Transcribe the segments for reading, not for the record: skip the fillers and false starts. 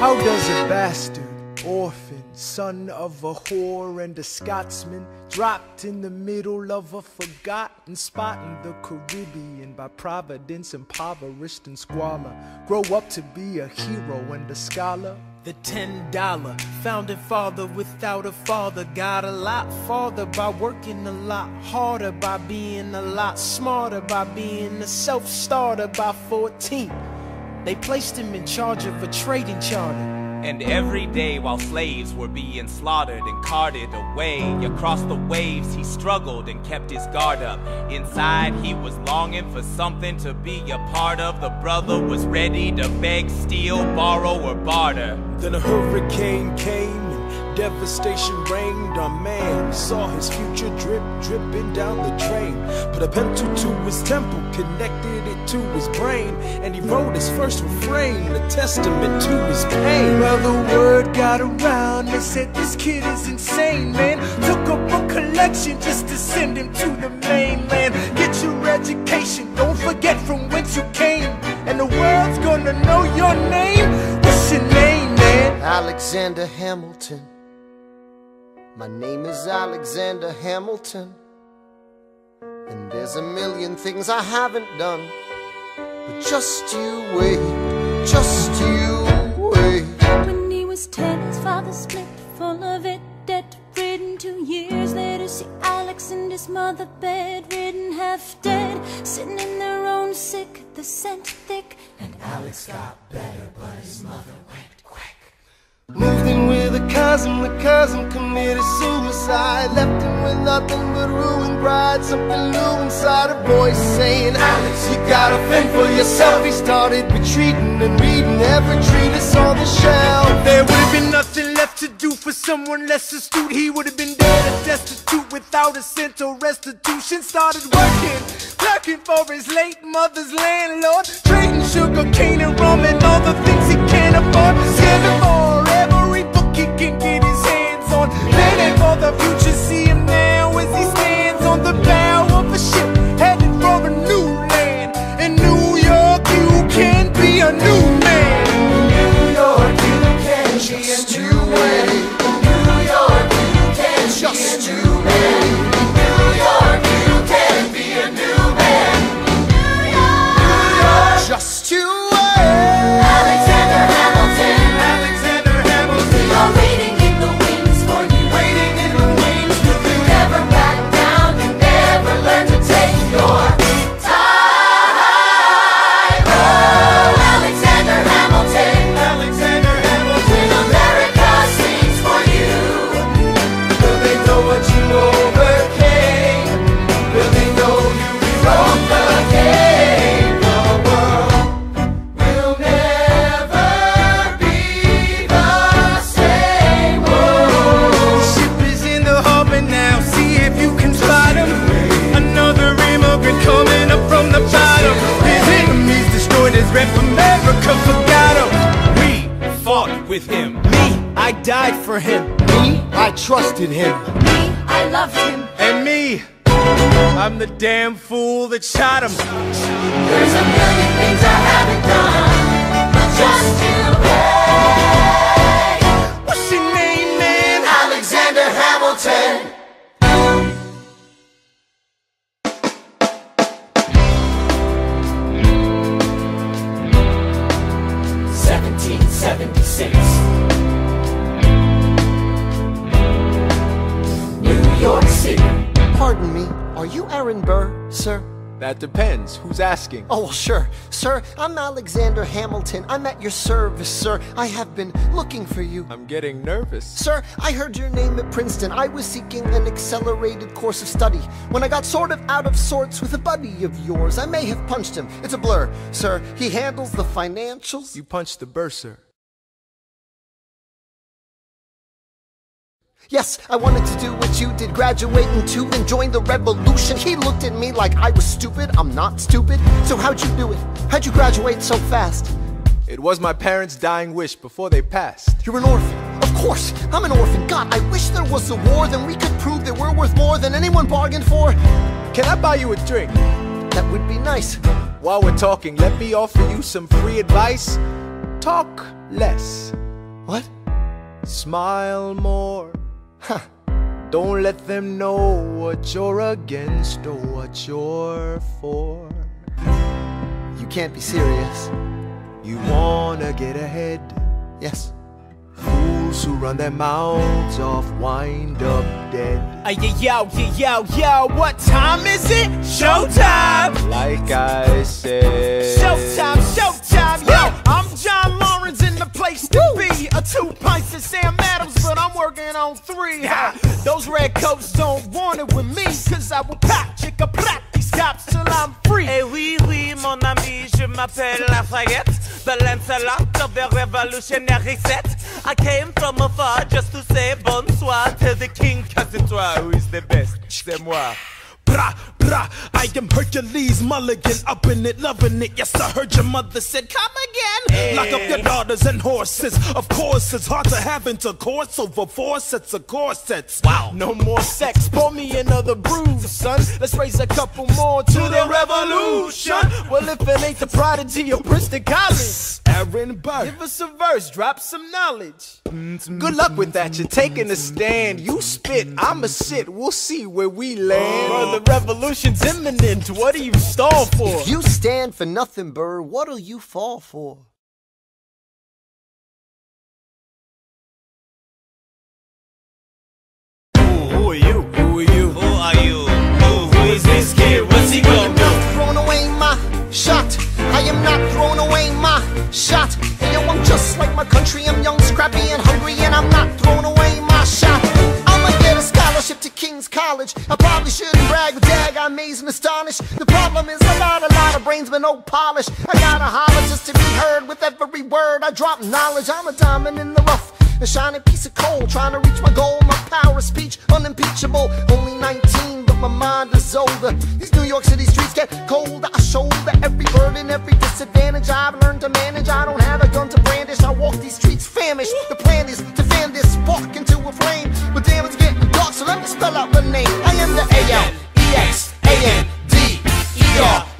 How does a bastard, orphan, son of a whore and a Scotsman, dropped in the middle of a forgotten spot in the Caribbean, by providence impoverished and squalor, grow up to be a hero and a scholar? The $10 founding father without a father got a lot farther by working a lot harder, by being a lot smarter, by being a self-starter. By 14, they placed him in charge of a trading charter. And every day while slaves were being slaughtered and carted away across the waves, he struggled and kept his guard up. Inside he was longing for something to be a part of. The brother was ready to beg, steal, borrow, or barter. Then a hurricane came and devastation reigned. Our man saw his future dripping down the drain. Put a pencil to his temple, connected it to his brain, and he wrote his first refrain, a testament to his pain. Well, the word got around, they said this kid is insane, man. Took up a collection just to send him to the mainland. Get your education, don't forget from whence you came, and the world's gonna know your name. What's your name, man? Alexander Hamilton. My name is Alexander Hamilton, and there's a million things I haven't done, but just you wait, just you wait. When he was 10, his father split, full of it, debt-ridden. 2 years later, see Alex and his mother bedridden, half dead, sitting in their own sick, the scent thick. And Alex got better, but his mother went quick. Moved in with a cousin, the cousin committed suicide. Left him with nothing but ruined pride. Something new inside, a voice saying, Alex, you gotta fend for yourself. He started retreating and reading every treatise on the shelf. There would have been nothing left to do for someone less astute. He would have been dead and destitute without a cent or restitution. Started working, clerking for his late mother's landlord, trading sugar cane and rum and all the things he can't afford. Scamming for every book he can get his hands on, planning for the future. See him now as he stands on the bow of a ship, headed for a new land. In New York you can be a new man. New York, you can be a new man. New York, you can just be a new man. New York, you can be a new man. New York, just you wait. Alexander Hamilton, Alexander Hamilton, we are waiting in the wings for you. waiting in the wings for you. Never back down, you never learn to take your time. Oh, Alexander Hamilton, Alexander Hamilton, America sings for you. will they know what you overcame? Will they know you rewrote the game? The world will never be the same. Whoa. Ship is in the harbor now, see if you can spot him. Another immigrant coming up from the bottom. His enemies destroyed his rep, America forgot him. We fought with him, me, I died for him. Me, I trusted him. Me, I loved him. And me, I'm the damn fool that shot him. There's a million things I haven't done, but just you wait. What's your name, man? Alexander Hamilton. 1776, New York City. Pardon me, are you Aaron Burr, sir? That depends. Who's asking? Oh, well, sure. Sir, I'm Alexander Hamilton. I'm at your service, sir. I have been looking for you. I'm getting nervous. Sir, I heard your name at Princeton. I was seeking an accelerated course of study when I got sort of out of sorts with a buddy of yours. I may have punched him. It's a blur. Sir, he handles the financials. You punched the bursar. Yes, I wanted to do what you did, graduate into and join the revolution. He looked at me like I was stupid. I'm not stupid. So how'd you do it? How'd you graduate so fast? It was my parents' dying wish before they passed. You're an orphan. Of course, I'm an orphan. God, I wish there was a war, then we could prove that we're worth more than anyone bargained for. Can I buy you a drink? That would be nice. While we're talking, let me offer you some free advice. Talk less. What? Smile more. Don't let them know what you're against or what you're for. You can't be serious. You wanna get ahead. Yes. Fools who run their mouths off wind up dead. Yo, what time is it? Showtime! Like I said. Showtime, yo! I'm John Lawrence in the place to be. 2 pints of Sam Adams, but I'm working on 3. Those red coats don't want it with me, cause I will pop, chicka pop these cops till I'm free. Eh oui, mon ami, je m'appelle Lafayette, the Lancelot of the revolutionary set. I came from afar just to say bonsoir to the king, cause it's toi who is the best, c'est moi. Brah, brah, I am Hercules Mulligan, up in it, loving it. Yes, I heard your mother said, come again. Lock up your daughters and horses. Of course, it's hard to have intercourse over 4 sets of corsets. Wow, no more sex, pour me another brew, son. Let's raise a couple more to the revolution. Well, if it ain't the prodigy of Princeton College, Aaron Burr, give us a verse, drop some knowledge. good luck with that, you're taking a stand. You spit, I'ma sit, we'll see where we land. The revolution's imminent, what do you stall for? If you stand for nothing, Burr, what'll you fall for? Who are you? Who are you? Who are you? Who is this kid? What's he I gonna am do? not throwing away my shot. I am not throwing away my shot. Hey, yo, I'm just like my country. I'm young, scrappy, and hungry, and I'm not throwing away my shot. I'ma get a scholarship to King's College. I probably shouldn't brag, but dag, I'm amazed and astonished. The problem is a lot of brains, but no polish. I gotta holler just to be heard with every word. I drop knowledge. I'm a diamond in the rough, a shining piece of coal, trying to reach my goal. My power of speech, unimpeachable. Only 19, but my mind is older. These New York City streets get colder. I shoulder every burden, every disadvantage I've learned to manage. I don't have a gun to brandish. I walk these streets famished. The plan is to fan this spark into a flame. But damn, it's getting dark, so let me spell out the name. I am the A-L-E-X-A-N-D-E-R.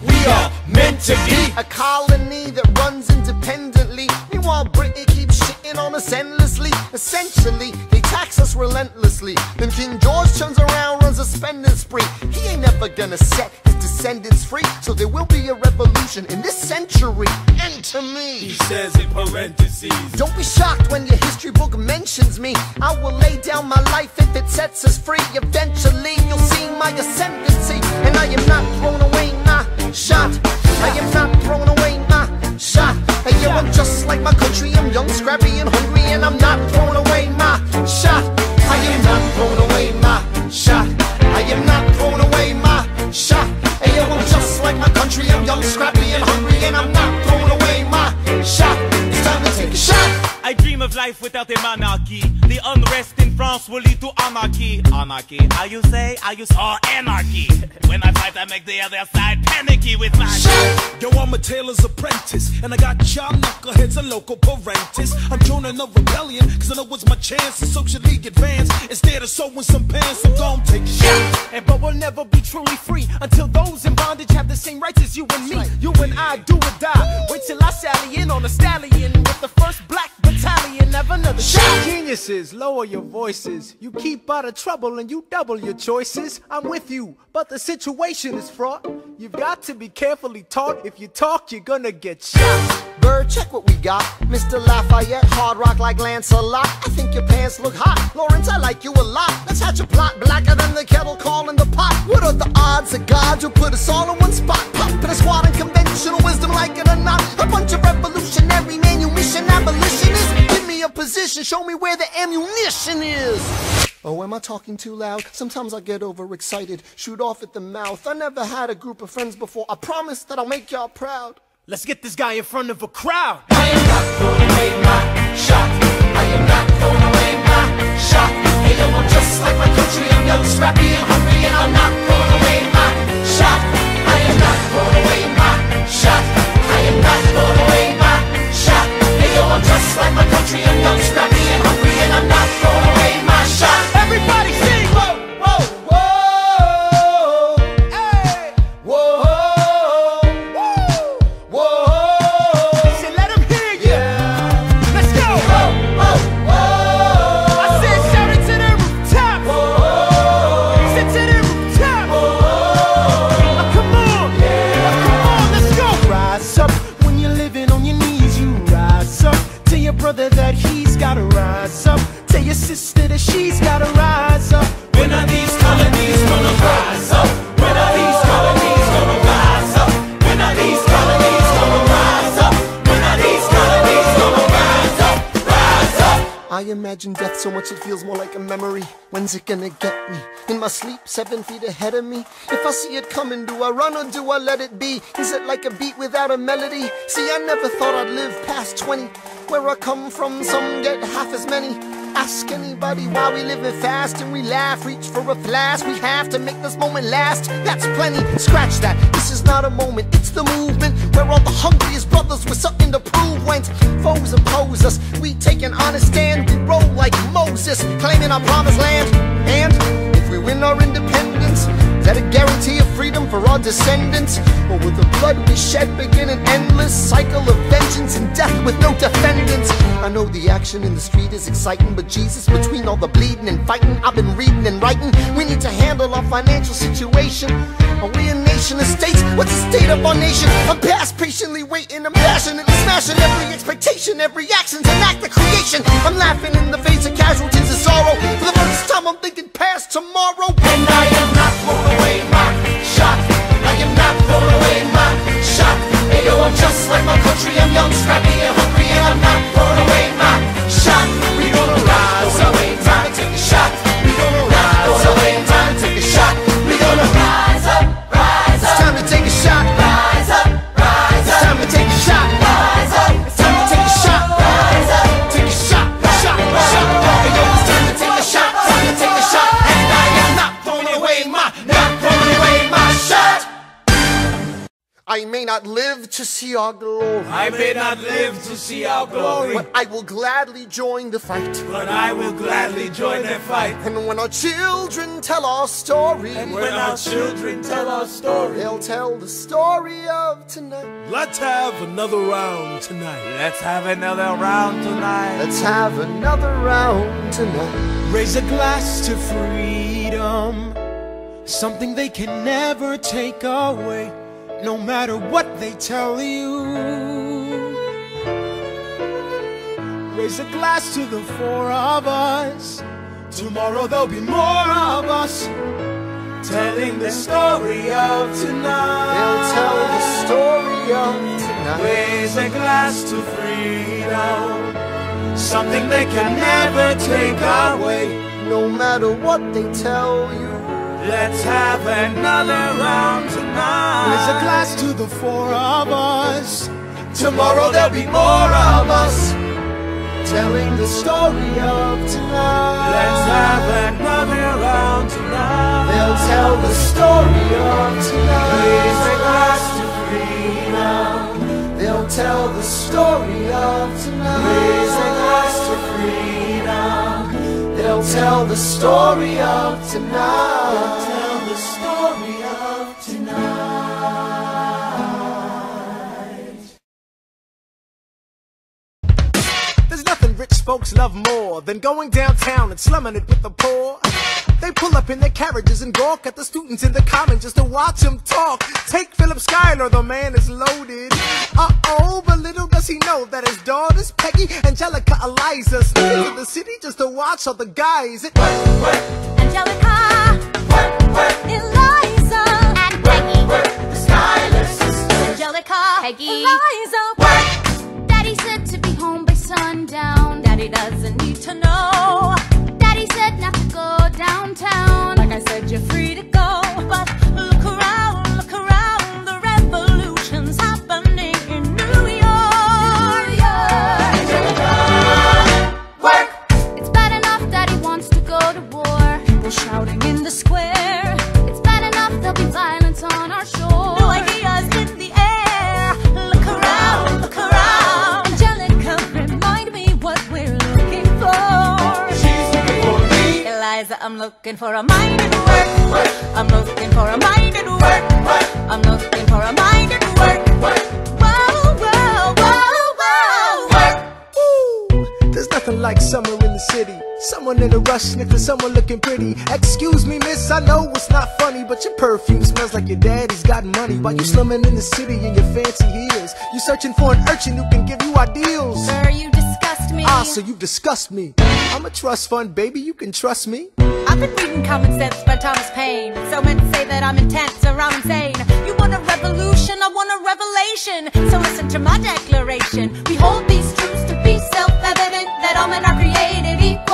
We are meant to be a colony that runs independently. Meanwhile, Britain keeps shitting on us endlessly. Essentially, they tax us relentlessly. Then King George turns around, runs a spending spree. He ain't never gonna set his descendants free. So there will be a revolution in this century. Enter me. He says in parentheses. Don't be shocked when your history book mentions me. I will lay down my life if it sets us free. Eventually you'll see my ascendancy. And I am not throwing away my shot. I am not throwing away my shot. Hey, yo, I'm just like my country. I'm young, scrappy, and hungry, and I'm not throwing away my shot. I am not throwing away my shot. I am not throwing away my shot. Hey, yo, I'm just like my country. I'm young, scrappy, and hungry, and I'm not throwing away my shot. It's time to take a shot. I dream of life without a monarchy. The unrest in France will lead to anarchy. Anarchy, how you say? Anarchy. When I fight, I make the other side panicky with my shot. Yo, I'm a tailor's apprentice, and I got y'all knuckleheads and local parentis. I'm joining a rebellion, cause I know it's my chance to socially advance. Instead of sewing some pants, I'm gon' take a shot. But we'll never be truly free until those in bondage have the same rights as you and me. You and I do or die. Wait till I sally in on a stallion with the first black battalion. Have another shot. Geniuses, lower your voices. You keep out of trouble and you double your choices. I'm with you, but the situation is fraught. You've got to be carefully taught. If you talk, you're gonna get shot. Bird, check what we got. Mr. Lafayette, hard rock like Lancelot. I think your pants look hot. Lawrence, I like you a lot. Let's hatch a plot blacker than the kettle calling the pot. What are the odds that God will put us all in one spot? Pop in a squad of conventional wisdom, like it or not. A bunch of revolutionary manumission abolitionists. Give me a position, show me where the ammunition is. Oh, am I talking too loud? Sometimes I get overexcited, shoot off at the mouth. I never had a group of friends before. I promise that I'll make y'all proud. Let's get this guy in front of a crowd. I am not throwing away my shot. I am not throwing away my shot. Hey, yo, I'm just like my country. I'm young, scrappy, and hungry, and I'm not throwing away my shot. I am not throwing away my shot. I am not throwing away my shot. Hey, yo, I'm just like my country. I'm young, scrappy, and hungry, and I'm not throwing away my shot. Everybody sing! Whoa, whoa, whoa, hey, whoa. Whoa, Say, let him hear you. yeah. Let's go. Oh, imagine death so much it feels more like a memory. When's it gonna get me? In my sleep, 7 feet ahead of me. If I see it coming, do I run or do I let it be? Is it like a beat without a melody? See, I never thought I'd live past 20. Where I come from, some get half as many. Ask anybody why we living fast and we laugh. Reach for a flask, we have to make this moment last. That's plenty, scratch that. This is not a moment, it's the movement. Where all the hungriest brothers with something to prove. When foes oppose us, we take an honest stand. We roll like Moses, claiming our promised land. And if we win our independence, is that a guarantee of freedom for our descendants? Or will the blood we shed begin an endless cycle of vengeance and death with no defendants? I know the action in the street is exciting, but Jesus, between all the bleeding and fighting I've been reading and writing, we need to handle our financial situation. Are we a nation of states? What's the state of our nation? I'm past patiently waiting, I'm passionately smashing every expectation, every action's an act of creation. I'm laughing in the face of casualties of sorrow. For the first time I'm thinking past tomorrow. And I am not throwing away my shot. I am not throwing away my shot. Hey yo, I'm just like my country. I'm young, scrappy and hungry, and I'm not throwing away my shot. We gonna rise up, time to take a shot. We gonna rise up, time to take a shot. We gonna rise up, rise up. It's time to take a shot. Rise up, rise up. It's time to take a shot. Rise up. It's time to take a shot. Rise up. Take a shot, shot, shot. Hey yo, it's time to take a shot. Time to take a shot. And I am not throwing away my shot. I may not live to see our glory. I may not live to see our glory, but I will gladly join the fight. but I will gladly join the fight. And when our children tell our story, And when our children tell our story, they'll tell the story of tonight. let's have another round tonight. Let's have another round tonight. Let's have another round tonight. Raise a glass to freedom, something they can never take away, no matter what they tell you. Raise a glass to the four of us. Tomorrow there'll be more of us, telling the story of tonight. They'll tell the story of tonight. Raise a glass to freedom, something they can never take away. No matter what they tell you. Let's have another round tonight. Raise a glass to the four of us. Tomorrow there'll be more of us, telling the story of tonight. let's have another round tonight. They'll tell the story of tonight. Raise a glass to freedom. They'll tell the story of tonight. Raise a glass to freedom. They'll tell the story of tonight. Tell the story of tonight. There's nothing rich folks love more than going downtown and slumming it with the poor. They pull up in their carriages and gawk at the students in the common just to watch them talk. Take Philip Schuyler, the man is loaded. Uh-oh, but little does he know that his daughters, Peggy, Angelica, Eliza, sneak into the city just to watch all the guys. Angelica, Eliza, and Peggy, The Schuyler sisters. Angelica, Peggy. Eliza, Daddy said to be home by sundown. Daddy doesn't need to know. Daddy said not to go downtown. Like I said, you're free to go. But look around, the revolution's happening in New York. Work. It's bad enough Daddy wants to go to war. People shouting in the square. It's bad enough there'll be violence on our shore. New ideas in the air. Look around, Angelica, remind me what we're looking for. She's looking for me. Eliza, I'm looking for a mind and work. I'm looking for a mind and work. I'm looking for a mind and work. Whoa, whoa, whoa, whoa. Ooh, there's nothing like summer in the city. Someone in a rush next to someone looking pretty. Excuse me, miss, I know it's not funny, but your perfume smells like your daddy's got money. While you slumming in the city in your fancy heels, you searching for an urchin who can give you ideals. Sir, you disgust me. Ah, so you disgust me. I'm a trust fund, baby, you can trust me. I've been reading Common Sense by Thomas Paine. So men say that I'm intense or I'm insane. You want a revolution, I want a revelation. So listen to my declaration. We hold these truths to be self-evident, that all men are created equal.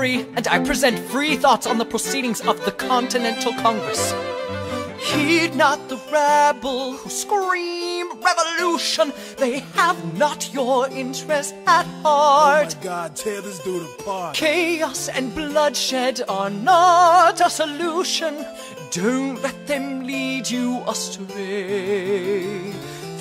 free, and I present free thoughts on the proceedings of the Continental Congress. Heed not the rabble who scream revolution. They have not your interest at heart. Oh my God, tear this dude apart. Chaos and bloodshed are not a solution. Don't let them lead you astray.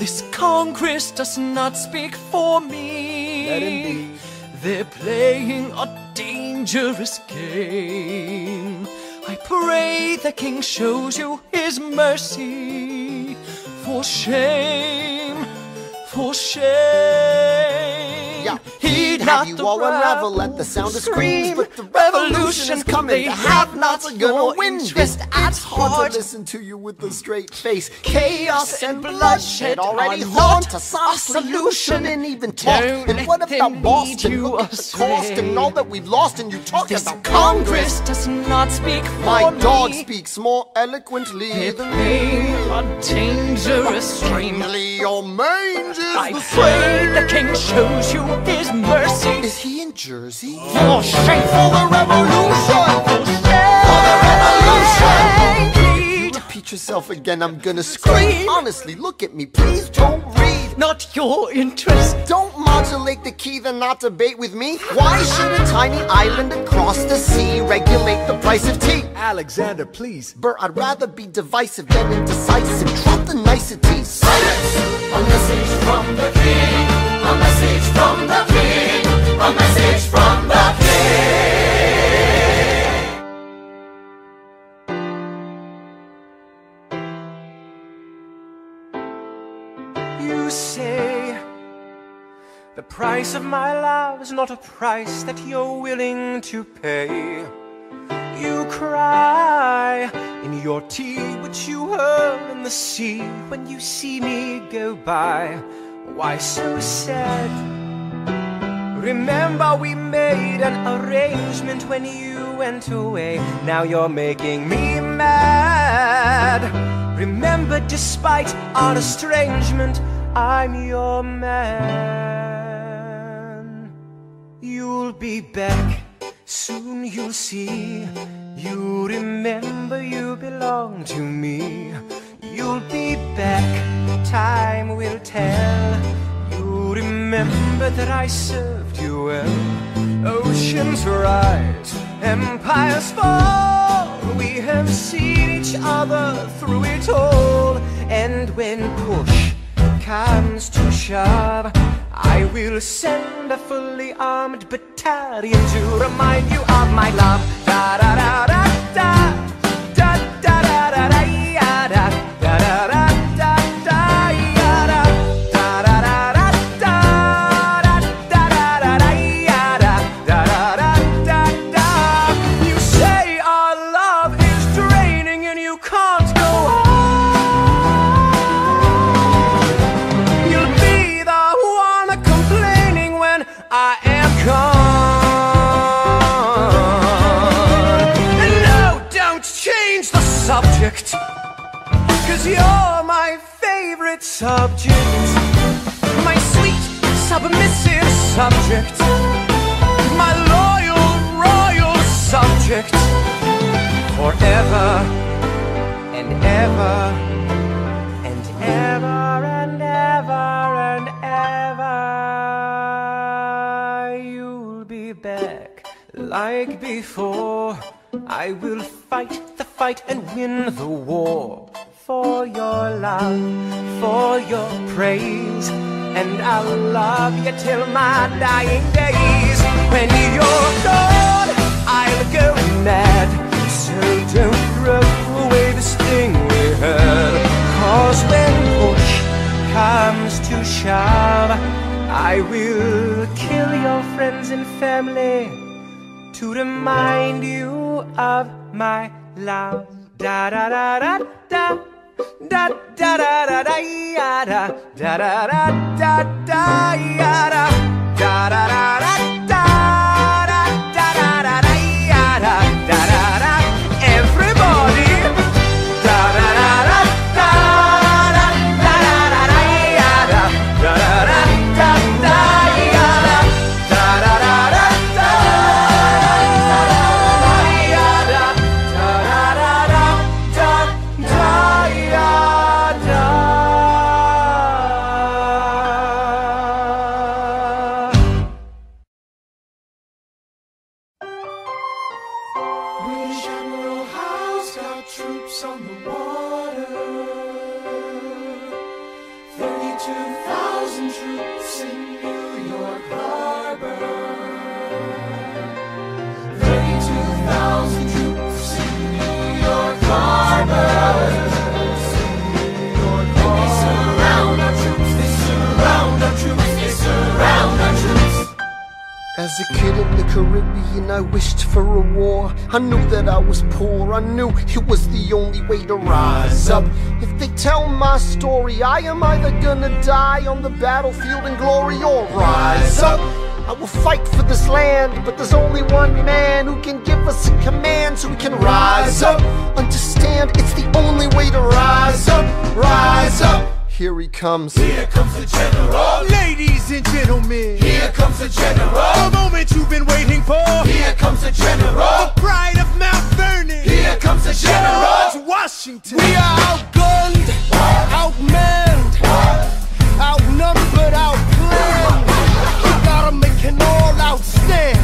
This Congress does not speak for me. Let him be. They're playing a dangerous game. I pray the King shows you his mercy. For shame, for shame. Yeah, Heed have not you the all unravel rabble at the sound of scream, screams, but the revolution is coming. They The have not have-nots are gonna your win. interest at It's hard heart. to listen to you with a straight face. Chaos and bloodshed already are haunt not us. Honestly, a you solution. shouldn't even talk. Don't And what let about them Boston? lead you Look at the astray. cost and all that we've lost, and you talk This about Congress does not speak for My me. dog speaks more eloquently They're than playing me. a dangerous game. Strangely, your mange is I the pray the same. King shows you his mercy. Is he in Jersey? For shame, For the revolution! for shame. You repeat yourself again, I'm gonna scream. Honestly, look at me, please don't read. Not your interest. Don't modulate the key, then not debate with me. Why should a tiny island across the sea regulate the price of tea? Alexander, please. Bert, I'd rather be divisive than indecisive. Drop the niceties. Silence! A message from the king. A message from the king. A message from the king. You say the price of my love is not a price that you're willing to pay. You cry in your tea, which you hurl in the sea when you see me go by. Why so sad? Remember we made an arrangement when you went away. Now you're making me mad. Remember, despite our estrangement, I'm your man. You'll be back, soon you'll see. You remember you belong to me. You'll be back, time will tell. You remember that I served you well. Oceans rise, empires fall. We have seen each other through it all. And when push comes to shove, I will send a fully armed battalion to remind you of my love. Da da da da da da da da da da da da da da. Cause you're my favorite subject, my sweet submissive subject, my loyal royal subject, forever and ever and ever and ever and ever. You'll be back like before. I will fight the fight and win the war. For your love, for your praise, and I'll love you till my dying days. When you're gone, I'll go mad. So don't throw away this thing we had. Cause when push comes to shove, I will kill your friends and family to remind you of my love. Da da da da da. Da da da da da ya da da da da da da ya da da da da da da da da da da ya da da da da. Everybody, da da da da da da da da da ya da da da da da da ya da da da da da. troops on the water, 32,000 troops in New York Harbor, 32,000 troops in New York Harbor. They surround our troops, they surround our troops, they surround our troops. As a kid in the Caribbean, I wished for a war. I knew that I was poor, I knew it was the only way to rise up. If they tell my story, I am either gonna die on the battlefield in glory or rise up. I will fight for this land, but there's only one man who can give us a command so we can rise up. Understand, it's the only way to rise up, rise up. Here he comes. Here comes the general. Ladies and gentlemen, Here comes the general. the moment you've been waiting for. Here comes the general. The pride of Mount Vernon. Here comes the general. George Washington. We are outgunned, outmanned, outnumbered, outplanned. We gotta make an all-out stand.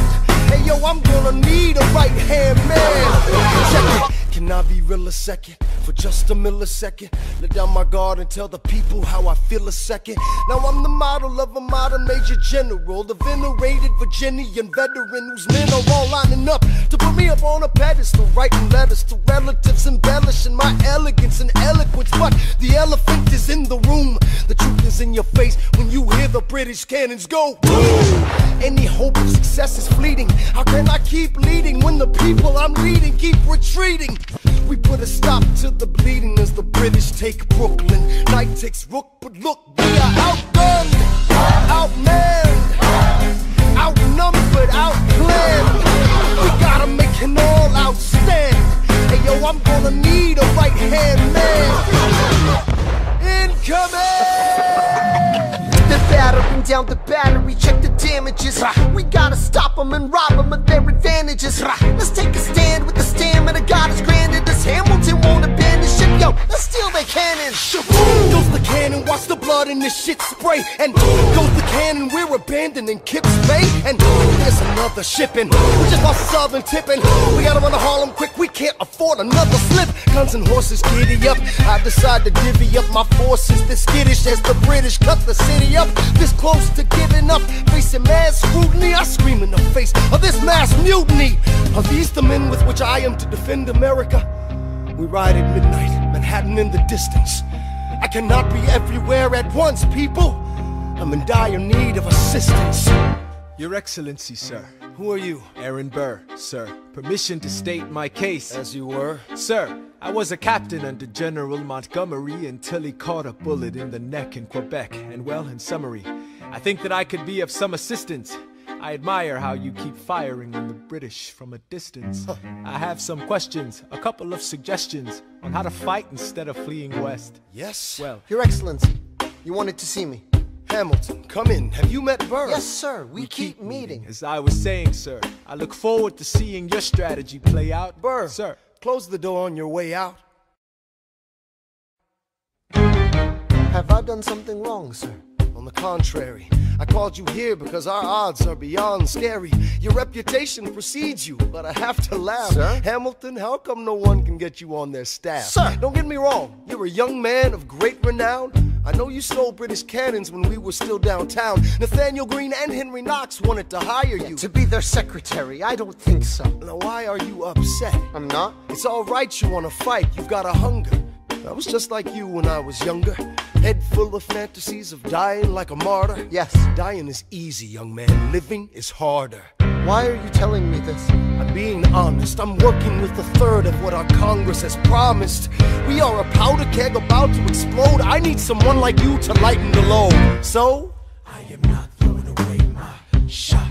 Hey yo, I'm gonna need a right-hand man. Check it. Can I be real a second? For just a millisecond, let down my guard and tell the people how I feel a second. Now I'm the model of a modern major general, the venerated Virginian veteran whose men are all lining up to put me up on a pedestal, writing letters to relatives, embellishing my elegance and eloquence. But the elephant is in the room, the truth is in your face when you hear the British cannons go boom. Any hope of success is fleeting. How can I keep leading when the people I'm leading keep retreating? We put a stop to the bleeding as the British take Brooklyn. Night takes Rook, but look, we are outgunned, outmanned, outnumbered, outplanned. We gotta make an all-out stand. Hey yo, I'm gonna need a right-hand man. Incoming! They're battering down the battery, check the damages. We gotta stop them and rob them of their advantages. Let's take a stand with the stamina God has granted us. Hamilton won't abandon ship, yo, let's steal their cannons. Goes the cannon, watch the blood in this shit spray. And goes the cannon, we're abandoning Kips Bay. And there's another shipping, we just lost Southern tipping. We gotta run to Harlem quick, we can't afford another slip. Guns and horses giddy up, I decide to divvy up my forces. This skittish as the British cut the city up. This close to giving up, facing mass scrutiny, I scream in the face of this mass mutiny. Are these the men with which I am to defend America? We ride at midnight, Manhattan in the distance. I cannot be everywhere at once, people. I'm in dire need of assistance. Your Excellency, sir. Who are you? Aaron Burr, sir. Permission to state my case. As you were. Sir, I was a captain under General Montgomery until he caught a bullet in the neck in Quebec. And well, in summary, I think that I could be of some assistance. I admire how you keep firing on the British from a distance. I have some questions, a couple of suggestions on how to fight instead of fleeing west. Yes? Well, Your Excellency, you wanted to see me. Hamilton, come in. Have you met Burr? Yes, sir, we keep meeting. as I was saying, sir, I look forward to seeing your strategy play out. Burr, Sir. close the door on your way out. Have I done something wrong, sir? On the contrary, I called you here because our odds are beyond scary. Your reputation precedes you, but I have to laugh. Sir? Hamilton, how come no one can get you on their staff? Sir! Don't get me wrong, you're a young man of great renown. I know you stole British cannons when we were still downtown. Nathaniel Greene and Henry Knox wanted to hire you. To be their secretary, I don't think so. Now why are you upset? I'm not? It's all right you want to fight, you've got a hunger. I was just like you when I was younger. Head full of fantasies of dying like a martyr. Yes. Dying is easy, young man. Living is harder. Why are you telling me this? I'm being honest. I'm working with a third of what our Congress has promised. We are a powder keg about to explode. I need someone like you to lighten the load. So, I am not throwing away my shot.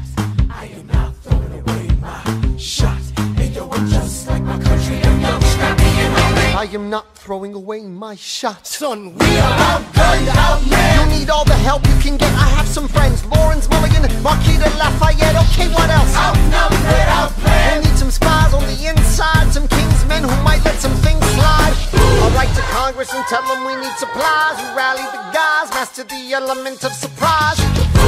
I am not throwing away my shot. Hey yo, I'm just like my country. I'm young, scrappy, and hungry. I am not throwing away my shot. son, we are outgunned, outmanned. You need all the help you can get. I have some friends. Lawrence Mulligan, Marquis de Lafayette. Okay, what else? Outnumbered, outplanned. We need some spies on the inside. Some kingsmen who might let some things slide. I'll write to Congress and tell them we need supplies. We rally the guys, master the element of surprise.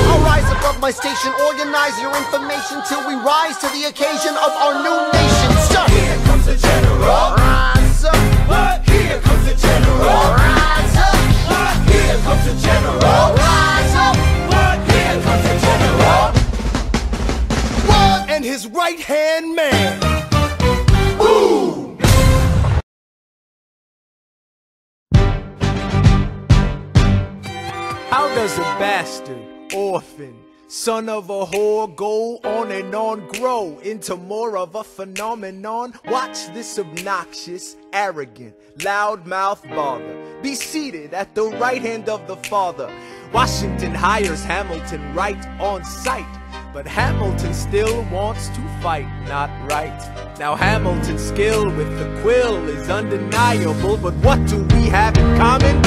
I'll rise above my station, organize your information till we rise to the occasion of our new nation. Sir, Here comes the general. rise up. Does a bastard, orphan, son of a whore go on and on, grow into more of a phenomenon? Watch this obnoxious, arrogant, loudmouth bother be seated at the right hand of the Father. Washington hires Hamilton right on sight, but Hamilton still wants to fight, not right. Now Hamilton's skill with the quill is undeniable, but what do we have in common?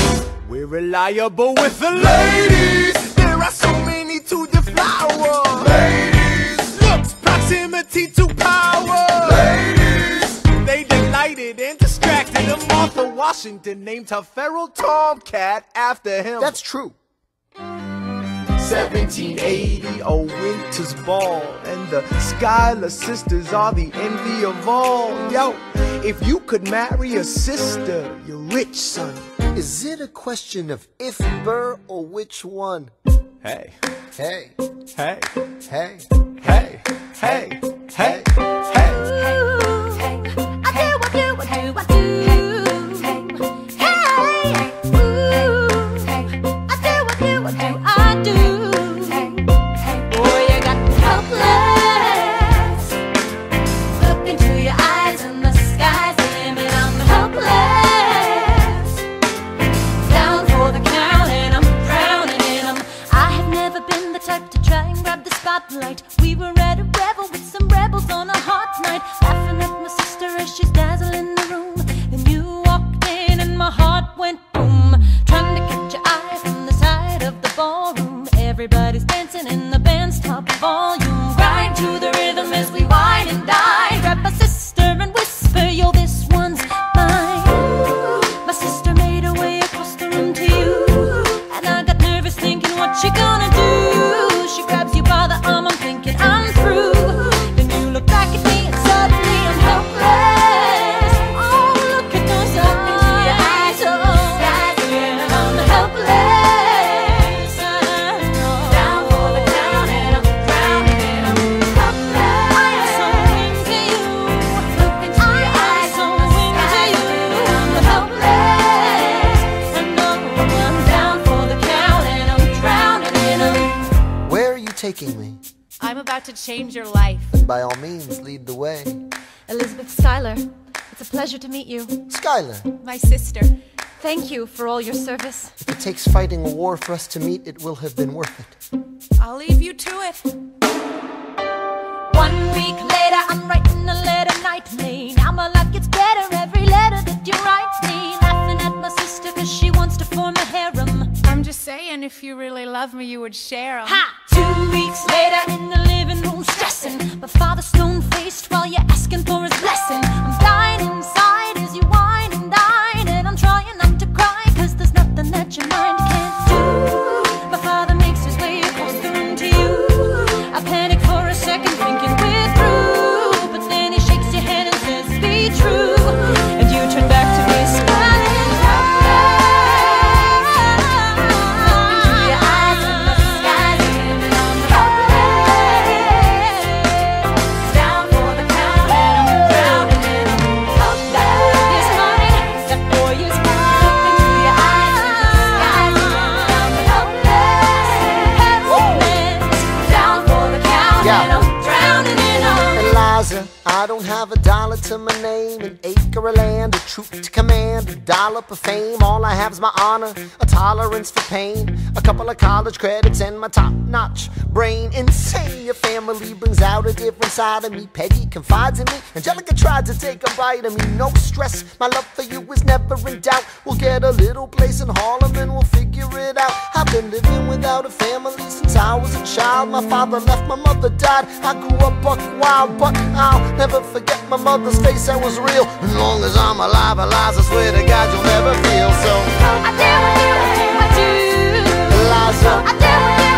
We're reliable with the ladies. There are so many to deflower. Ladies. Looks, proximity to power. Ladies. They delighted and distracted, and Martha Washington named her feral tomcat after him. That's true. 1780, a winter's ball, and the Schuyler sisters are the envy of all. Yo, if you could marry a sister, you're rich, son. Is it a question of if Burr or which one? Hey, Hey, hey, hey, hey, hey, hey, hey. We were at a revel with some rebels on a hot night, laughing at my sister as she's dazzling the room. Then you walked in and my heart went boom, trying to catch your eye from the side of the ballroom. Everybody's dancing in the band's top volume. Grind to the rhythm as we wine and dine. Grab my sister and whisper, yo, this one's mine. My sister made her way across the room to you, and I got nervous thinking, what you gonna do? She grabs you by the arm, I'm thinking I'm through. Then you look back at me and suddenly I'm helpless. Oh, look at those eyes, oh, yeah, I'm helpless. Down for the count and I'm drowning and I'm helpless. I am so into you. Look into your eyes, so into you. I'm helpless. I know I'm down for the count and I'm drowning and I'm. Where are you taking me? I'm about to change your life. And by all means, lead the way. Elizabeth Schuyler, it's a pleasure to meet you. Schuyler, My sister. Thank you for all your service. if it takes fighting a war for us to meet, it will have been worth it. I'll leave you to it. 1 week later, I'm writing a letter nightly. Now my life gets better every letter that you write me. Laughing at my sister cause she wants to form a harem. I'm just saying, if you really love me, you would share 'em. Ha! 2 weeks later in the living room stressing. My father stone-faced while you're asking for his blessing. I'm dying inside as you whine and dine, and I'm trying not to cry cause there's nothing that your mind can't do. My father makes his way across the room to you. I panic for a second thinking we're through, but then he shakes your hand and says be true, and you turn back to me smiling. I don't have a dollar to my name, an acre of land, a troop to command, a dollop of fame. All I have is my honor, a tolerance for pain, a couple of college credits and my top-notch brain. Insane, your family brings out a different side of me. Peggy confides in me, Angelica tried to take a bite of me. No stress, my love for you is never in doubt. We'll get a little place in Harlem and we'll figure it out. I've been living without a family since I was a child. My father left, my mother died. I grew up buck wild, but I'll never forget my mother's face, that was real. As long as I'm alive, I swear to God you'll never feel so. I dare with you, I do. Eliza, I dare with you,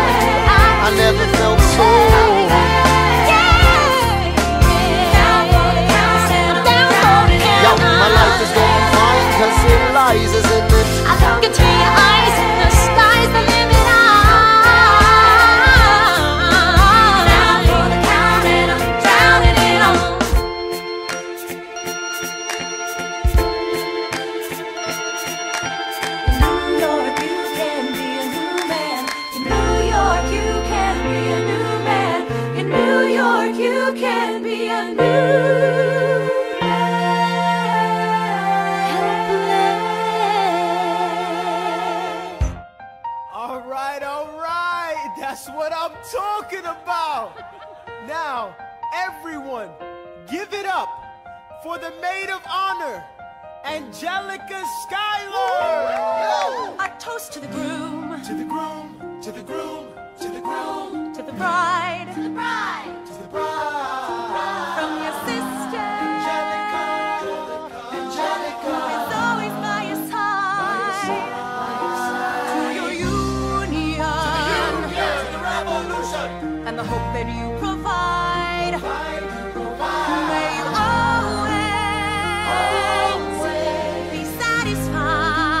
I never felt so. Yo, my life is going fine, cause Eliza's in it. I look into your eyes, the sky's the limit. Down for the count and I'm drowning it all. New York, you can be a new man. I'm talking about. Now, everyone, give it up for the maid of honor, Angelica Schuyler. Our toast to the groom, To the groom, to the groom, to the groom, to the bride, to the bride. from your sister, Angelica, who is always by your side, to your union, To the revolution. and the hope that you provide. May you always be satisfied.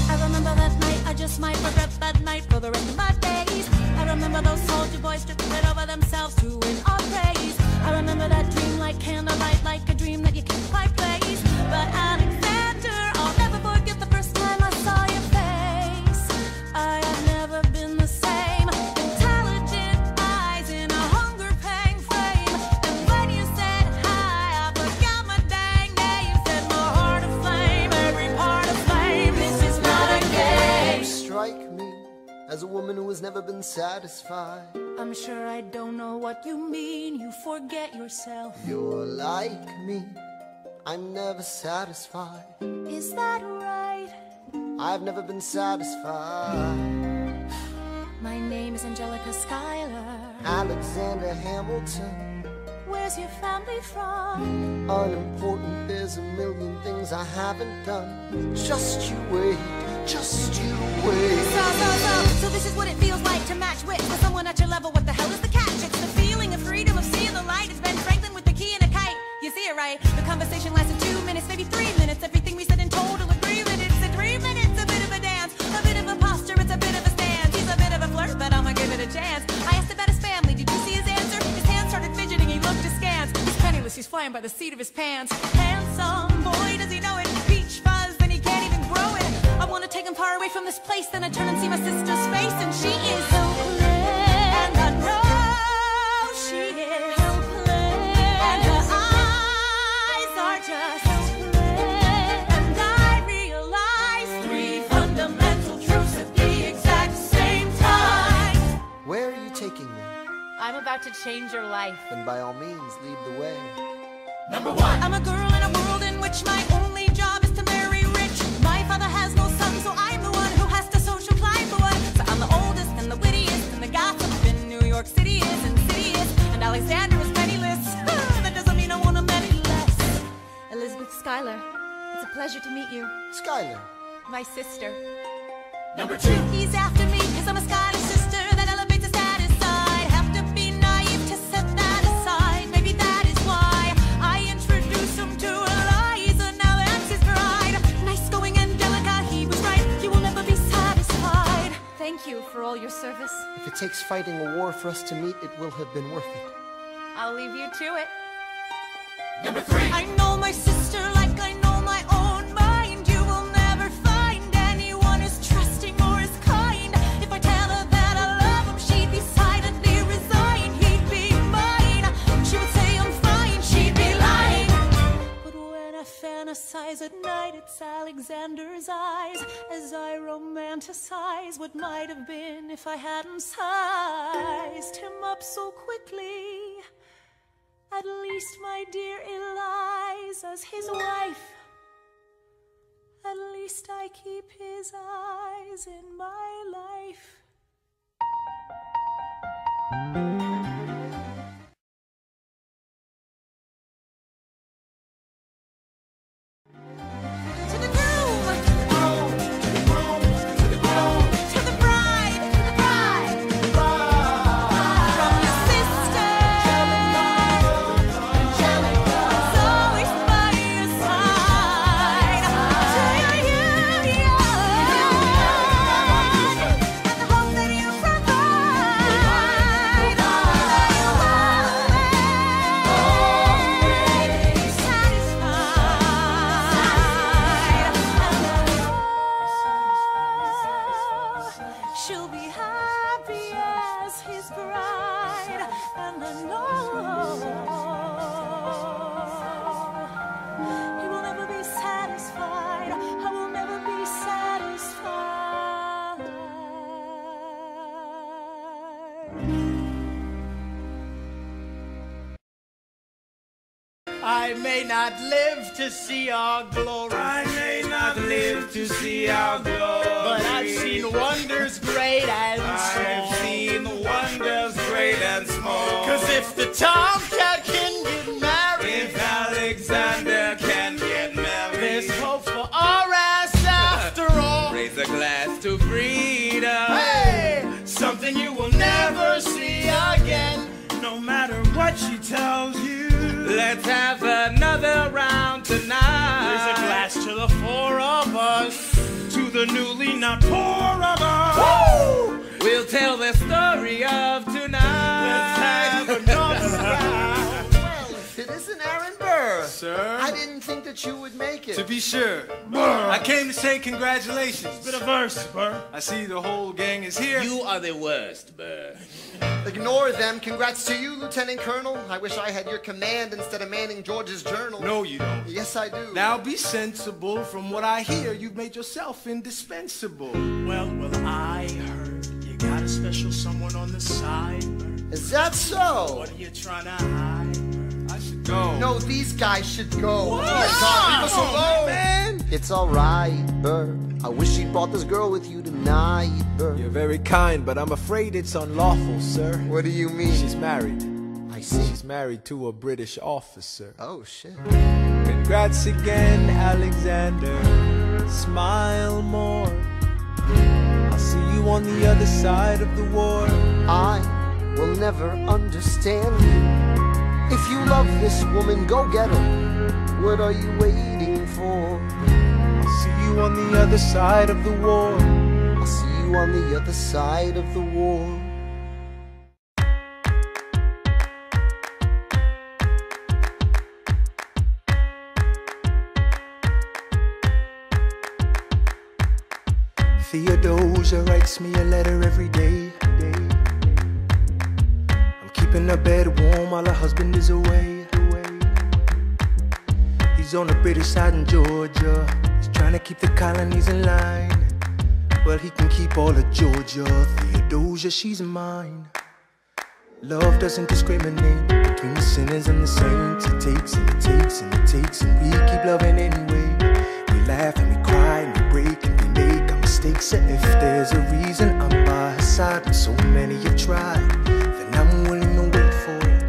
I remember that night, I just might regret that night for the rest of my days. I remember those soldier boys tripping it over themselves to win our praise. I remember that dream like candlelight, like a dream that you can't quite place. But Alexander, I'll never forget the first time I saw your face. I have never been the same. Intelligent eyes in a hunger-pang frame. And when you said hi, I forgot my dang name. Set my heart aflame, every part aflame. This is not a game. You strike me as a woman who has never been satisfied. I'm sure I don't know what you mean. You forget yourself. You're like me, I'm never satisfied. Is that right? I've never been satisfied. My name is Angelica Schuyler. Alexander Hamilton, Where's your family from? unimportant, there's a million things I haven't done. Just you wait, just you wait. So this is what it feels like to match wits with someone at your level. What the hell is the catch? It's the feeling of freedom, of seeing the light. It's Ben Franklin with the key and a kite. You see it right? The conversation lasted 2 minutes, maybe 3 minutes. Everything we said in total agreement. It's a dream and it's a bit of a dance, a bit of a posture, it's a bit of a stance. He's a bit of a flirt, but I'ma give it a chance. I asked about his family, did you see his answer? His hands started fidgeting, he looked askance. He's penniless, he's flying by the seat of his pants. Handsome, boy, does he know it? Peach fuzz, and he can't even grow it. I wanna take him far away from this place, then I turn and see my sister's face, and she is helpless. And I know she is helpless. And her eyes are just helpless. And I realize 3 fundamental truths at the exact same time. Where are you taking me? I'm about to change your life. Then by all means, lead the way. Number 1. I'm a girl in a world in which my only job is to marry rich. My father has no son, so I'm the one who has to social climb the one. So I'm the oldest and the wittiest, and the gossip in New York City is insidious. And Alexander is penniless. That doesn't mean I want him any less. Elizabeth Schuyler, it's a pleasure to meet you. Schuyler, My sister. Number 2. He's after me, cause I'm a Schuyler sister that elevates the status side. Have to be naive to set that aside. Maybe that is why I introduced him to Eliza. Now that's his bride. Nice going, Angelica, he was right. You will never be satisfied. Thank you for all your service. if it takes fighting a war for us to meet, it will have been worth it. I'll leave you to it. Number 3. I know my sister like I know my own mind. You will never find anyone as trusting or as kind. If I tell her that I love him, she'd decidedly resign. He'd be mine. She would say I'm fine, she'd be lying. But when I fantasize at night, it's Alexander's eyes as I romanticize what might have been if I hadn't sized him up so quickly. At least, my dear Eliza's his wife. At least I keep his eyes in my life. To the groom, to the bride, from your sister. It's always by your side. To your union, and the hope that you provide. I may not live to see our glory. I may not live to see our glory, but I've seen wonders great and small. I've seen wonders great and small. 'Cause if the tomcat can get married, if Alexander can get married, there's hope for our ass after all. Raise a glass to freedom. Hey, something you will never see again. No matter what she tells you, let's have another round tonight. Raise a glass to the four of us, to the newly not poor of us. Woo! We'll tell the story of tonight. Let's have another round. Well, Citizen Aaron Burr. Sir? I didn't think that you would make it. To be sure. I came to say congratulations. Bit of verse, Burr. I see the whole gang is here. You are the worst, Burr. Ignore them. Congrats to you, Lieutenant Colonel. I wish I had your command instead of manning George's journal. No, you don't. Yes, I do. Now be sensible. From what I hear, you've made yourself indispensable. Well, I heard you got a special someone on the side, Burr. Is that so? What are you trying to hide, Burr? I should go. No, these guys should go. What? Oh my God, leave us alone. Man. It's alright, Burr. I wish you brought this girl with you tonight, Burr. You're very kind, but I'm afraid it's unlawful, sir. What do you mean? She's married. I see. She's married to a British officer. Oh, shit. Congrats again, Alexander. Smile more. I'll see you on the other side of the war. I will never understand you. If you love this woman, go get her. What are you waiting for? I'll see you on the other side of the war. I'll see you on the other side of the war. Theodosia writes me a letter every day. I'm keeping her bed warm while her husband is away. He's on the British side in Georgia. He's trying to keep the colonies in line. Well, he can keep all of Georgia. Theodosia, she's mine. Love doesn't discriminate between the sinners and the saints. It takes and it takes and it takes, and we keep loving anyway. We laugh and we cry and we break and we make our mistakes. And if there's a reason I'm by her side and so many have tried, then I'm willing to wait for it.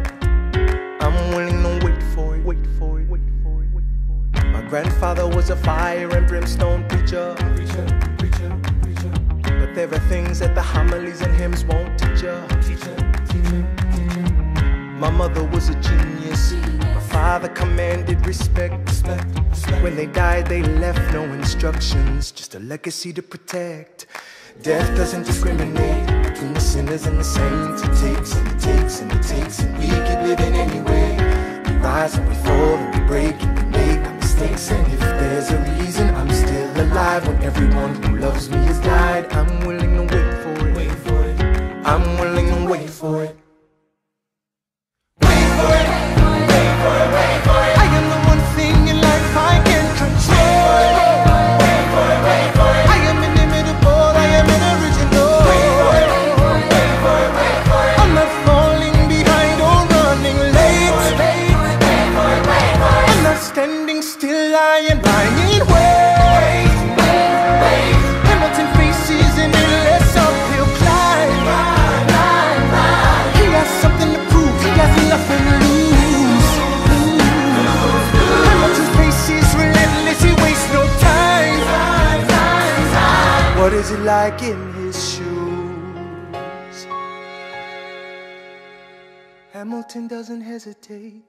I'm willing to wait for it, wait for it, wait for it, wait for it. My grandfather was a fire and brimstone preacher. But there are things that the homilies and hymns won't teach ya. My mother was a genius. My father commanded respect. When they died, they left no instructions, just a legacy to protect. Death doesn't discriminate between the sinners and the saints. It takes and it takes and it takes, and we keep living anyway. We rise and we fall and we break and we make our mistakes. And if there's a reason I'm still alive when everyone who loves me has died, I'm willing to wait for it. I'm willing to wait for it. I am the one thing in life I can control. I am inimitable, I am an original. I'm not falling behind or running late. I'm not standing still, I am lying in wait. Hamilton faces an endless uphill climb. He has something to prove, he has nothing to lose. What is it like in his shoes? Hamilton doesn't hesitate.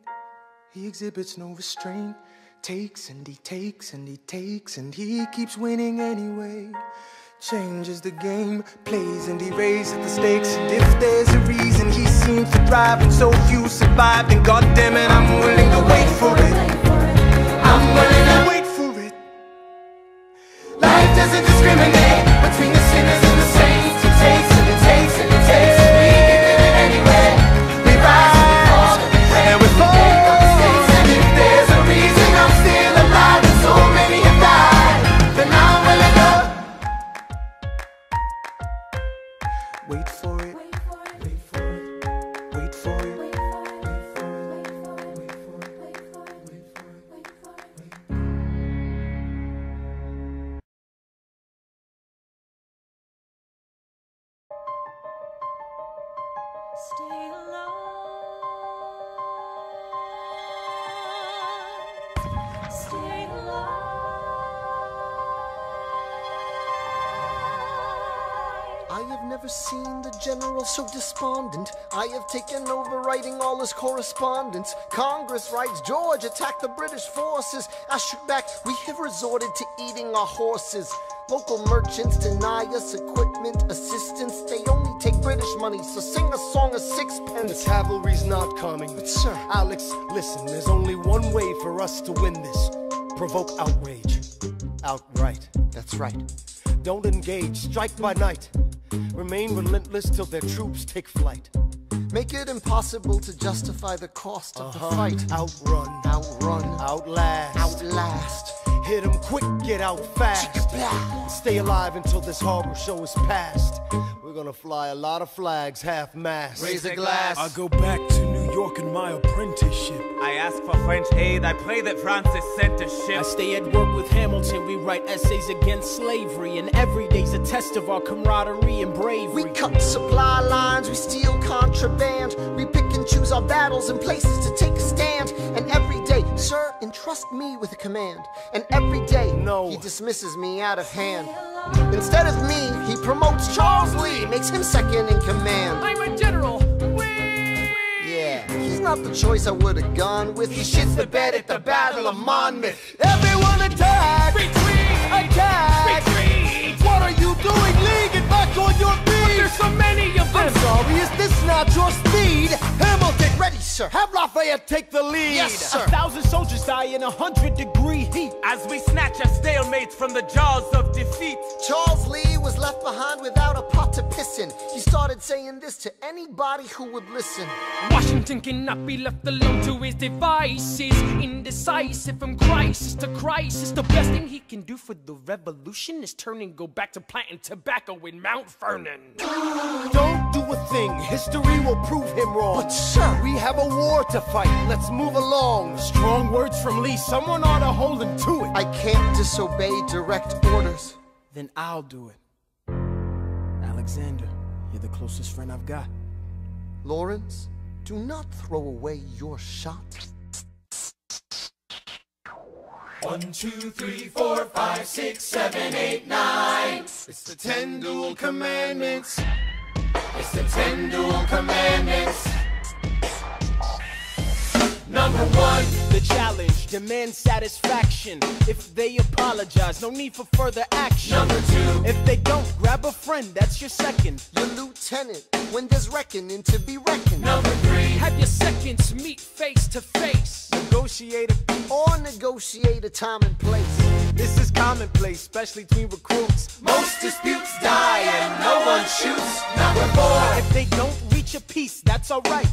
He exhibits no restraint. Takes and he takes and he takes, and he keeps winning anyway. Changes the game, plays and he raises the stakes. And if there's a reason he seems to thrive and so few survive, then goddammit, I'm willing to wait for it. I'm willing to wait for it. Life doesn't discriminate between the sinners and the saints. It takes and it takes and it takes, and we keep living anyway. We rise and we fall and we make our mistakes. And if there's a reason I'm still alive and so many have died, then I'm willing to wait for it. Stay alive. Stay alive. I have never seen the general so despondent. I have taken over writing all his correspondence. Congress writes, George attacked the British forces. I shoot back, we have resorted to eating our horses. Local merchants deny us equipment, assistance. They only take British money, so sing a song of sixpence. The cavalry's not coming. But sir, Alex, listen, there's only one way for us to win this. Provoke outrage. Outright. that's right. Don't engage, strike by night. Remain relentless till their troops take flight. Make it impossible to justify the cost of the fight. Outrun. Outrun. Outlast. Outlast. Hit 'em quick, get out fast. Stay alive until this horror show is past. We're gonna fly a lot of flags, half-mast. Raise a glass. I go back to New York in my apprenticeship. I ask for French aid, I pray that Francis sent a ship. I stay at work with Hamilton, we write essays against slavery, and every day's a test of our camaraderie and bravery. We cut supply lines, we steal contraband. We pick and choose our battles and places to take a stand. And every day, sir, entrust me with a command. And every day, no, he dismisses me out of hand. Instead of me, he promotes Charles Lee, makes him second in command. I'm a general. Yeah, he's not the choice I would have gone with. He shits the bed at the Battle of Monmouth. Everyone attack! Retreat! Attack! Retreat! What are you doing, Lee? Get back on your feet! There's so many of them! I'm sorry, is this not your speed? Hamilton, ready, sir. Have Lafayette take the lead. Yes, sir. 1,000 soldiers die in 100-degree heat. As we snatch a stalemate from the jaws of defeat. Charles Lee was left behind without a pot to piss in. He started saying this to anybody who would listen. Washington cannot be left alone to his devices. Indecisive from crisis to crisis. The best thing he can do for the revolution is turn and go back to planting tobacco in Mount Vernon. Don't do a thing, history will prove him wrong. But sir, we have a war to fight, let's move along. Strong words from Lee, someone ought to hold him to it. I can't disobey direct orders. Then I'll do it. Alexander, you're the closest friend I've got. Lawrence, do not throw away your shot. 1, 2, 3, 4, 5, 6, 7, 8, 9. It's the 10 dual commandments. It's the 10 dual commandments. Number 1, the challenge demands satisfaction. If they apologize, no need for further action. Number 2, if they don't, grab a friend, that's your second. Your lieutenant, when there's reckoning to be reckoned. Number 3, have your seconds meet face to face. Negotiate or negotiate a time and place. This is commonplace, especially between recruits. Most disputes die and no one shoots. Number 4, if they don't reach a peace, that's alright.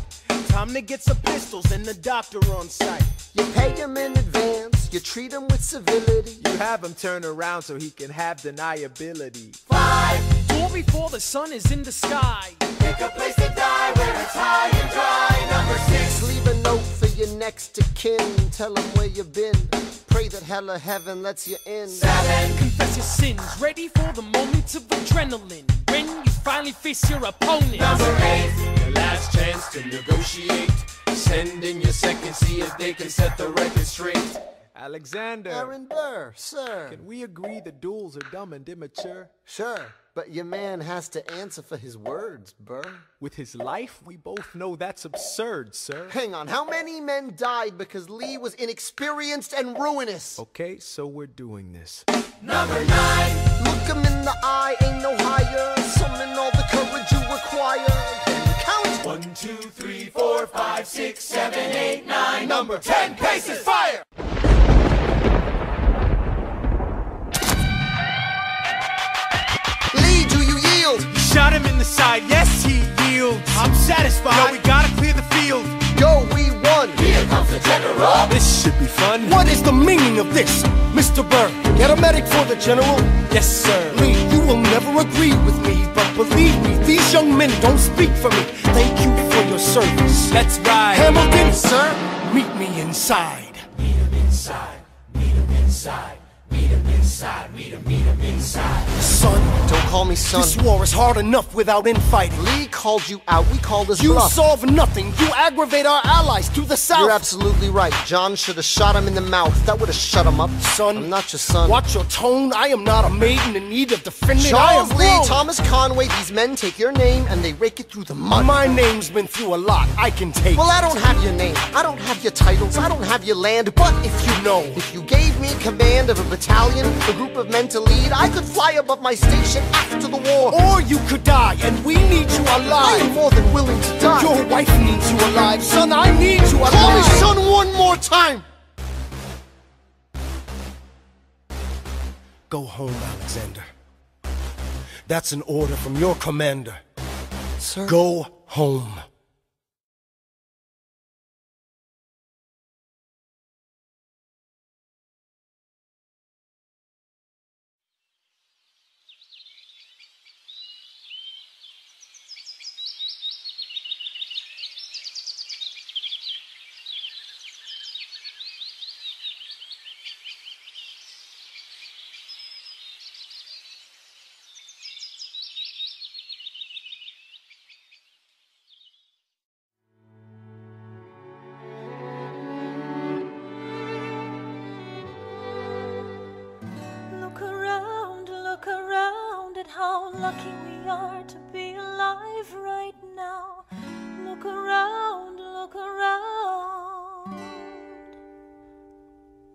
Time to get some pistols and the doctor on site. You pay him in advance, you treat him with civility. You have him turn around so he can have deniability. 5, duel before the sun is in the sky. Pick a place to die where it's high and dry. Number 6, leave a note for your next of kin. Tell him where you've been. Pray that hell or heaven lets you in. 7, confess your sins. Ready for the moment of adrenaline. When you finally face your opponent. Number 8, your last chance to negotiate. Send in your second, see if they can set the record straight. Alexander. Aaron Burr, sir. Can we agree that duels are dumb and immature? Sure, but your man has to answer for his words, Burr. With his life, we both know that's absurd, sir. Hang on, how many men died because Lee was inexperienced and ruinous? Okay, so we're doing this. Number 9, look him in the eye, ain't no higher. Summon all the courage you require. Then count. 1, 2, 3, 4, 5, 6, 7, 8, 9. Number 10 paces, fire! Lee, do you yield? Shot him in the side, yes he yields. I'm satisfied. Yo, we gotta clear the field. Go, we won. Here comes the general. This should be fun. What is the meaning of this, Mr. Burr? Get a medic for the general? Yes, sir. Lee, you will never agree with me, but believe me, these young men don't speak for me. Thank you for your service. Let's ride. Hamilton, sir, meet me inside. Meet him inside. Meet him inside. Meet him inside, meet him inside. Son, Don't call me son. this war is hard enough without infighting. Lee called you out, we called his You bluff. solve nothing. You aggravate our allies to the south. You're absolutely right. John should have shot him in the mouth. That would have shut him up. Son, I'm not your son. watch your tone. I am not a maiden in need of defending. I Charles am Lee, grown. Thomas Conway, these men take your name and they rake it through the mud. My name's been through a lot. I can take. Well, I don't have your name, I don't have your titles, I don't have your land, but if you know, if you gave me command of a battalion, a group of men to lead, I could fly above my station after the war. Or you could die, and we need you I am alive. more than willing to die. Your wife needs you alive. Son, I need you alive. Call me son one more time. Go home, Alexander. That's an order from your commander. Sir? Go home. Look around at how lucky we are to be alive right now. Look around, look around.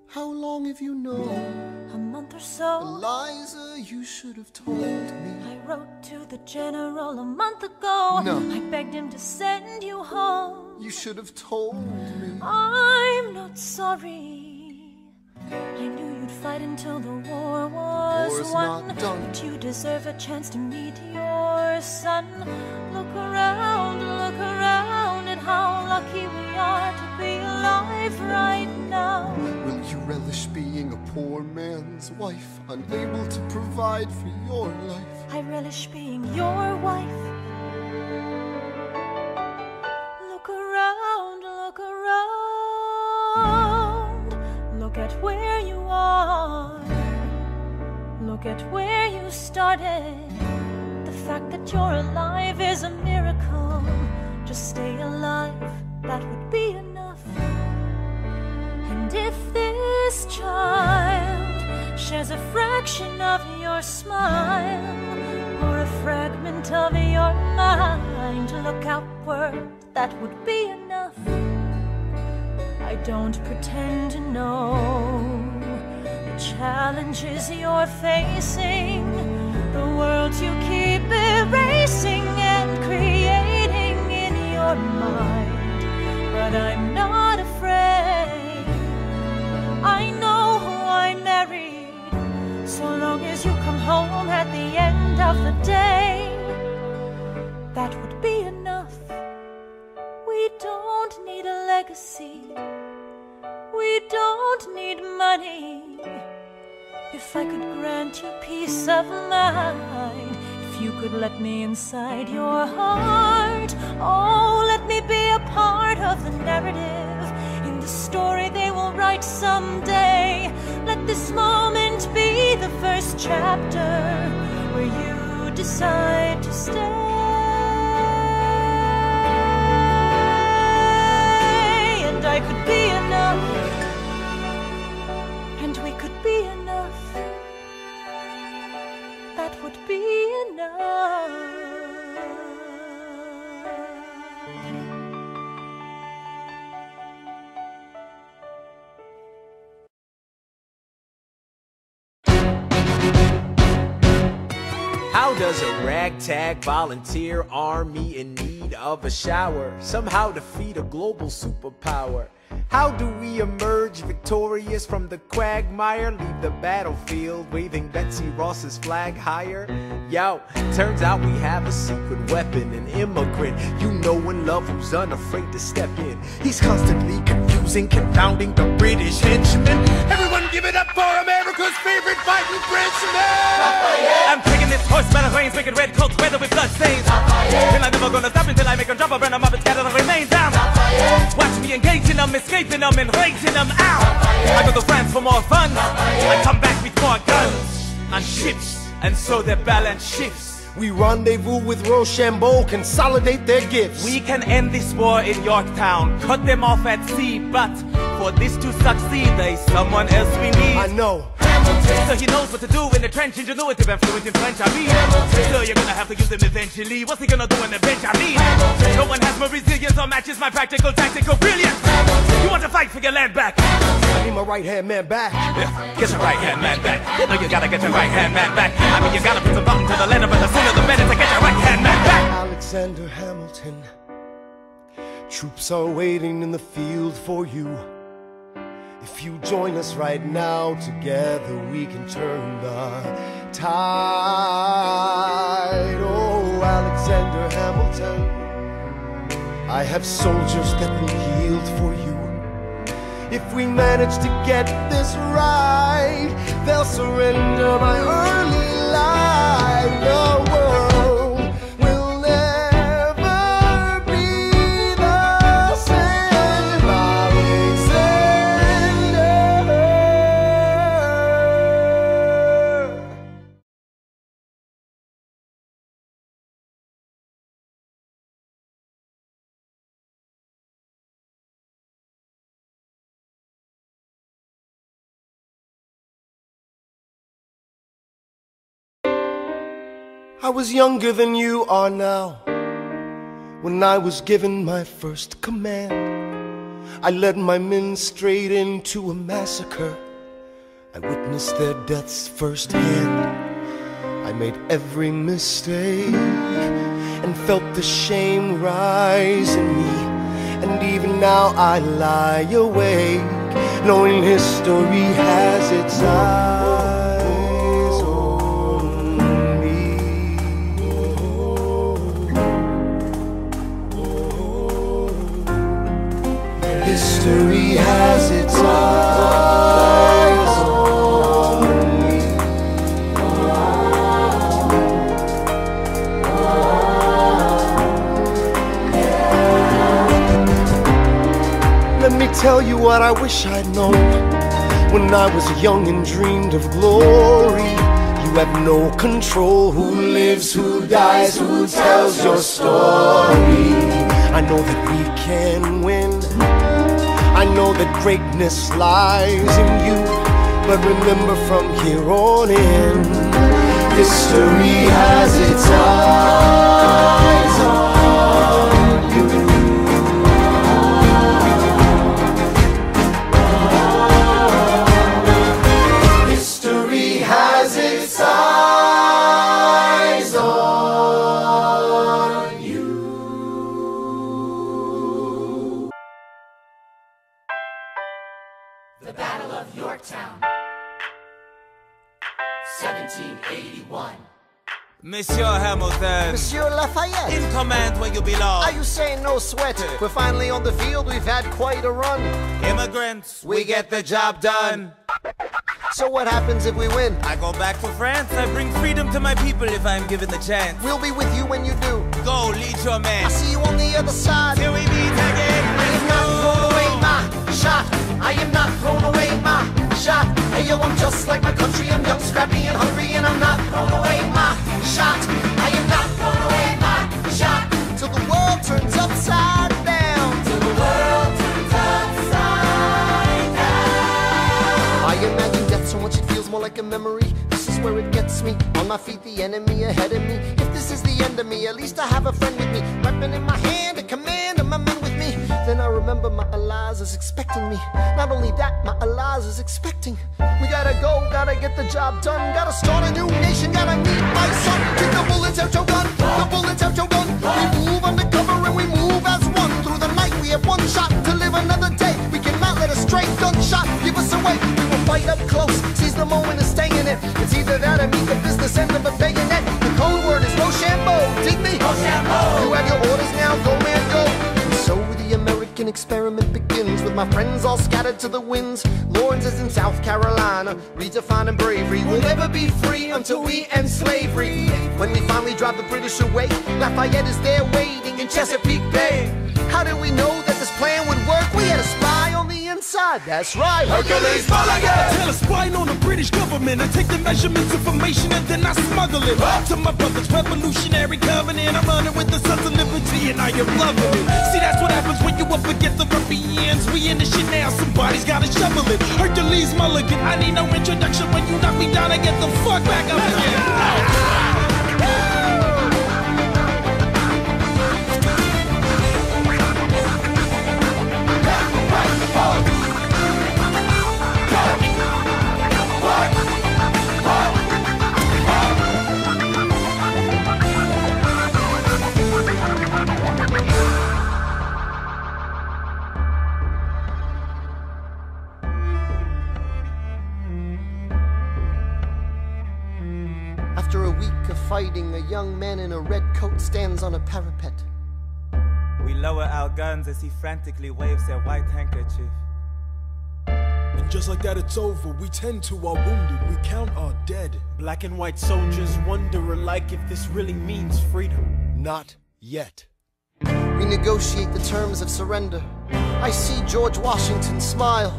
How long have you known? A month or so. Eliza, you should have told me. I wrote to the general a month ago. No. I begged him to send you home. You should have told me. I'm not sorry. I knew you'd fight until the war was War's won. not done. But you deserve a chance to meet your son. Look around at how lucky we are to be alive right now. Will you relish being a poor man's wife, unable to provide for your life? I relish being your wife. Look around, look around. Look at where you are. Look at where you started. The fact that you're alive is a miracle. Just stay alive, that would be enough. And if this child shares a fraction of your smile, or a fragment of your mind, look outward, that would be enough. I don't pretend to know the challenges you're facing, the worlds you keep erasing and creating in your mind. But I'm not afraid. I know who I married. So long as you come home at the end of the day, that would be enough. We don't need a legacy. We don't need money. If I could grant you peace of mind, if you could let me inside your heart, oh, let me be a part of the narrative in the story they will write someday. Let this moment be the first chapter where you decide to stay. And I could be enough, and we could be enough. That would be enough. How does a ragtag volunteer army in need of a shower somehow defeat a global superpower? How do we emerge victorious from the quagmire, leave the battlefield waving Betsy Ross's flag higher? Yo, turns out we have a secret weapon, an immigrant you know and love who's unafraid to step in. He's constantly confusing, confounding the British henchmen. Everyone give it up for America's favorite fighting Frenchman! I'm taking this horse by the reins, making red coats weather with blood stains. And I'm never gonna stop until I make a drop, burn them up and scatter the remains down. Watch me be engaging them, escaping them, and raising them out. I go to France for more fun. I come back with more guns and ships, and so their balance shifts. We rendezvous with Rochambeau, consolidate their gifts. We can end this war in Yorktown, cut them off at sea, but for this to succeed, there's someone else we need. I know. So he knows what to do in the trench, ingenuitive and fluent in French, I mean. So you're gonna have to use him eventually. What's he gonna do on the bench, I mean? No one has more resilience or matches my practical, tactical brilliance. You want to fight for your land back? I need my right-hand man back. Yeah, get your right-hand man back. You know you gotta get your right-hand man back. I mean, you gotta put some thought into the letter, but the sooner the better to get your right-hand man back. Alexander Hamilton, troops are waiting in the field for you. If you join us right now, together we can turn the tide. Oh, Alexander Hamilton, I have soldiers that will yield for you. If we manage to get this right, they'll surrender my early life. The world will never be the same. Alexander. I was younger than you are now when I was given my first command. I led my men straight into a massacre. I witnessed their deaths firsthand. I made every mistake and felt the shame rise in me. And even now I lie awake, knowing history has its eyes on me. History has its eyes on me. Let me tell you what I wish I'd known when I was young and dreamed of glory. You have no control who lives, who dies, who tells your story. I know that we can win. I know that greatness lies in you. But remember, from here on in, history has its eyes on you. History has its eyes on you. The Battle of Yorktown, 1781. Monsieur Hamilton, Monsieur Lafayette, in command where you belong. are you saying no sweat? We're finally on the field, we've had quite a run. Immigrants, we get the job done. So what happens if we win? I go back to France. I bring freedom to my people if I'm given the chance. We'll be with you when you do. Go, lead your man. I'll see you on the other side. Till we meet again. I am not throwing away my shot. I am not throwing away my shot. Hey yo, I'm just like my country. I'm young, scrappy, and hungry, and I'm not throwing away my shot. I am not throwing away my shot. Till the world turns upside down. Till the world turns upside down. I imagine death so much it feels more like a memory. This is where it gets me. On my feet, the enemy ahead of me. If this is the end of me, at least I have a friend with me. Weapon in my hand, a command, and my men with me. Then I remember my Eliza is expecting me. Not only that, my Eliza is expecting. We gotta go, gotta get the job done. Gotta start a new nation, gotta meet my son. Take the bullets out your gun, the bullets out your gun. We move undercover and we move as one. Through the night we have one shot to live another day. We cannot let a stray gunshot give us away. We will fight up close, seize the moment and stay in it. It's either that or meet the business end of a bayonet. The code word is Rochambeau, dig me? Rochambeau. You have your orders now, go man, go. And so the American experiment begins with my friends all scattered to the winds. Lawrence is in South Carolina, redefining bravery. We'll never be free until we end slavery. When we finally drive the British away, Lafayette is there waiting in Chesapeake Bay. How did we know that this plan would work? We inside. That's right, Hercules Mulligan! Tell a spying on the British government. I take the measurements, information, and then I smuggle it to my brother's revolutionary covenant. I'm running with the Sons of Liberty, and I am loving it. See, that's what happens when you up against the ruffians. We in the shit now, somebody's gotta shovel it. Hercules Mulligan, I need no introduction. When you knock me down, I get the fuck back up again. After a week of fighting, a young man in a red coat stands on a parapet. We lower our guns as he frantically waves their white handkerchief. And just like that, it's over. We tend to our wounded, we count our dead. Black and white soldiers wonder alike if this really means freedom. Not yet. We negotiate the terms of surrender. I see George Washington smile.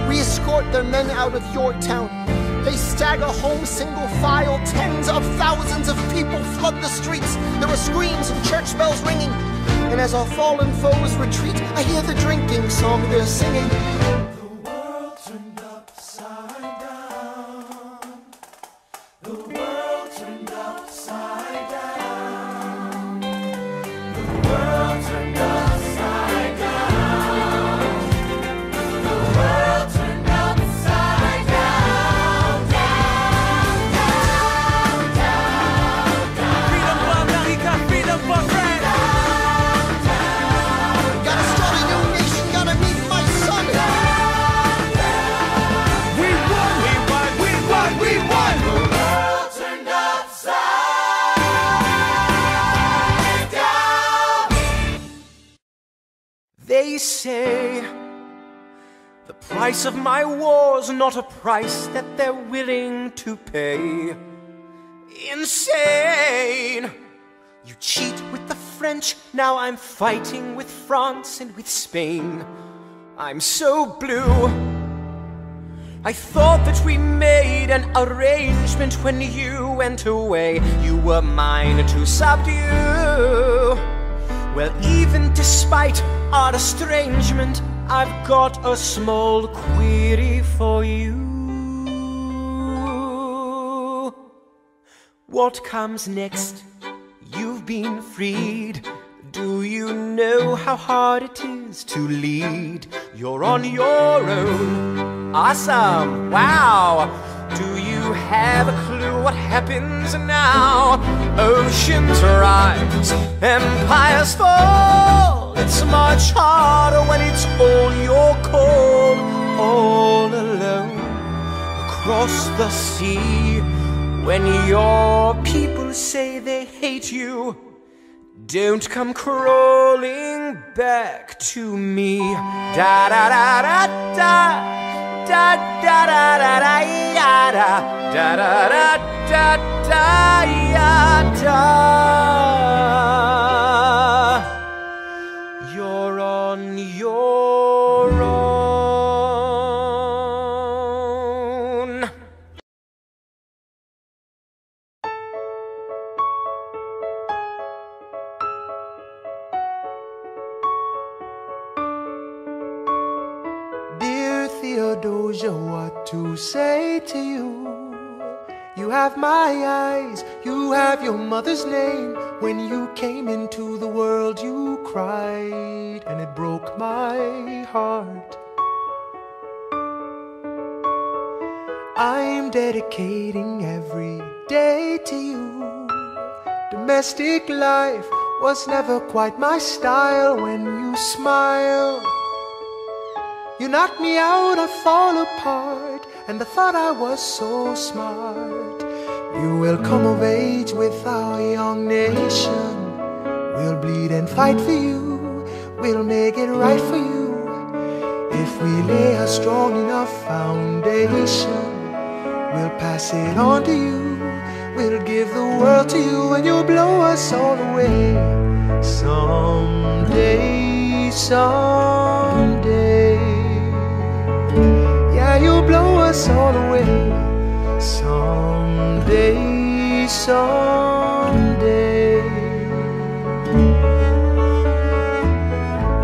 We escort their men out of Yorktown. They stagger home single file. Tens of thousands of people flood the streets. There are screams and church bells ringing. And as our fallen foes retreat, I hear the drinking song they're singing. The world turned upside down. The world turned upside down. The world turned upside down. The world turned upside down. Down, down, down, down. Freedom for America, freedom for France. Gotta start a new nation, gotta meet my son. We won! We won! We won! We won! The world turned upside down. They say the price of my war's not a price that they're willing to pay. Insane! You cheat with the French, now I'm fighting with France and with Spain. I'm so blue. I thought that we made an arrangement when you went away. You were mine to subdue. Well, even despite our estrangement, I've got a small query for you. What comes next? You've been freed. Do you know how hard it is to lead? You're on your own. Awesome! Wow! Do you have a clue what happens now? Oceans rise, empires fall. It's much harder when it's all your call. All alone across the sea. When your people say they hate you, don't come crawling back to me. Da da da da da da da da da da da da da da da da. You're on your own. Dear Theodosia, what to say to you? You have my eyes, you have your mother's name. When you came into the world, you cried, and it broke my heart. I'm dedicating every day to you. Domestic life was never quite my style. When you smile, you knock me out, I fall apart, and I thought I was so smart. You will come of age with our young nation. We'll bleed and fight for you. We'll make it right for you. If we lay a strong enough foundation, we'll pass it on to you. We'll give the world to you, and you'll blow us all away. Someday, someday. someday.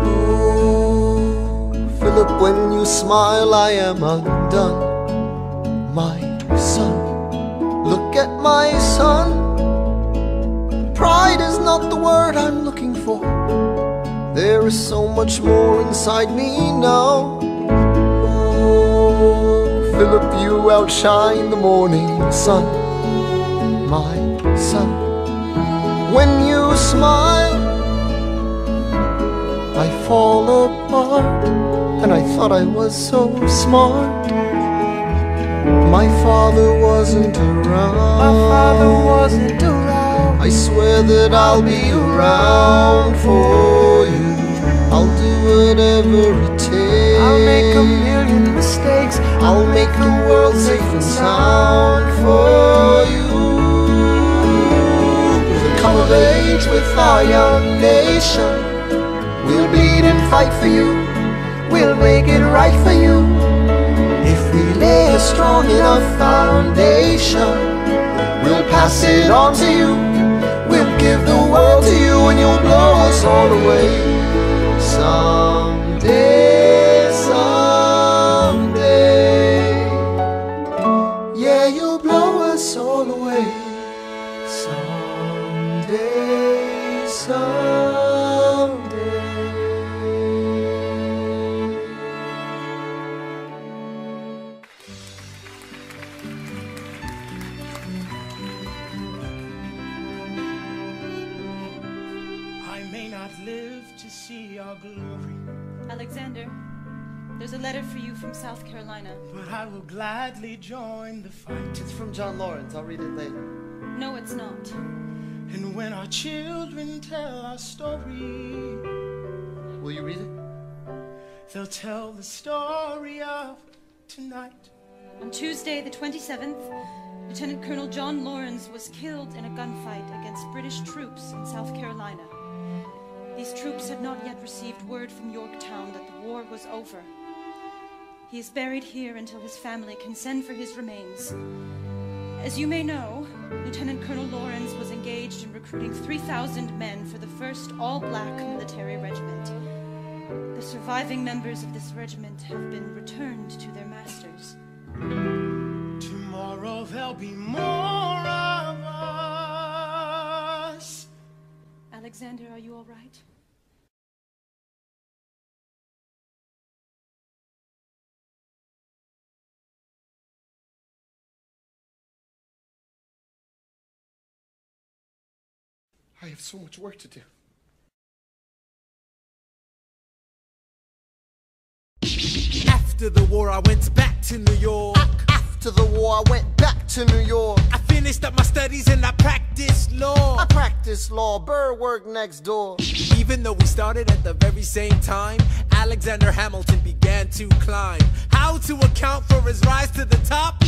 Oh, Philip, when you smile, I am undone. My son, look at my son. Pride is not the word I'm looking for. There is so much more inside me now. Oh, Philip, you outshine the morning sun. My son, when you smile, I fall apart. And I thought I was so smart. My father wasn't around. My father wasn't around. I swear that I'll be around for you. I'll do whatever it takes. I'll make a million mistakes. I'll make the world safe and sound for you. We'll come of age with our young nation. We'll bleed and fight for you. We'll make it right for you. If we lay a strong enough foundation, we'll pass it on to you. We'll give the world to you, and you'll blow us all away. Someday, someday, yeah, you'll blow us all away. Someday, someday. I may not live to see your glory, Alexander, there's a letter for you from South Carolina. but I will gladly join the fight. It's from John Lawrence. I'll read it later. No, it's not. And when our children tell our story, Will you read it? they'll tell the story of tonight. On Tuesday, the 27th, Lieutenant Colonel John Lawrence was killed in a gunfight against British troops in South Carolina. These troops had not yet received word from Yorktown that the war was over. He is buried here until his family can send for his remains. As you may know, Lieutenant Colonel Lawrence was engaged in recruiting 3,000 men for the 1st All-Black Military Regiment. The surviving members of this regiment have been returned to their masters. Tomorrow there'll be more of us. Alexander, are you all right? I have so much work to do. After the war, I went back to New York. After the war, I went back to New York. I finished up my studies and I practiced law. I practiced law. Burr worked next door. Even though we started at the very same time, Alexander Hamilton began to climb. How to account for his rise to the top?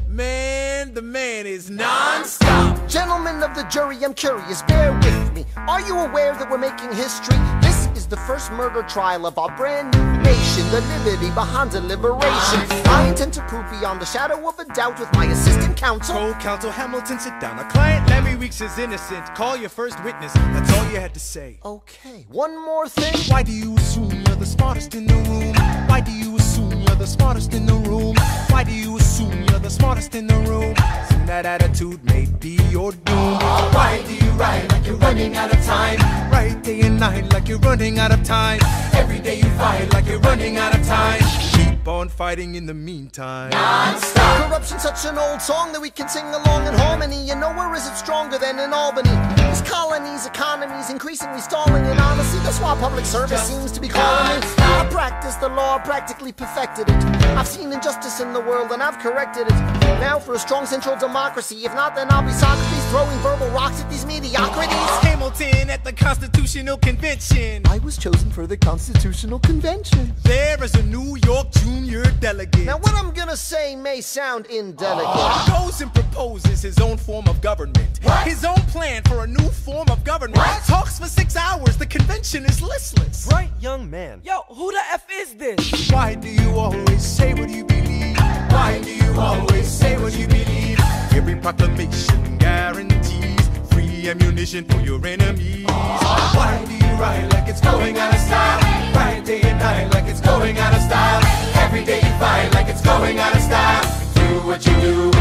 Man, the man is non-stop. Gentlemen of the jury, I'm curious, bear with me. Are you aware that we're making history? This is the first murder trial of our brand new nation, the liberty behind deliberation. I intend to prove beyond the shadow of a doubt with my assistant counsel. Told counsel Hamilton, sit down. Our client Lemmy Weeks is innocent. Call your first witness. That's all you had to say. Okay, one more thing. Why do you assume you're the smartest in the room? Why do you assume you're the smartest in the room? Why do you assume you're the smartest in the room? Soon that attitude may be your doom. Why do you ride like you're running out of time? Right day and night like you're running out of time. Every day you fight like you're running out of time. Keep on fighting in the meantime. Non-stop. Corruption's such an old song that we can sing along in harmony. You know, where is it stronger than in Albany? These colonies, economies, increasingly stalling. And honestly, that's why public service seems to be calling me. I practiced the law, practically perfected it. I've seen injustice in the world and I've corrected it. Now for a strong central democracy. If not, then I'll be Socrates throwing verbal rocks at these mediocrities. Hamilton at the Constitutional Convention. I was chosen for the Constitutional Convention. There is a New York junior delegate. Now what I'm gonna say may sound indelicate. Goes and proposes his own form of government. His own plan for a new form of government. Talks for 6 hours, the convention is listless. Bright young man. Yo, who the F is this? Why do you always say what you believe? Why do you always say what you believe? Every proclamation guarantees free ammunition for your enemies. Why do you ride like it's going out of style? Ride day and night like it's going out of style. Every day you fight like it's going out of style. Do what you do.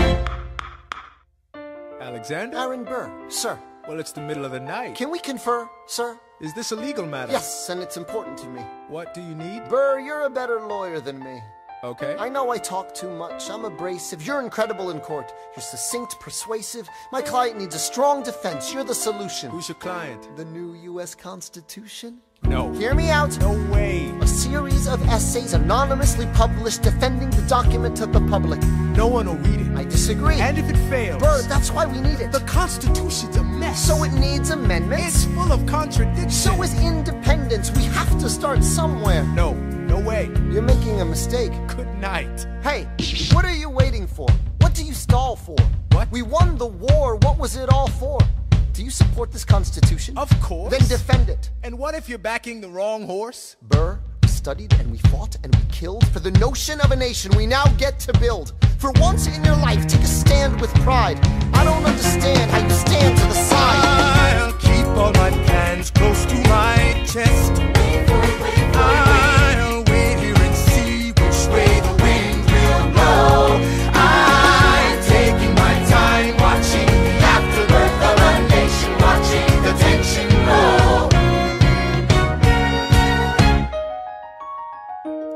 Alexander? Aaron Burr, sir. Well, it's the middle of the night. Can we confer, sir? Is this a legal matter? Yes, and it's important to me. What do you need? Burr, you're a better lawyer than me. Okay. I know I talk too much. I'm abrasive. You're incredible in court. You're succinct, persuasive. My client needs a strong defense. You're the solution. Who's your client? The new U.S. Constitution? No. Hear me out. No way. A series of essays anonymously published defending the document to the public. No one will read it. I disagree. And if it fails? Burr, that's why we need it. The Constitution's a mess. So it needs amendments. It's full of contradictions. So is independence. We have to start somewhere. No. No way. You're making a mistake. Good night. Hey, what are you waiting for? What do you stall for? What? We won the war. What was it all for? Do you support this Constitution? Of course. Then defend it. And what if you're backing the wrong horse? Burr, we studied and we fought and we killed for the notion of a nation we now get to build. For once in your life, take a stand with pride. I don't understand how you stand to the side. I'll keep all my plans close to my chest. I'll wait here and see which way the wind will blow. I'm taking my time watching the afterbirth of a nation, watching the tension grow.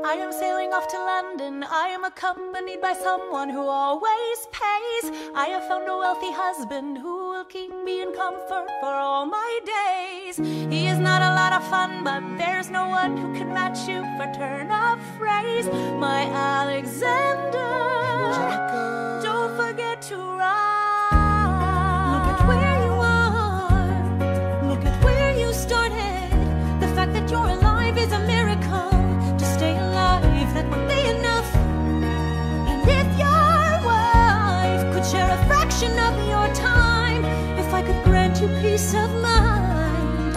I am sailing off to London. I am accompanied by someone who always pays. I have found a wealthy husband who will keep me in comfort for all my days. He is not a lot of fun, but there's no one who can match you for turn of phrase. My Alexander, don't forget to ride. Look at where you are. Look at where you started. The fact that you're alive is a miracle. To stay alive, that would be enough. And if your wife could share a fraction of your time, if I could grant you peace of mind,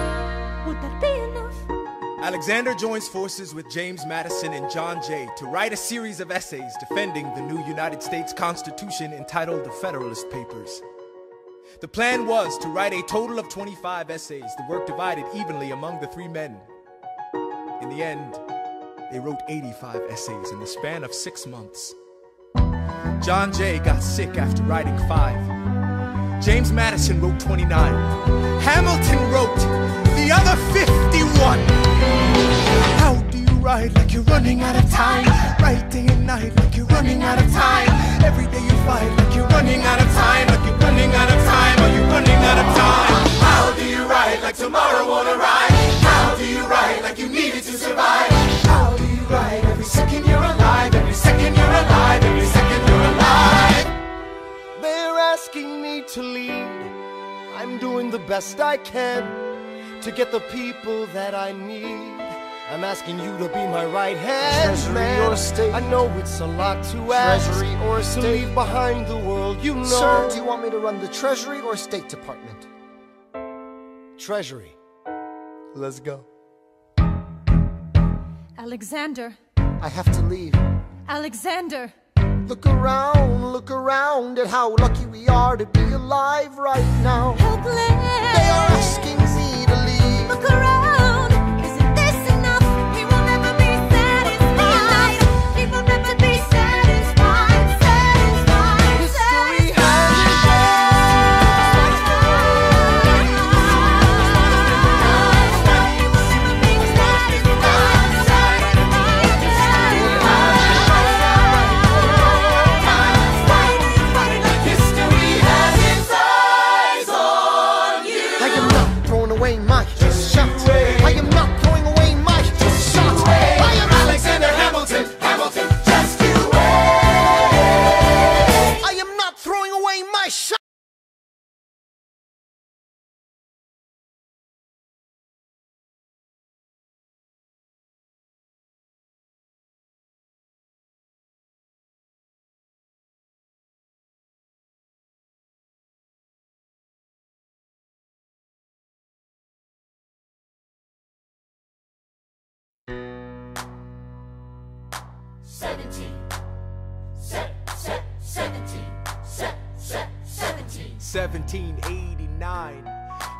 would that be enough? Alexander joins forces with James Madison and John Jay to write a series of essays defending the new United States Constitution entitled the Federalist Papers. The plan was to write a total of 25 essays, the work divided evenly among the three men. In the end, they wrote 85 essays in the span of 6 months. John Jay got sick after writing 5. James Madison wrote 29. Hamilton wrote the other 51. How do you ride like you're running out of time? Write day and night like you're running out of time. Every day you fight like you're running out of time. Like you're running out of time. Are you running out of time? How do you ride like tomorrow won't arrive? How do you ride like you need it to survive? How do you ride every second you're alive? Every second you're alive. Every second you're alive. They're asking me to lead. I'm doing the best I can to get the people that I need. I'm asking you to be my right hand, Treasury man. or state? I know it's a lot to ask. Treasury or to state? leave behind the world, you know. Sir, do you want me to run the Treasury or State Department? Treasury. Let's go. Alexander, I have to leave. Alexander. Look around at how lucky we are to be alive right now. Helpless. They are asking me to leave. Look around. Isn't this enough? We will never be satisfied. We will never be satisfied. Satisfied. History Set, set, 17, set, set. 1789.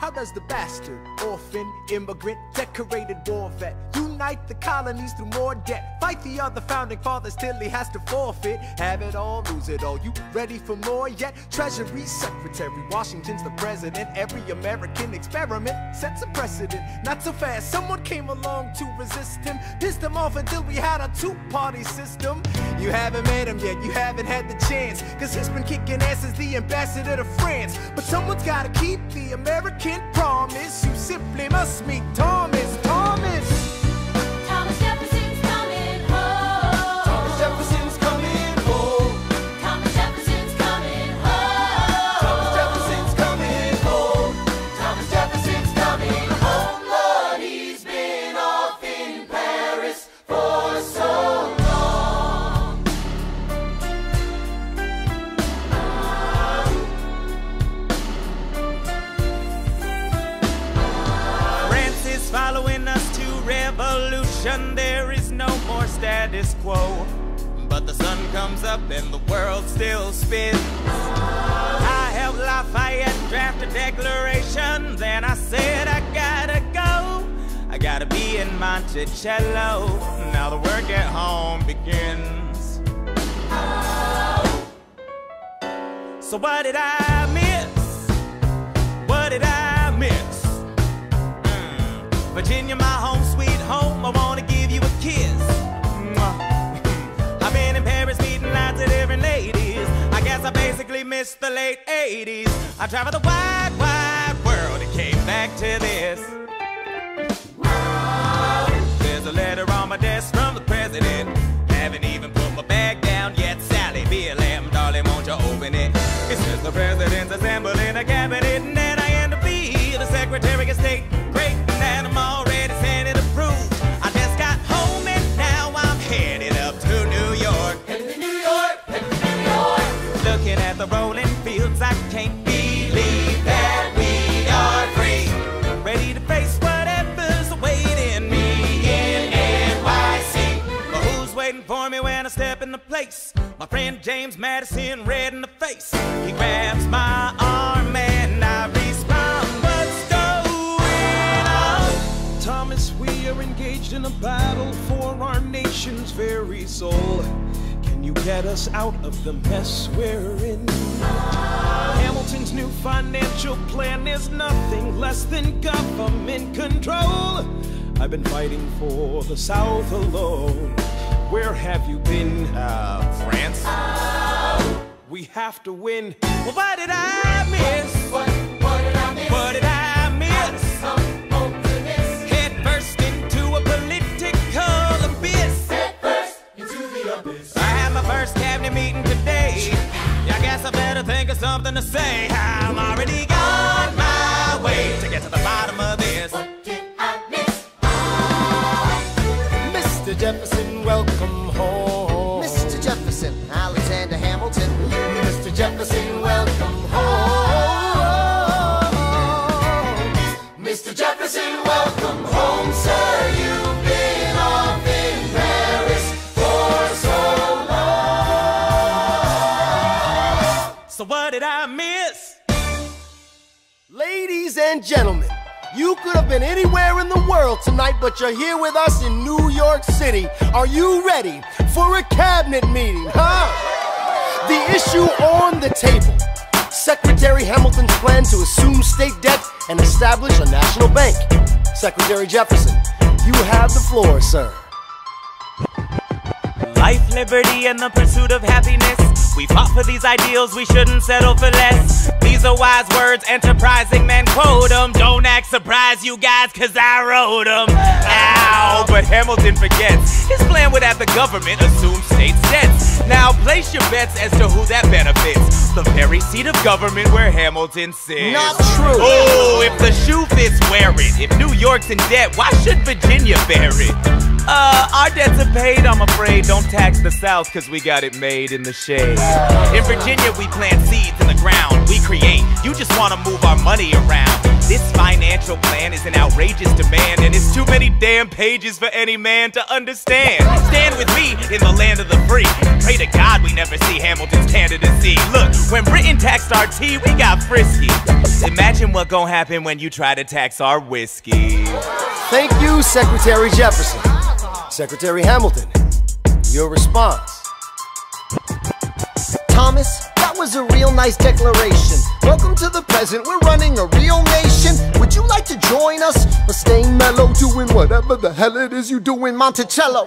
How does the bastard, orphan, immigrant, decorated war vet unite the colonies through more debt? Fight the other founding fathers till he has to forfeit. Have it all, lose it all. You ready for more yet? Treasury Secretary, Washington's the president. Every American experiment sets a precedent. Not so fast, someone came along to resist him. Pissed him off until we had a two-party system. You haven't met him yet, you haven't had the chance, cause he's been kicking ass as the ambassador to France. But someone's gotta keep the American promise. You simply must meet Thomas. Thomas Jefferson's coming home. Thomas Jefferson's coming home. Thomas Jefferson's coming home. Thomas Jefferson's coming home. Thomas Jefferson's coming home. Lord, he's been off in Paris for so long. France is following us to revolution. There is no more status quo. But the sun comes up and the world still spins. I helped Lafayette draft a declaration. Then I said I gotta go. I gotta be in Monticello. Now the work at home begins. So what did I miss? What did I miss? Virginia, my home sweet home, I wanna give you a kiss. I've been in Paris meeting lots of different ladies. I guess I basically missed the late 80s. I traveled the wide, wide world and came back to this. There's a letter on my desk from the president. Haven't even put my bag down yet. Sally, BLM, darling, won't you open it? It says the president's assembling a cabinet, and then I end up being the Secretary of State. Great, and I'm already Senate approved. I just got home and now I'm headed up to New York. Headed to New York, headed to New York. Looking at the rolling fields, I can't believe that we are free. Ready to face whatever's awaiting me in NYC. But who's waiting for me when I step in the place? My friend James Madison, red in the face. He grabs my arm and I respond, what's going on? Thomas, we are engaged in a battle for our nation's very soul. Can you get us out of the mess we're in? Hamilton's new financial plan is nothing less than government control. I've been fighting for the South alone. Where have you been? France? We have to win. Well, what did I miss? What did I miss? What did I miss? Head first into a political abyss. Head first into the abyss. I had my first cabinet meeting today. I guess I better think of something to say. I'm already on my way to get to the bottom of this. What did I miss? Mr. Jefferson, welcome home. Mr. Jefferson, Alexander Hamilton. Mr. Jefferson, welcome home. Mr. Jefferson, welcome home, sir. You've been off in Paris for so long. So what did I miss? Ladies and gentlemen, you could have been anywhere in the world tonight, but you're here with us in New York City. Are you ready for a cabinet meeting, huh? The issue on the table: Secretary Hamilton's plan to assume state debt and establish a national bank. Secretary Jefferson, you have the floor, sir. Life, liberty, and the pursuit of happiness. We fought for these ideals, we shouldn't settle for less. These are wise words, enterprising men quote them. Don't act surprised, you guys, cause I wrote them. Ow, but Hamilton forgets his plan would have the government assume state debts. Now place your bets as to who that benefits. The very seat of government where Hamilton sits. Not true. Oh, if the shoe fits, wear it. If New York's in debt, why should Virginia bear it? Our debts are paid, I'm afraid. Don't tax the South, cause we got it made in the shade. In Virginia, we plant seeds in the ground. We create, you just wanna move our money around. This financial plan is an outrageous demand, and it's too many damn pages for any man to understand. Stand with me in the land of the free. Pray to God we never see Hamilton's candidacy. Look, when Britain taxed our tea, we got frisky. Imagine what gon' happen when you try to tax our whiskey. Thank you, Secretary Jefferson. Secretary Hamilton, your response. Thomas, that was a real nice declaration. Welcome to the present, we're running a real nation. Would you like to join us? Or stay mellow, doing whatever the hell it is you do in Monticello?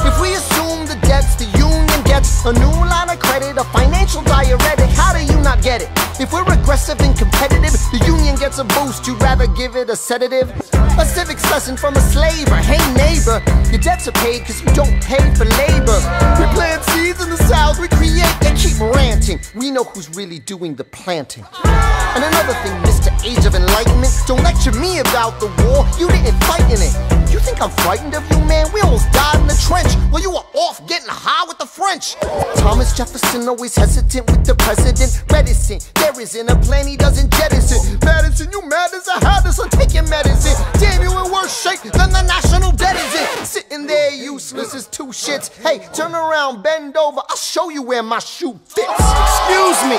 If we assume the debts the union gets, a new line of credit, a financial diuretic, how do you not get it? If we're aggressive and competitive, the union gets a boost, you'd rather give it a sedative? A civics lesson from a slaver. Hey neighbor, your debts are paid cause you don't pay for labor. We plant seeds in the South, we create, they keep ranting. We know who's really doing the planting. And another thing, Mr. Age of Enlightenment, don't lecture me about the war, you didn't fight in it. You think I'm frightened of you, man? We almost died in the trench while you were off getting high with the French. Thomas Jefferson always hesitant with the president, reticent. There isn't a plan he doesn't jettison. Madison, you mad as a hat, so take your medicine. Damn, you in worse shape than the national debt is in. Sitting there useless as two shits. Hey, turn around, bend over, I'll show you where my shoe fits. Excuse me.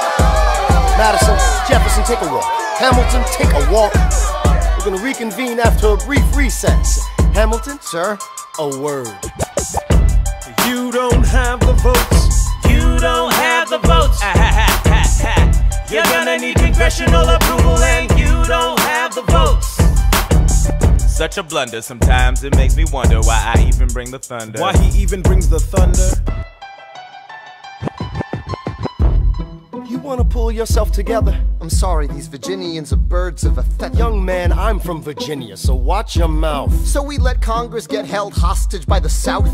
Madison, Jefferson, take a walk. Hamilton, take a walk. We're gonna reconvene after a brief recess. Hamilton, sir, a word. You don't have the votes. You don't have the votes. You're gonna need congressional approval, and you don't have the votes. Such a blunder, sometimes it makes me wonder why I even bring the thunder. Why he even brings the thunder? You wanna pull yourself together? I'm sorry, these Virginians are birds of a feather. Young man, I'm from Virginia, so watch your mouth. So we let Congress get held hostage by the South?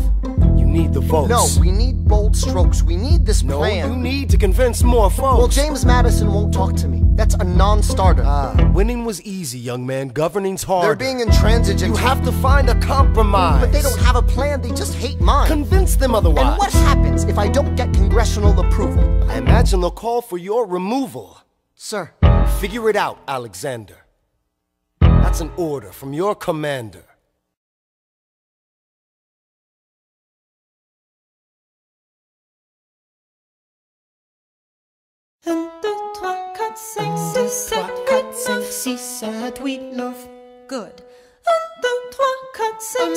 You need the votes. No, we need bold strokes. We need this plan. No, you need to convince more folks. Well, James Madison won't talk to me. That's a non-starter. Winning was easy, young man. Governing's hard. They're being intransigent. You have to find a compromise. But they don't have a plan. They just hate mine. Convince them otherwise. And what happens if I don't get congressional approval? I imagine they'll call for your removal. Sir. Figure it out, Alexander. That's an order from your commander. 1, 2, 3, 4, 5, 6, 7, 8, 9. Good. 1, 2, 3, 4,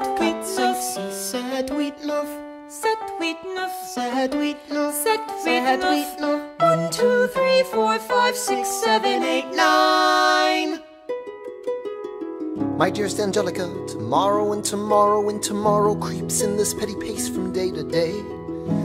5, 6, 7, 8, 9. 7, 8, 9. 7, 8, 9. 7, 8, 9. 1, 2, 3, 4, 5, 6, 7, 8, 9. My dearest Angelica, tomorrow and tomorrow and tomorrow creeps in this petty pace from day to day.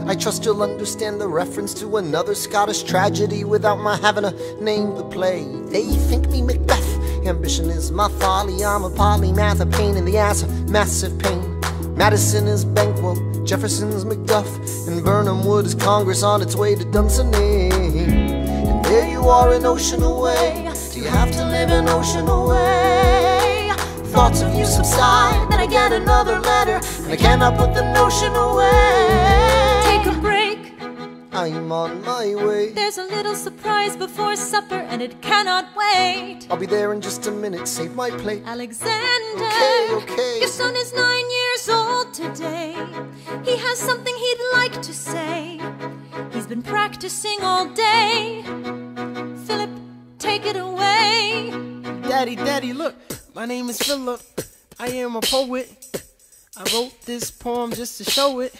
I trust you'll understand the reference to another Scottish tragedy without my having to name the play. They think me Macbeth, ambition is my folly. I'm a polymath, a pain in the ass, a massive pain. Madison is Banquo, Jefferson's Macduff, and Burnham Wood is Congress on its way to Dunsinane. And there you are an ocean away. Do you have to live an ocean away? Thoughts of you subside, then I get another letter, and I cannot put the notion away. Take a break. I'm on my way. There's a little surprise before supper, and it cannot wait. I'll be there in just a minute, save my plate. Alexander, okay. Your son is 9 years old today. He has something he'd like to say. He's been practicing all day. Philip, take it away. Daddy, look, my name is Philip. I am a poet. I wrote this poem just to show it.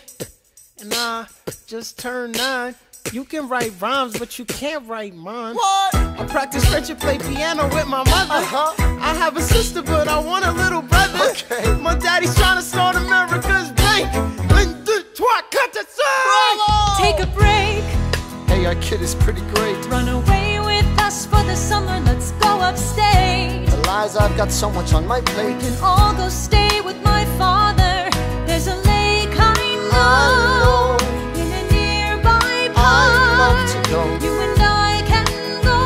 And I just turned 9. You can write rhymes, but you can't write mine. What? I practice French and play piano with my mother. I have a sister, but I want a little brother. Okay. My daddy's trying to start America's bank. 1, 2, 3, 4. Take a break. Hey, our kid is pretty great. Run away with us for the summer. Let's go upstate. Eliza, I've got so much on my plate. We can all go stay with my father. There's a lake I know in a nearby park. I'd love to go. You and I can go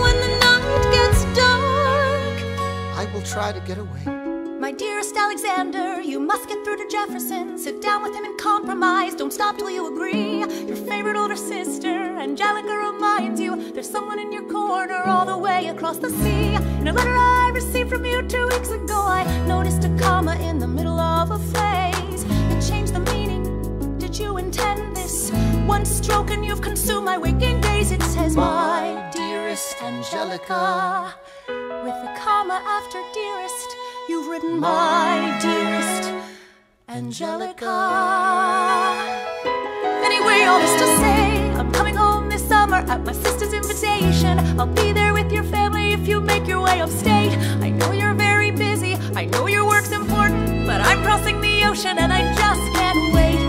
when the night gets dark. I will try to get away. My dearest Alexander, you must get through to Jefferson. Sit down with him and compromise. Don't stop till you agree. Your favorite older sister, Angelica, reminds you there's someone in your corner all the way across the sea. In a letter I received from you 2 weeks ago, I noticed a comma in the middle of a phrase. It changed the meaning. Did you intend this? One stroke and you've consumed my waking days. It says, my dearest Angelica. With a comma after dearest, you've written my dearest Angelica. Anyway, all this to say, I'm coming home this summer at my sister's invitation. I'll be there with your family if you make your way upstate. I know you're very busy, I know your work's important, but I'm crossing the ocean and I just can't wait.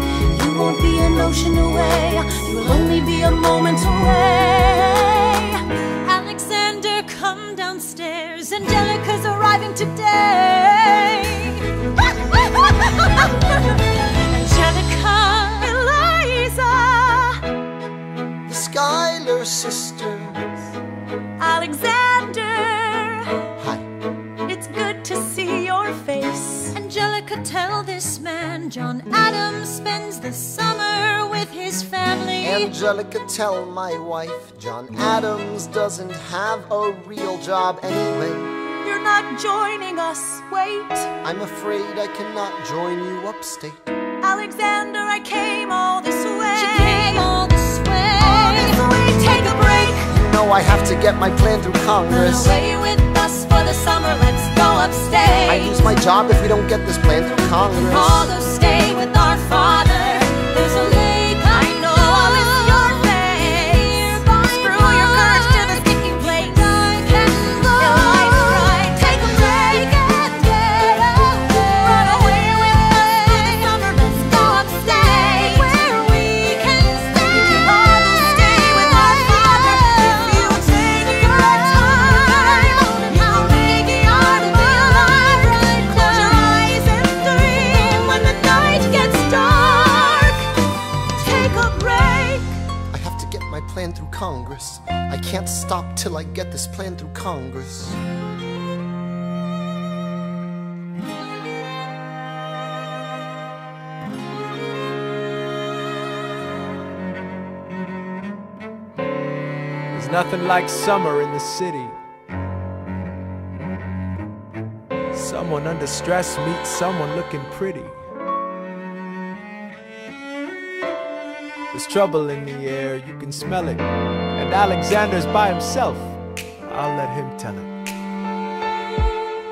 You won't be an ocean away, you'll only be a moment away. Alexander, come downstairs, Angelica's arriving today. Angelica, Eliza, the Schuyler sisters, Alexander. Hi. It's good to see your face. Angelica, tell this man John Adams spends the summer with his family. Angelica, tell my wife John Adams doesn't have a real job anyway. You're not joining us, wait. I'm afraid I cannot join you upstate. Alexander, I came all this way. She came all this way. All this way, take a break. You know I have to get my plan through Congress. Run away with us for the summer, let's go upstate. I lose my job if we don't get this plan through Congress. Although stay with our father, there's a lake I know I'll miss your face. Screw your courage to the sticky place. Eliza, right, take a break and get away. Run away with us for the summer, let's go upstate, where we can stay. Although stay with our father, if you take your time. How big you are to be alive, right? Close your eyes and dream when the night gets dark. Take a break. I have to get my plan through Congress. I can't stop till I get this plan through Congress. There's nothing like summer in the city. Someone under stress meets someone looking pretty. There's trouble in the air, you can smell it. And Alexander's by himself. I'll let him tell it.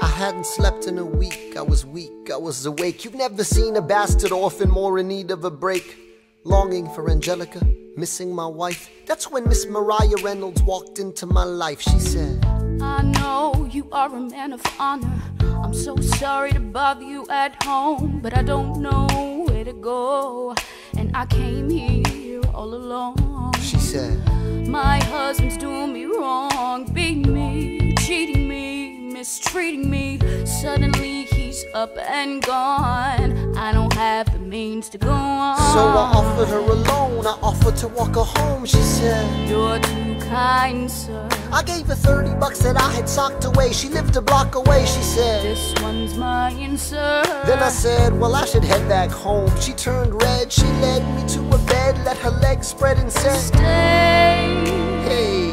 I hadn't slept in a week, I was weak, I was awake. You've never seen a bastard orphan more in need of a break. Longing for Angelica, missing my wife. That's when Miss Mariah Reynolds walked into my life. She said, I know you are a man of honor. I'm so sorry to bother you at home, but I don't know where to go, and I came here all alone. She said, my husband's doing me wrong, beating me, cheating me, mistreating me. Suddenly he's up and gone. I don't have the means to go on. So I offered her a loan, I offered to walk her home. She said, you're too kind, sir. I gave her $30 that I had socked away. She lived a block away. She said, this one's mine, sir. Then I said, well, I should head back home. She turned red, she led me to a bed, let her legs spread and said, stay. Hey.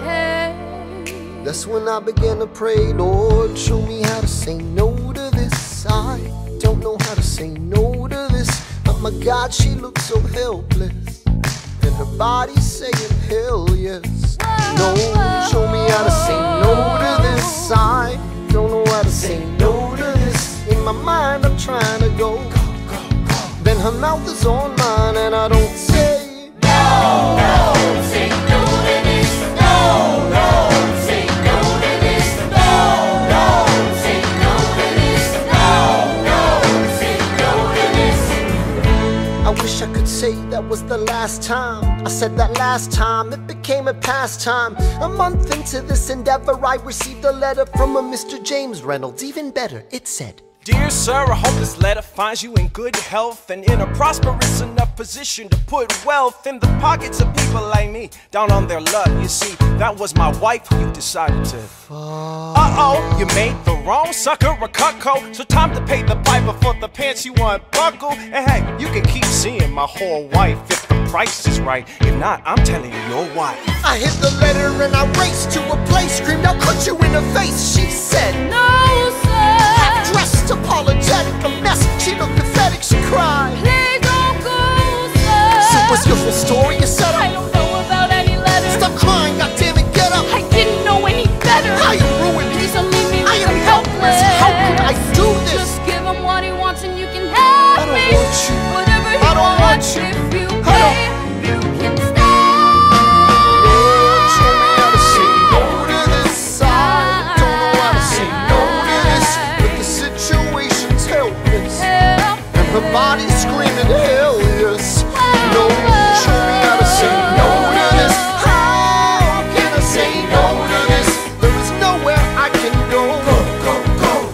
Hey. That's when I began to pray, Lord, show me how to say no to this. I don't know how to say no to this. But my God, she looks so helpless. And her body's saying hell yes. No, show me how to say no to this. I don't know how to say no to this. In my mind I'm trying to go. Then her mouth is on mine and I don't say no, no, say no to this. No, no, say no to this. No, no, say no to this. No, no, say no to this. I wish I could say that was the last time I said that last time. It became a pastime. A month into this endeavor, I received a letter from a Mr. James Reynolds. Even better, it said, Dear sir, I hope this letter finds you in good health and in a prosperous enough position to put wealth in the pockets of people like me, down on their luck. You see, that was my wife who you decided to. Uh-oh, you made the wrong sucker a cuckold. So time to pay the piper for the pants you unbuckle. And hey, you can keep seeing my whole wife if the price is right. If not, I'm telling you, your wife. I hit the letter and I raced to a place, screamed, I'll cut you in the face. She said, no, sir. Half-dressed, apologetic, a mess. She looked pathetic, she cried, Please don't go, sir. So what's your full story, you said? I don't know about any letter. Stop crying, goddammit, get up. I didn't know any better. I am ruined. Please don't leave me I with am him helpless. How could I do this? Just give him what he wants and you can have I don't me. want you. Whatever he I don't want wants, you. if you I pay, don't. you can stay. Lord, show me how to say no to this. I don't know how to say no to this, but the situation's helpless, and her body's screaming hell yes. No, show me how to say no to this. How can I say no to this? There is nowhere I can go.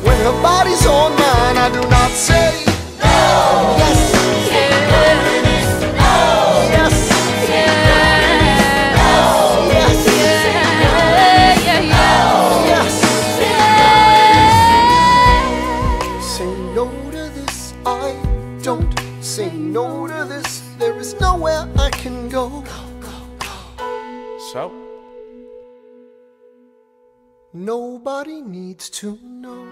When her body's on mine, I do not say no. Yes. Say no to this, there is nowhere I can go. So? Nobody needs to know.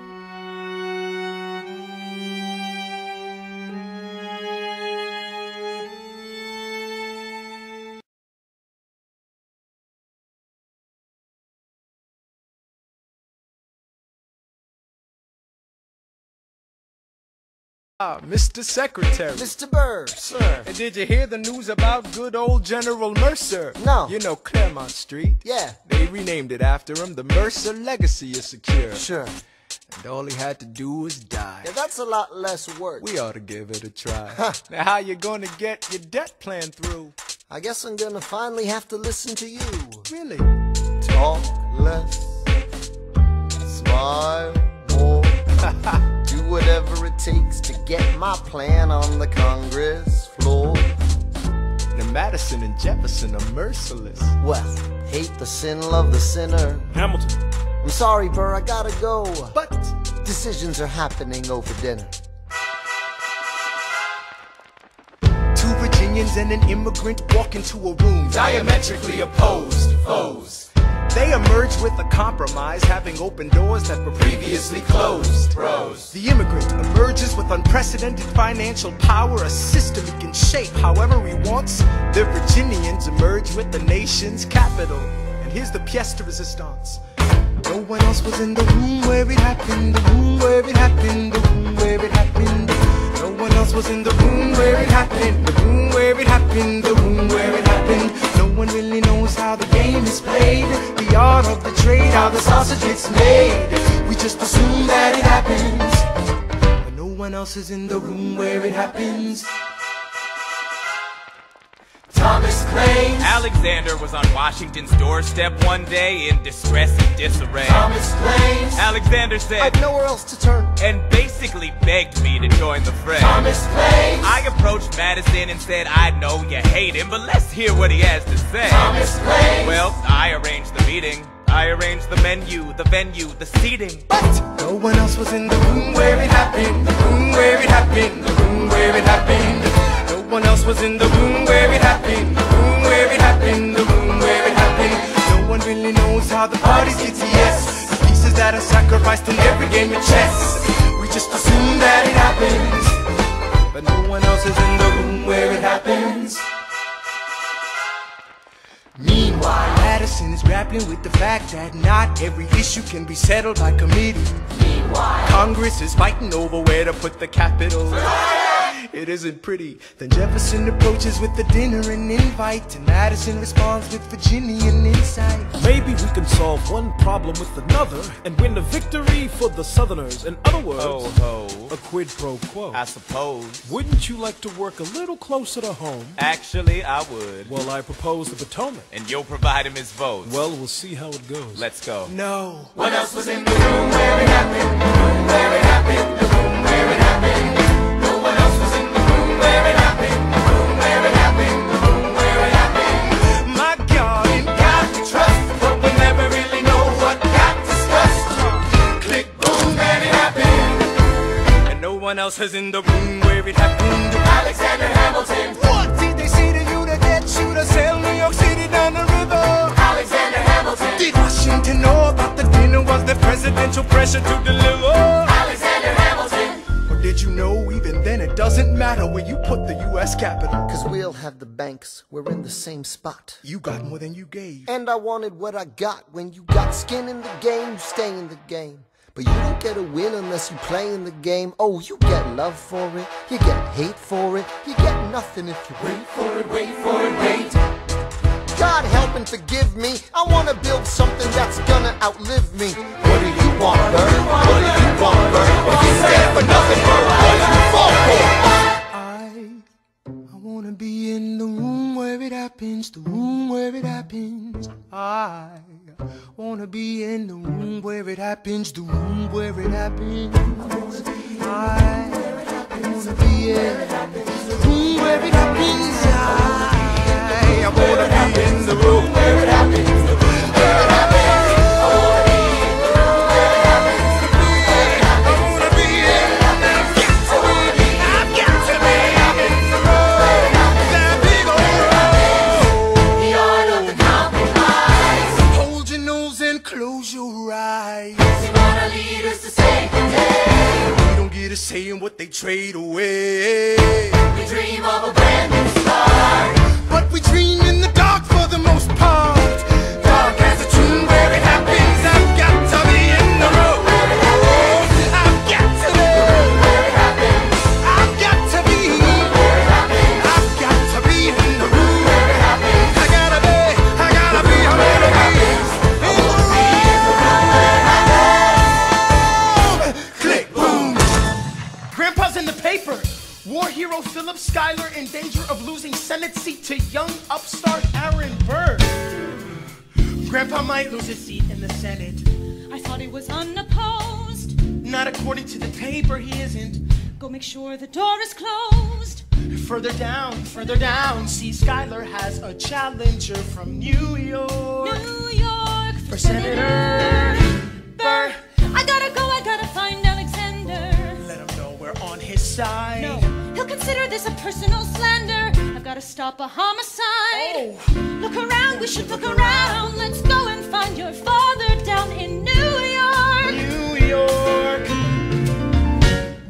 Ah, Mr. Secretary. Mr. Burr, sir. And did you hear the news about good old General Mercer? No. You know Claremont Street? Yeah. They renamed it after him. The Mercer legacy is secure. Sure. And all he had to do was die. Yeah, that's a lot less work. We ought to give it a try. Now how you gonna get your debt plan through? I guess I'm gonna finally have to listen to you. Really? Talk less, smile more. Do whatever it takes to get my plan on the Congress floor. Now Madison and Jefferson are merciless. Well, hate the sin, love the sinner. Hamilton. I'm sorry, Burr, I gotta go. But decisions are happening over dinner. Two Virginians and an immigrant walk into a room Diametrically opposed foes. They emerge with a compromise, having opened doors that were Previously closed. Bros. The immigrant emerges with unprecedented financial power, a system he can shape however he wants. The Virginians emerge with the nation's capital. And here's the pièce de résistance. No one else was in the room where it happened, the room where it happened, the room where it happened. No one else was in the room where it happened, the room where it happened, the room where it happened. No one really knows how the game is played, the art of the trade, how the sausage gets made. We just assume that it happens, but no one else is in the room where it happens. Thomas claims Alexander was on Washington's doorstep one day in distress and disarray. Thomas claims Alexander said, I've nowhere else to turn, and basically begged me to join the fray. Thomas claims I approached Madison and said, I know you hate him, but let's hear what he has to say. Thomas claims Well, I arranged the meeting. I arranged the menu, the venue, the seating. But no one else was in the room where it happened, the room where it happened, the room where it happened. No one else was in the room where it happened, the room where it happened, the room where it happened. No one really knows how the parties get to yes. The pieces that are sacrificed in every game of chess. We just assume that it happens, but no one else is in the room where it happens. meanwhile, Madison is grappling with the fact that not every issue can be settled by committee. meanwhile, Congress is fighting over where to put the capital. It isn't pretty. Then Jefferson approaches with the dinner and invite, and Madison responds with Virginian insight. Maybe we can solve one problem with another and win a victory for the Southerners. In other words, Ho, a quid pro quo. I suppose. Wouldn't you like to work a little closer to home? Actually, I would. Well, I propose the Potomac. And you'll provide him his votes. Well, we'll see how it goes. Let's go. No. what else was in the room where it happened? The room where it happened. The room one else is in the room where it happened. Alexander Hamilton. What did they say to you to get you to sail New York City down the river? Alexander Hamilton. Did Washington know about the dinner? Was there presidential pressure to deliver? Alexander Hamilton. Or did you know even then it doesn't matter where you put the U.S. Capitol? Cause we'll have the banks, we're in the same spot. You got more than you gave. And I wanted what I got. When you got skin in the game, you stay in the game. But you don't get a win unless you play in the game. Oh, you get love for it, you get hate for it, you get nothing if you wait for it, wait for it, wait. God help and forgive me, I wanna build something that's gonna outlive me. What do you want, Bird? What do you want, Bird? If you stand for nothing, Bird, what do you fall for? I wanna be in the room where it happens, the room where it happens. I wanna be in the room where it happens, the room where it happens. I wanna be in the room where it happens. I wanna be in the room where it happens, the room where it happens. I wanna be in the room where it happens, the room where it happens. I wanna be in the room where it happens. I've got to be in the room where it happens. That big old road, the art of the compromise. Hold your nose and close your eyes. They wanna lead us to save the day. We don't get a say in what they trade away. We dream of a brand new start, but we dream in the dark for the most part. Dark as a tomb where it happens. I've got to be in the room where it happens. I've got to be where it happens. I've got to be where it happens. I've got to be in the room where it happens. I gotta be where it happens. I wanna be in the room where it happens. Click, boom. Grandpa's in the paper. War hero Philip Schuyler in danger of losing Senate seat to young upstart Aaron Burr. Grandpa might lose his seat in the Senate. I thought he was unopposed. Not according to the paper, he isn't. Go make sure the door is closed. Further down, see Schuyler has a challenger from New York. New York For Senator Burr. I gotta find Alexander. Let him know we're on his side. No, he'll consider this a personal slander. I've gotta stop a homicide. Oh. Look around, we should look around. Let's go and find your father down in New York. New York.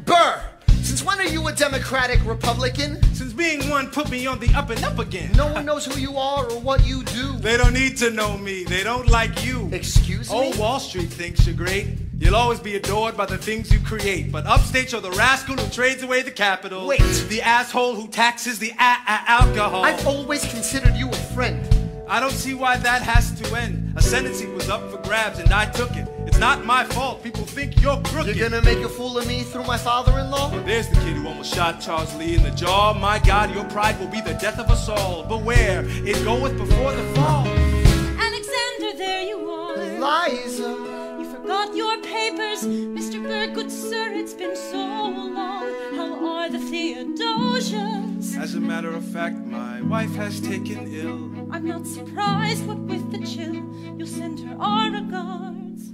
Burr, since when are you a Democratic Republican? Since being one put me on the up and up again. No one knows who you are or what you do. They don't need to know me. They don't like you. Excuse me? Oh, Wall Street thinks you're great. You'll always be adored by the things you create. But upstate, you're the rascal who trades away the capital. Wait. The asshole who taxes the alcohol. I've always considered you a friend. I don't see why that has to end. A Senate seat was up for grabs and I took it. It's not my fault. People think you're crooked. You're gonna make a fool of me through my father-in-law? Well, there's the kid who almost shot Charles Lee in the jaw. My God, your pride will be the death of us all. Beware, it goeth before the fall. Alexander, there you are. Eliza. You forgot your papers. Mr. Burr, good sir, it's been so long. How are the Theodosians? As a matter of fact, my wife has taken ill. I'm not surprised, what with the chill. You'll send her our regards.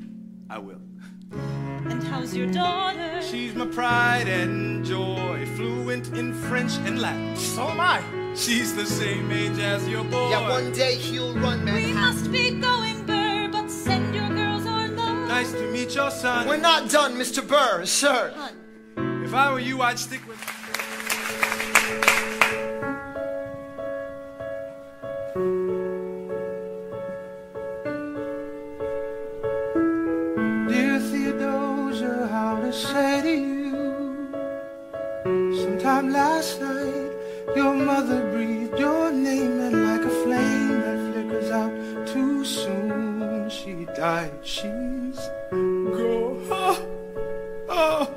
I will. And how's your daughter? She's my pride and joy, fluent in French and Latin. So am I. She's the same age as your boy. Yeah, one day he'll run Manhattan. We must be going, Burr, but send your girls our love. Nice to meet your son. We're not done, Mr. Burr, sir. If I were you, I'd stick with... Dear Theodosia, how to say to you? Sometime last night, your mother breathed your name, and like a flame that flickers out too soon, she died. She's gone. Oh.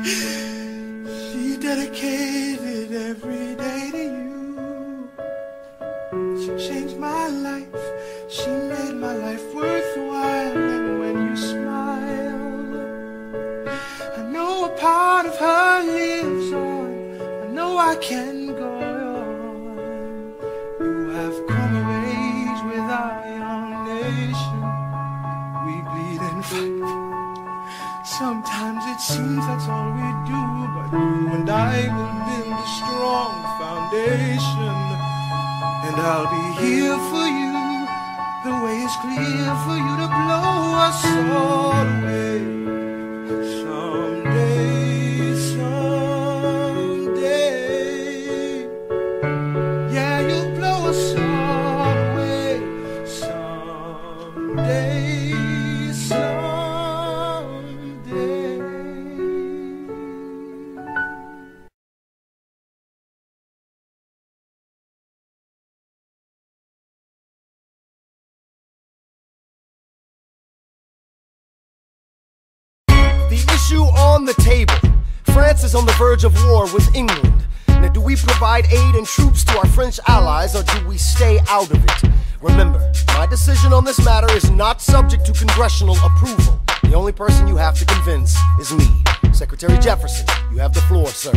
She dedicated every day to you. She changed my life. She made my life worthwhile. And when you smile, I know a part of her lives on. I know I can go on. You have come of age with our young name. nation. We bleed and fight. Sometimes it seems that's all we do, but you and I will build a strong foundation. And I'll be here for you. The way is clear for you to blow us all away. Someday, someday. Yeah, you'll blow us all away. Someday, someday. The issue on the table. France is on the verge of war with England. Now, do we provide aid and troops to our French allies, or do we stay out of it? Remember, my decision on this matter is not subject to congressional approval. The only person you have to convince is me. Secretary Jefferson, you have the floor, sir.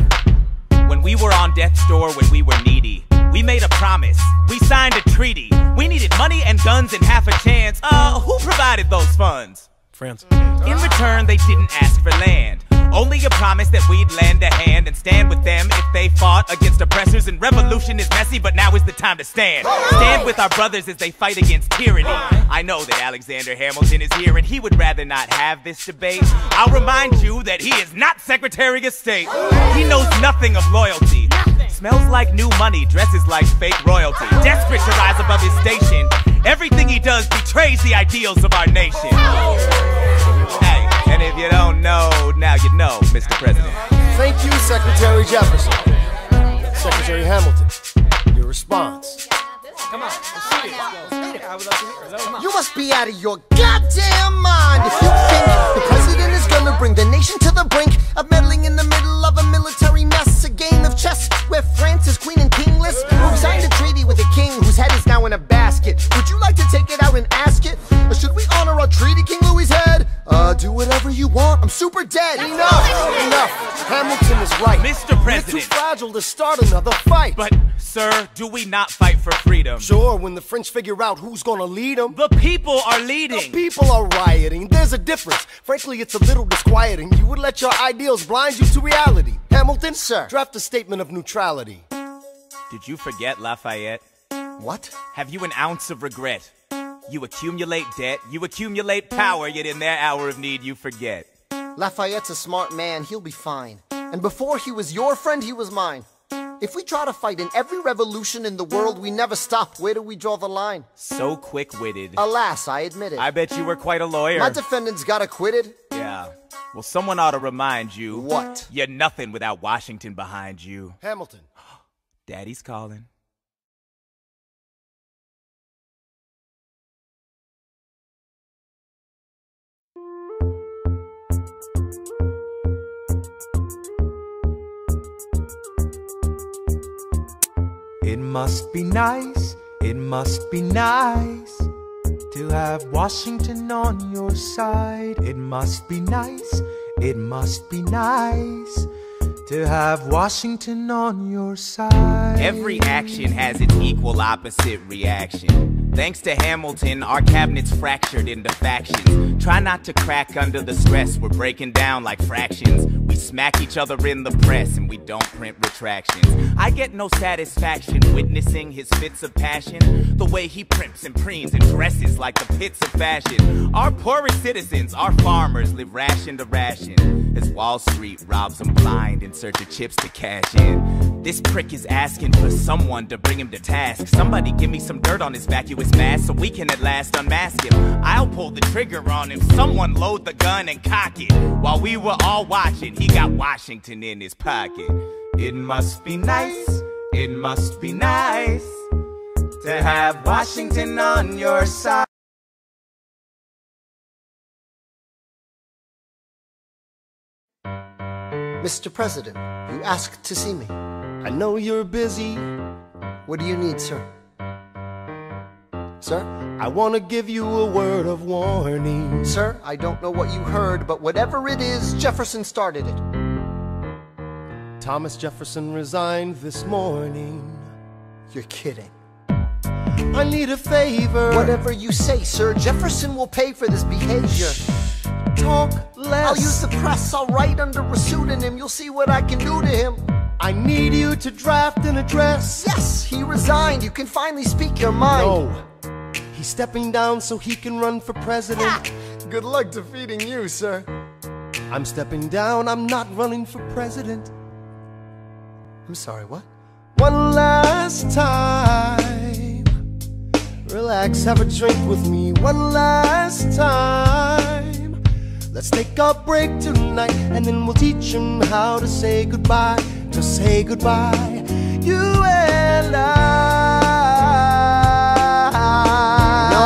When we were on death's door, when we were needy, we made a promise, we signed a treaty. We needed money and guns and half a chance. Who provided those funds? France. In return, they didn't ask for land. Only a promise that we'd lend a hand and stand with them if they fought against oppressors. And revolution is messy, but now is the time to stand. Stand with our brothers as they fight against tyranny. I know that Alexander Hamilton is here and he would rather not have this debate. I'll remind you that he is not Secretary of State. He knows nothing of loyalty. Smells like new money, dresses like fake royalty. Desperate to rise above his station. Everything he does betrays the ideals of our nation. Hey, and if you don't know, now you know, Mr. President. Thank you, Secretary Jefferson. Secretary Hamilton, your response. Come on, let's see it. I would love to hear it. You must be out of your goddamn mind if you think the president is gonna bring the nation to the brink of meddling in the middle of a military mess, a game of chess where France is queen and kingless. Who signed a treaty with a king whose head is now in a basket? Would you like to take it out and ask it? Or should we honor our treaty, King Louis's head? Do whatever you want. I'm super dead. Enough. Hamilton is right. Mr. President. We're too fragile to start another fight. But, sir, do we not fight for freedom? Sure, when the French figure out who's gonna lead them. The people are leading. The people are rioting. There's a difference. Frankly, it's a little disquieting. You would let your ideals blind you to reality. Hamilton, sir, draft a statement of neutrality. Did you forget Lafayette? What? Have you an ounce of regret? You accumulate debt, you accumulate power, yet in their hour of need you forget. Lafayette's a smart man, he'll be fine. And before he was your friend, he was mine. If we try to fight in every revolution in the world, we never stop. Where do we draw the line? So quick-witted. Alas, I admit it. I bet you were quite a lawyer. My defendants got acquitted. Yeah. Well, someone ought to remind you. What? You're nothing without Washington behind you. Hamilton. Daddy's calling. It must be nice, it must be nice to have Washington on your side. It must be nice, it must be nice to have Washington on your side. Every action has its equal opposite reaction. Thanks to Hamilton, our cabinet's fractured into factions. Try not to crack under the stress, we're breaking down like fractions. We smack each other in the press and we don't print retractions. I get no satisfaction witnessing his fits of passion. The way he primps and preens and dresses like the pits of fashion. Our poorest citizens, our farmers, live ration to ration as Wall Street robs them blind in search of chips to cash in. This prick is asking for someone to bring him to task. Somebody give me some dirt on his vacuous mask so we can at last unmask him. I'll pull the trigger on him. Someone load the gun and cock it. While we were all watching, he got Washington in his pocket. It must be nice, it must be nice to have Washington on your side. Mr. President, you asked to see me. I know you're busy. What do you need, sir? Sir? I want to give you a word of warning. Sir, I don't know what you heard, but whatever it is, Jefferson started it. Thomas Jefferson resigned this morning. You're kidding. I need a favor. Whatever you say, sir. Jefferson will pay for this behavior. Talk less. I'll use the press. I'll write under a pseudonym. You'll see what I can do to him. I need you to draft an address. Yes, he resigned. You can finally speak your mind. No, he's stepping down so he can run for president. Ah, good luck defeating you, sir. I'm stepping down. I'm not running for president. I'm sorry, what? One last time. Relax, have a drink with me. One last time. Let's take a break tonight, and then we'll teach him how to say goodbye. To say goodbye, you and I. No,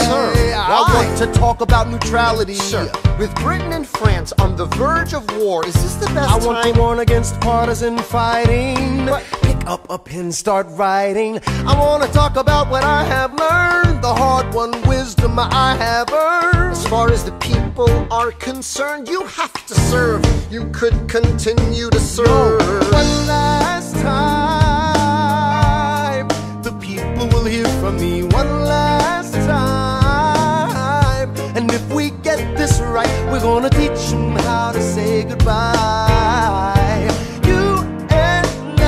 sir. I want to talk about neutrality. Sir, with Britain and France on the verge of war, is this the best time? I want to warn against partisan fighting. Pick up a pen, start writing. I want to talk about what I have learned, the hard-won wisdom I have earned. As far as the people are concerned, you have to serve. You could continue to serve. One last time, the people will hear from me. One last time, and if we get this right, we're gonna teach them how to say goodbye. You and I.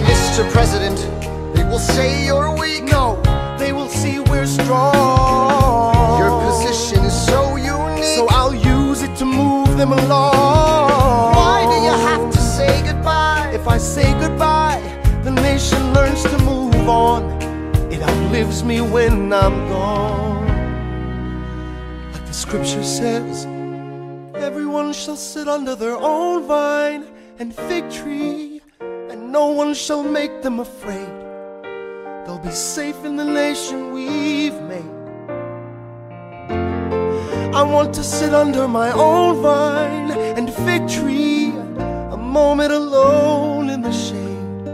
Mr. President, they will say you're weak. No, they will see we're strong. Your position is so unique, so I'll use it to move them along. Why do you have to say goodbye? If I say goodbye, the nation learns to move on. It outlives me when I'm gone. Like the scripture says, everyone shall sit under their own vine and fig tree, and no one shall make them afraid. They'll be safe in the nation we've made. I want to sit under my own vine and fig tree, a moment alone in the shade,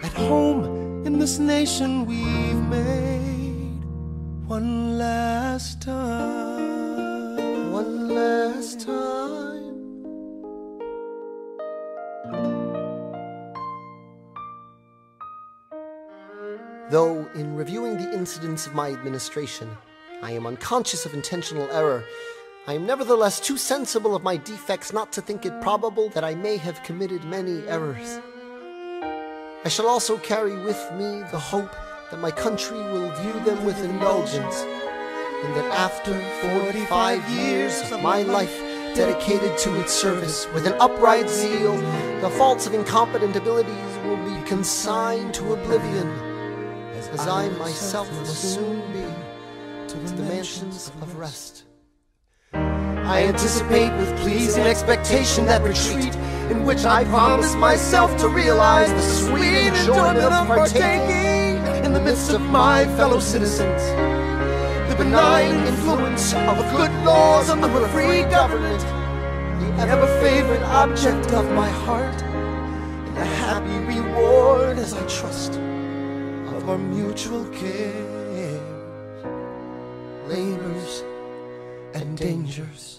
at home in this nation we've made. One last time. One last time. Though, in reviewing the incidents of my administration, I am unconscious of intentional error, I am nevertheless too sensible of my defects not to think it probable that I may have committed many errors. I shall also carry with me the hope that my country will view them with indulgence, and that after 45 years of my life dedicated to its service with an upright zeal, the faults of incompetent abilities will be consigned to oblivion, as I myself will soon be to the mansions of rest. I anticipate with pleasing expectation that retreat in which I promise myself to realize the sweet enjoyment of partaking in the midst of my fellow citizens, the benign influence of good laws under a free government, the ever-favorite object of my heart, and the happy reward, as I trust, of our mutual cares, labors, and dangers.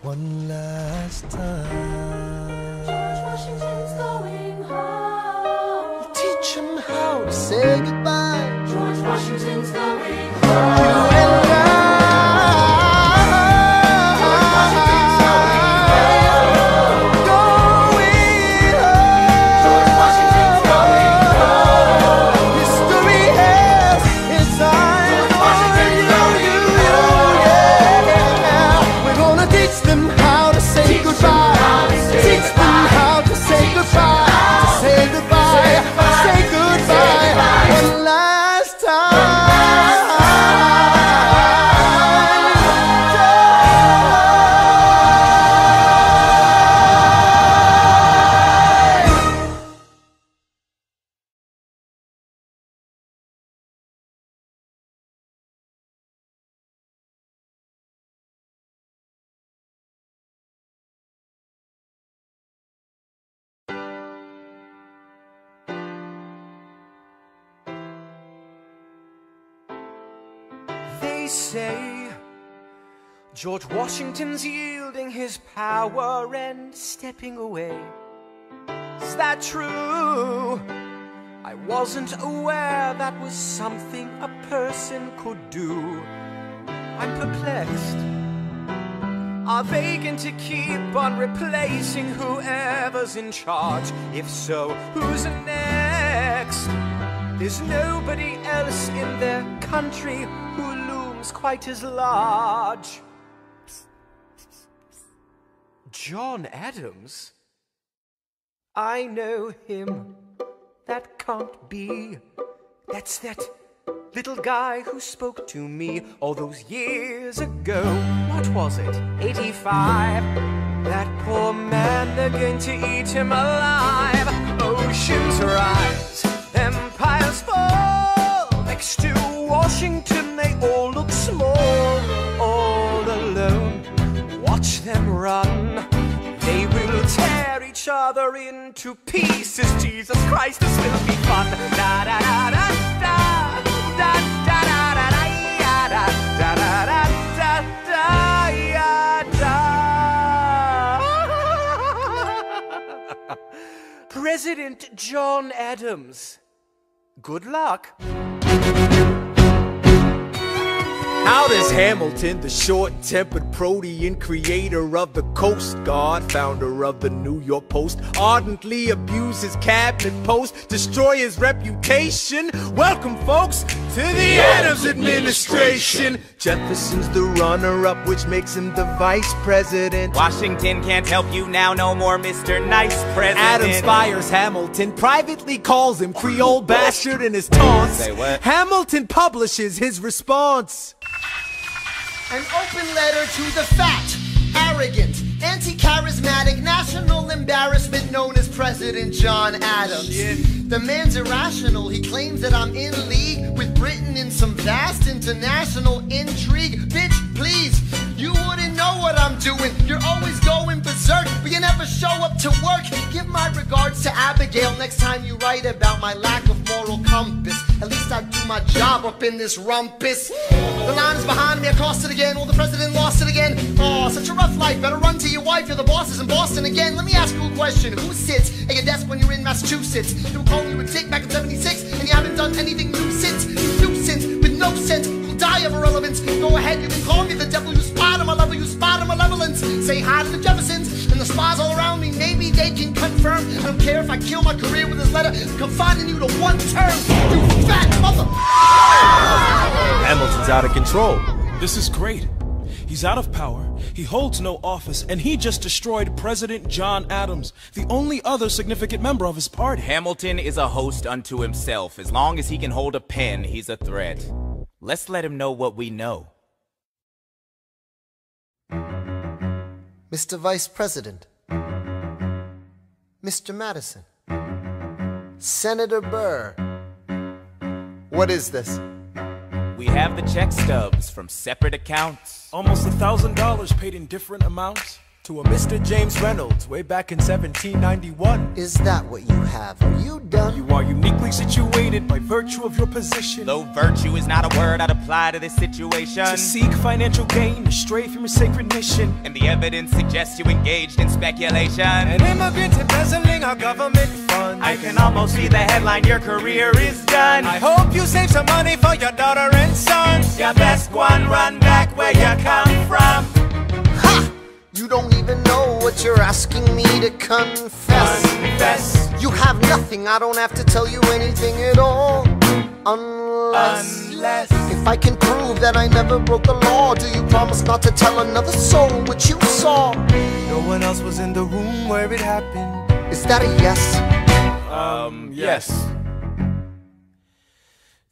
One last time. George Washington's going home. We'll teach him how to say goodbye. George Washington's going home. You and I. George Washington's going home. George Washington's going home. History has its eyes on you. We're gonna teach them how to say goodbye. Teach them how to say goodbye. To say goodbye. Say goodbye. One last time. They say George Washington's yielding his power and stepping away. is that true? I wasn't aware that was something a person could do. I'm perplexed. Are they going to keep on replacing whoever's in charge? If so, who's next? There's nobody else in their country who looms quite as large. John Adams? I know him. That can't be. That's that little guy who spoke to me all those years ago. What was it? 85. That poor man, they're going to eat him alive. Oceans rise, empires fall. Next to Washington, they all look small. All alone, watch them run. They will tear each other into pieces. Jesus Christ, this will be fun. Da da da da da. President John Adams. Good luck. How does Hamilton, the short-tempered protean creator of the Coast Guard, founder of the New York Post, ardently abuse his cabinet post, destroy his reputation? Welcome, folks, to the Adams administration. Jefferson's the runner-up, which makes him the vice president. Washington can't help you now, no more Mr. Nice President. Adams fires Hamilton, privately calls him Creole bastard in his taunts. Say what? Hamilton publishes his response. An open letter to the fat, arrogant, anti-charismatic, national embarrassment known as President John Adams. Shit. The man's irrational. He claims that I'm in league with Britain in some vast international intrigue. Bitch, please, you wouldn't know what I'm doing. You're always going berserk, but you never show up to work. Give my regards to Abigail next time you write about my lack of moral compass. At least I do my job up in this rumpus. The line's behind me, I crossed it again. Well, the president lost it again. Oh, such a rough life. Better run to your wife. You're the bosses in Boston again. Let me ask you a question. Who sits at your desk when you're in Massachusetts? They were calling you a dick back in '76, and you haven't done anything new since. You nuisance with no sense. You'll die of irrelevance. Go ahead, you can call me the devil. You spot him, I love you. Spot him, malevolence. Say hi to the Jeffersons and the spies all around me. Maybe they can confirm. I don't care if I kill my career with this letter. I'm confining you to one term. You fat mother. Hamilton's out of control. This is great. He's out of power, he holds no office, and he just destroyed President John Adams, the only other significant member of his party. Hamilton is a host unto himself. As long as he can hold a pen, he's a threat. Let's let him know what we know. Mr. Vice President, Mr. Madison, Senator Burr, what is this? We have the check stubs from separate accounts. Almost $1,000 paid in different amounts to a Mr. James Reynolds way back in 1791. Is that what you have? Are you done? You are uniquely situated by virtue of your position. Though virtue is not a word I'd apply to this situation. To seek financial gain, to stray from your sacred mission. And the evidence suggests you engaged in speculation. An immigrant embezzling our government funds. I can almost see the headline, your career is done. I hope you save some money for your daughter and sons. Your best one, run back where you come from. Ha! You don't even know what you're asking me to confess. Confess. You have nothing, I don't have to tell you anything at all. Unless if I can prove that I never broke the law, do you promise not to tell another soul what you saw? No one else was in the room where it happened. Is that a yes? Yes.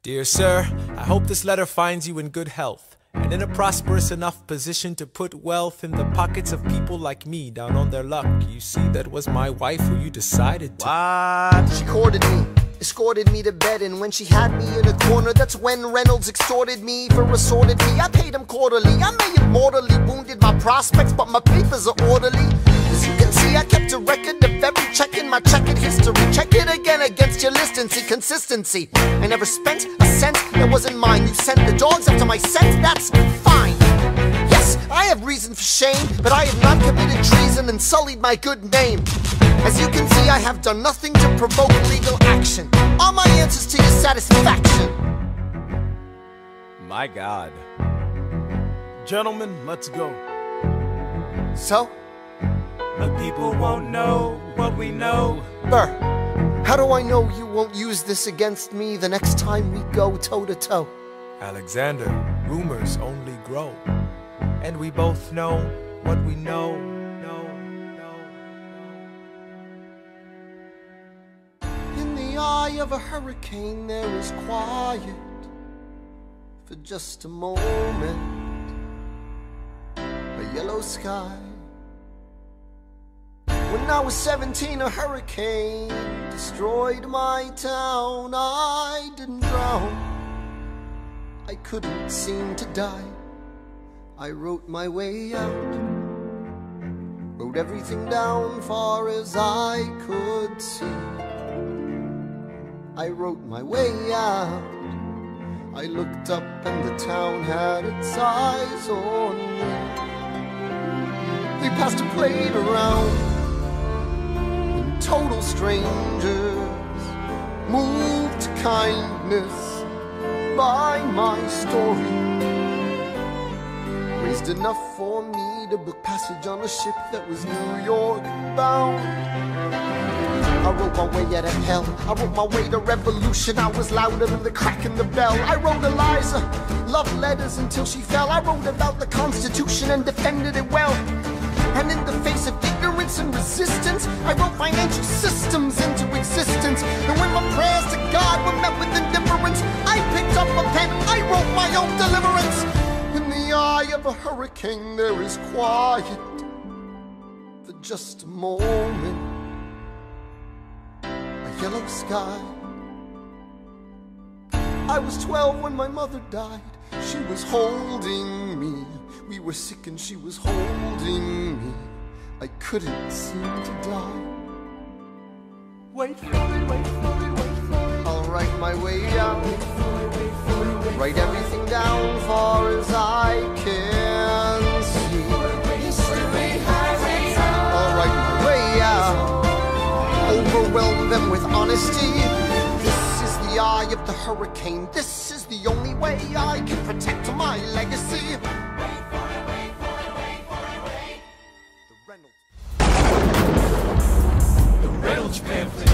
Dear sir, I hope this letter finds you in good health and in a prosperous enough position to put wealth in the pockets of people like me down on their luck. You see, that was my wife who you decided to. What? She courted me, escorted me to bed, and when she had me in a corner, that's when Reynolds extorted me for assorted me. I paid him quarterly. I may have mortally wounded my prospects, but my papers are orderly. As you can see, I kept a record of every check in my checkered history. Check it again against your list and see consistency. I never spent a cent that wasn't mine. You sent the dogs after my scent, that's fine. Yes, I have reason for shame, but I have not committed treason and sullied my good name. As you can see, I have done nothing to provoke legal action. Are my answers to your satisfaction? My God. Gentlemen, let's go. So? The people won't know what we know. Burr, how do I know you won't use this against me the next time we go toe-to-toe? Alexander, rumors only grow. And we both know what we know. In the eye of a hurricane there is quiet for just a moment. A yellow sky. When I was 17, a hurricane destroyed my town. I didn't drown. I couldn't seem to die. I wrote my way out. Wrote everything down far as I could see. I wrote my way out. I looked up and the town had its eyes on me. They passed a plate around. Total strangers, moved to kindness by my story, raised enough for me to book passage on a ship that was New York bound. I wrote my way out of hell, I wrote my way to revolution. I was louder than the crack in the bell. I wrote Eliza love letters until she fell. I wrote about the Constitution and defended it well. And in the face of ignorance and resistance, I wrote financial systems into existence. And when my prayers to God were met with indifference, I picked up a pen, I wrote my own deliverance. In the eye of a hurricane there is quiet for just a moment. A yellow sky. I was 12 when my mother died. She was holding me. We were sick and she was holding me. I couldn't seem to die. Wait for it, wait for it, wait for it. I'll write my way out. Write everything down far as I can see. I'll write my way out. Overwhelm them with honesty. This is the eye of the hurricane. This is the only way I can protect my legacy. Reynolds pamphlet.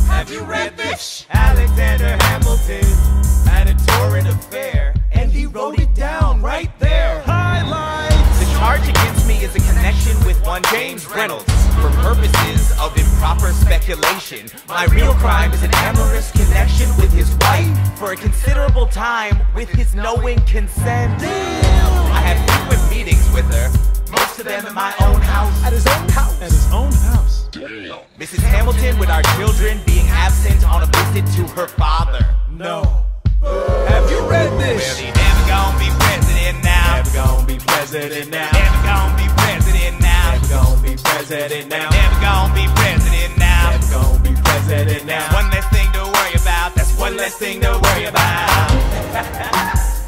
Have you read this? Alexander Hamilton had a torrent affair, and he wrote it down right there. Highlights. The charge against me is a connection with one James Reynolds. For purposes of improper speculation, my real crime is an amorous connection with his wife for a considerable time with his knowing consent. I had frequent meetings with her, most of them at my own house. At his own house? At his own house. Mrs. Hamilton, with our children being absent on a visit to her father. No. Have you read this? Well, he never gonna be president now. Never gonna be president now. Never gonna be president now. Never gonna be president now. Never gonna be president now. Never gonna be president now. That's one less thing to worry about. That's one less thing to worry about.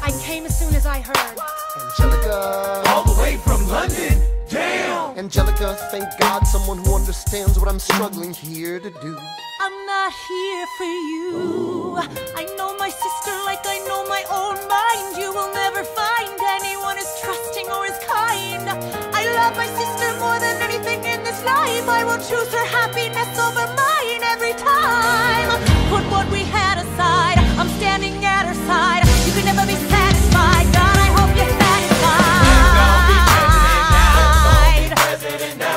I came as soon as I heard. Angelica, all the way from London. Damn! Angelica, thank God someone who understands what I'm struggling here to do. I'm not here for you. I know my sister like I know my own mind. You will never find anyone as trusting or as kind. I love my sister more than anything in this life. I will choose her happiness over mine every time. Put what we had aside. I'm standing at her side. You can never be satisfied. God, I hope you're satisfied.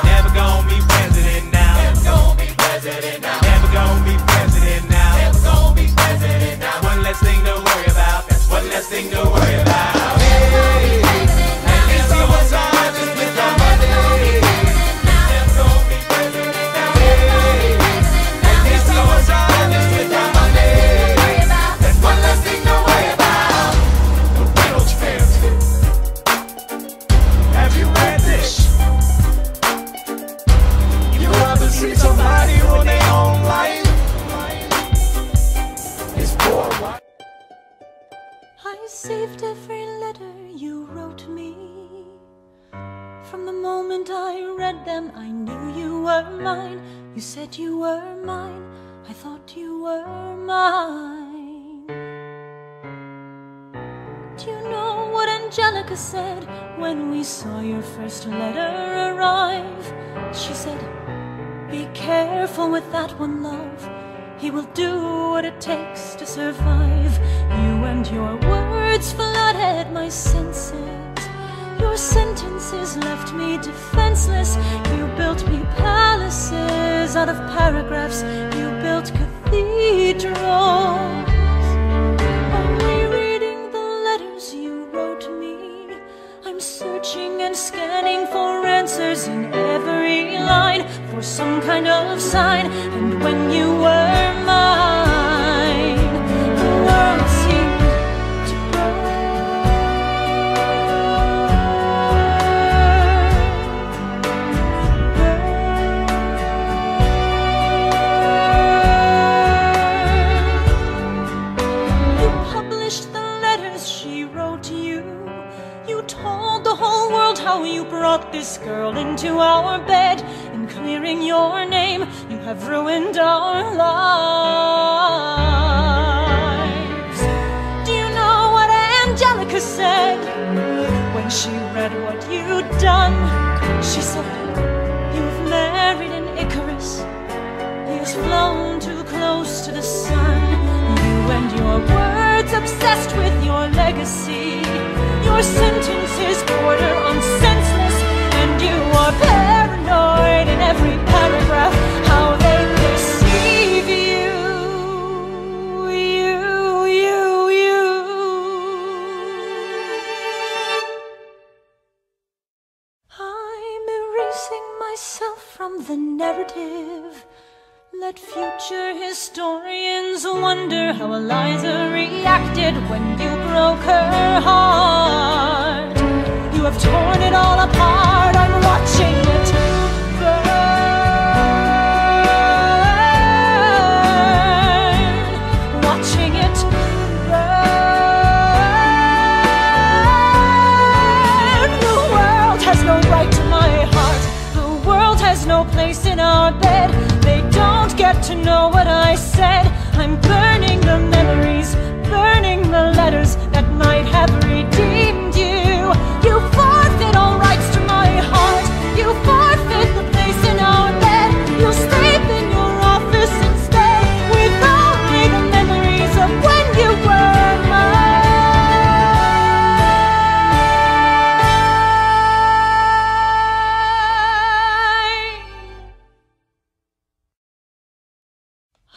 Never gonna be president now. Never gonna be president now. Never gonna be president now. Never gonna be president now. One less thing to worry about. That's one less thing to worry about. Hey, at least he was honest with the money. Never gonna be president now. Hey, at least he was honest with the money. That's one less thing to worry about. The Reynolds family. Have you read this? You ever see somebody ruin their own life? It's poor white. I saved every letter you wrote me from the moment moment I read them, I knew you were mine. You said you were mine, I thought you were mine. Do you know what Angelica said when we saw your first letter arrive? She said, be careful with that one, love. He will do what it takes to survive. You and your words flooded my senses. Your sentences left me defenseless. You built me palaces out of paragraphs. You built cathedrals. I'm rereading the letters you wrote me. I'm searching and scanning for answers in every line, for some kind of sign. And when you were mine, the world seemed to burn. You published the letters she wrote you. You told the whole world how you brought this girl into our bed. In clearing your name, you have ruined our lives. Do you know what Angelica said when she read what you'd done? She said, you've married an Icarus. He has flown too close to the sun. You and your words obsessed with your legacy. Your sentences border on senseless, and you are paranoid in every paragraph. How they perceive you, you. I'm erasing myself from the narrative. Let future historians wonder how Eliza reacted when you broke her heart. You have torn it all apart. I'm watching it burn. Watching it burn. The world has no right to my heart. The world has no place in our bed. They don't get to know what I said. I'm burning the memories, burning the letters that might have redeemed you. You forfeit all rights to my heart. You forfeit the place in our bed. You'll sleep in your office instead, with only the memories of when you were mine.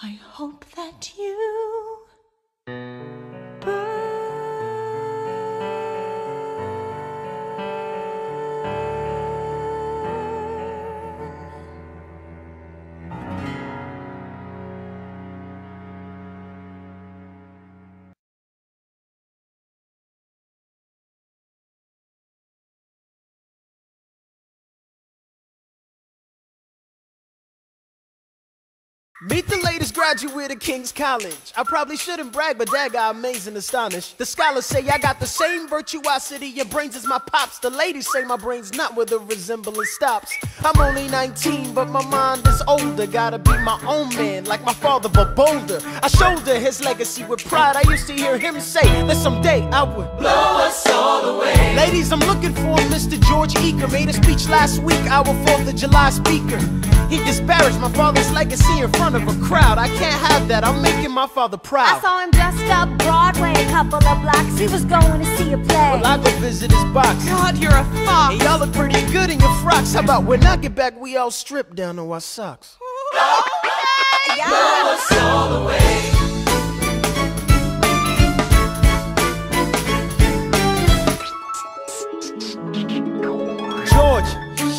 I hope that you Meet the latest graduate of King's College. I probably shouldn't brag, but that guy amazing, astonished. The scholars say I got the same virtuosity. Your brains is my pops. The ladies say my brain's not where the resemblance stops. I'm only 19, but my mind is older. Gotta be my own man, like my father, but bolder. I shoulder his legacy with pride. I used to hear him say that someday I would blow us all away. Ladies, I'm looking for Mr. George Eaker. Made a speech last week, our 4th of July speaker. He disparaged my father's legacy in front of a crowd. I can't have that, I'm making my father proud. I saw him dressed up Broadway a couple of blocks. He was going to see a play. Well, I go visit his box. God, you're a fox. And y'all look pretty good in your frocks. How about when I get back, we all strip down to our socks? Yeah. Blow us all away.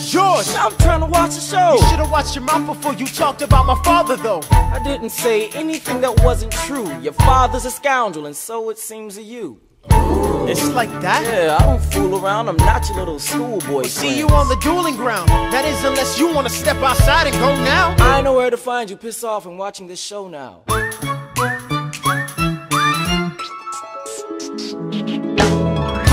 George! I'm trying to watch the show. You should've watched your mouth before you talked about my father, though. I didn't say anything that wasn't true. Your father's a scoundrel, and so it seems to you. It's like that? Yeah, I don't fool around. I'm not your little schoolboy. See you on the dueling ground. That is, unless you want to step outside and go now. I know where to find you. Piss off and watching this show now.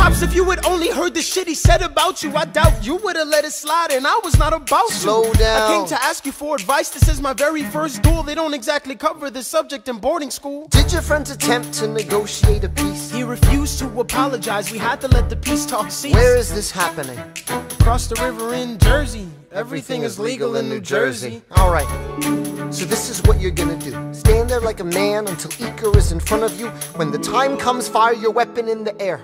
Pops, if you had only heard the shit he said about you, I doubt you would have let it slide, and I was not about to. Slow down. I came to ask you for advice. This is my very first duel. They don't exactly cover this subject in boarding school. Did your friends attempt to negotiate a peace? He refused to apologize. We had to let the peace talk cease. Where is this happening? Across the river in Jersey. Everything is legal in New Jersey. Alright, so this is what you're gonna do. Stand there like a man until Iker is in front of you. When the time comes, fire your weapon in the air.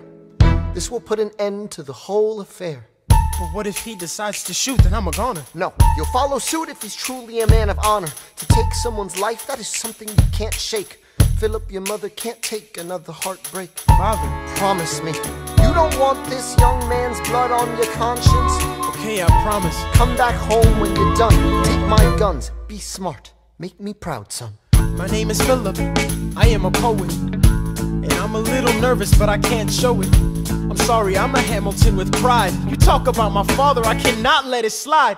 This will put an end to the whole affair. But what if he decides to shoot, then I'm a goner? No, you'll follow suit if he's truly a man of honor. To take someone's life, that is something you can't shake. Philip, your mother can't take another heartbreak. Father, promise me, you don't want this young man's blood on your conscience? Okay, I promise. Come back home when you're done. Take my guns, be smart, make me proud, son. My name is Philip, I am a poet. And I'm a little nervous, but I can't show it. I'm sorry, I'm a Hamilton with pride. You talk about my father, I cannot let it slide.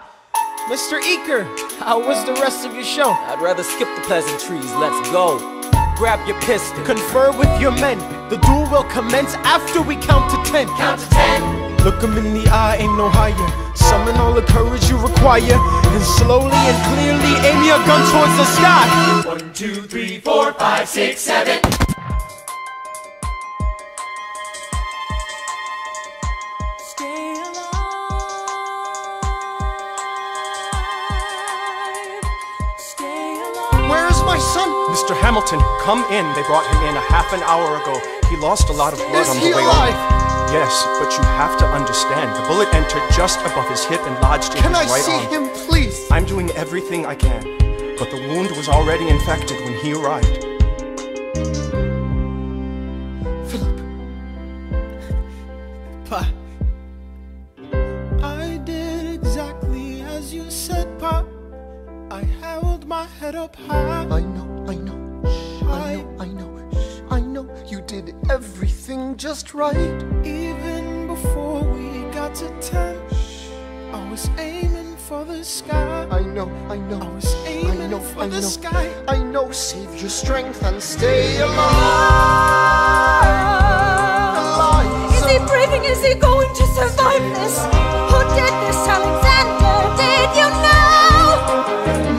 Mr. Iker, how was the rest of your show? I'd rather skip the pleasantries, let's go. Grab your pistol. Confer with your men. The duel will commence after we count to 10. Count to 10. Look him in the eye, ain't no higher. Summon all the courage you require. And slowly and clearly aim your gun towards the sky. 1, 2, 3, 4, 5, 6, 7. Mr. Hamilton, come in. They brought him in a half an hour ago. He lost a lot of blood on the way over. Yes, but you have to understand, the bullet entered just above his hip and lodged in his right arm. Can I see him, please? I'm doing everything I can, but the wound was already infected when he arrived. Philip. Pa. I did exactly as you said, Pa. I held my head up high. I know. You did everything just right. Even before we got to 10, I was aiming for the sky. I know. I was aiming for the sky. I know. Save your strength and stay alive. Is he breathing? Is he going to survive this? Who did this, Alexander? Did you know?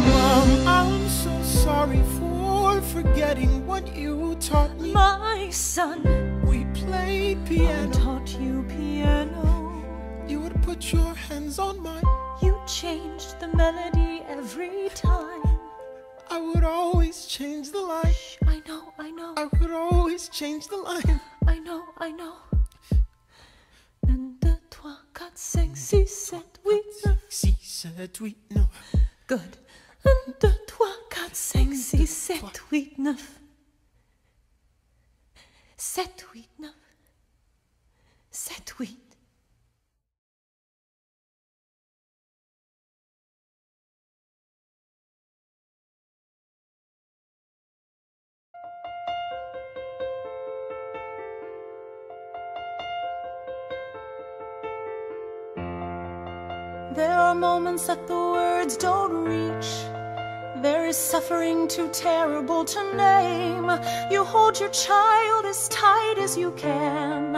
Mom, I'm so sorry for forgetting what you taught me. My son, we played piano. I taught you piano. You would put your hands on mine. You changed the melody every time. I would always change the line. Shh, I know. I would always change the line. I know. 1, 2, 3, 4, 5, 6, 7, 8, 9. 6, 7, 8, 9. Good. 1, 2, 3, 4, 5, 6, 7, 8, 9. 7, 8, 9. 7, 8. There are moments that the words don't reach. There is suffering too terrible to name. You hold your child as tight as you can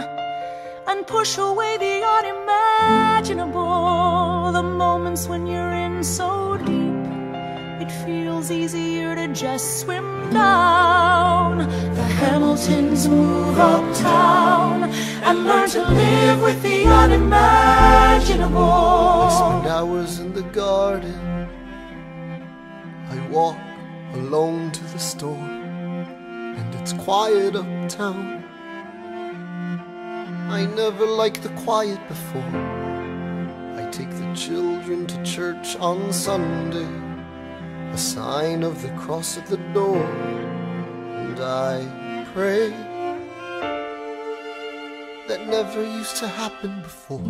and push away the unimaginable. The moments when you're in so deep, it feels easier to just swim down. The Hamiltons move uptown and learn to live with the unimaginable. I spend hours in the garden. I walk alone to the store, and it's quiet uptown. I never liked the quiet before. I take the children to church on Sunday, a sign of the cross at the door, and I pray. That never used to happen before.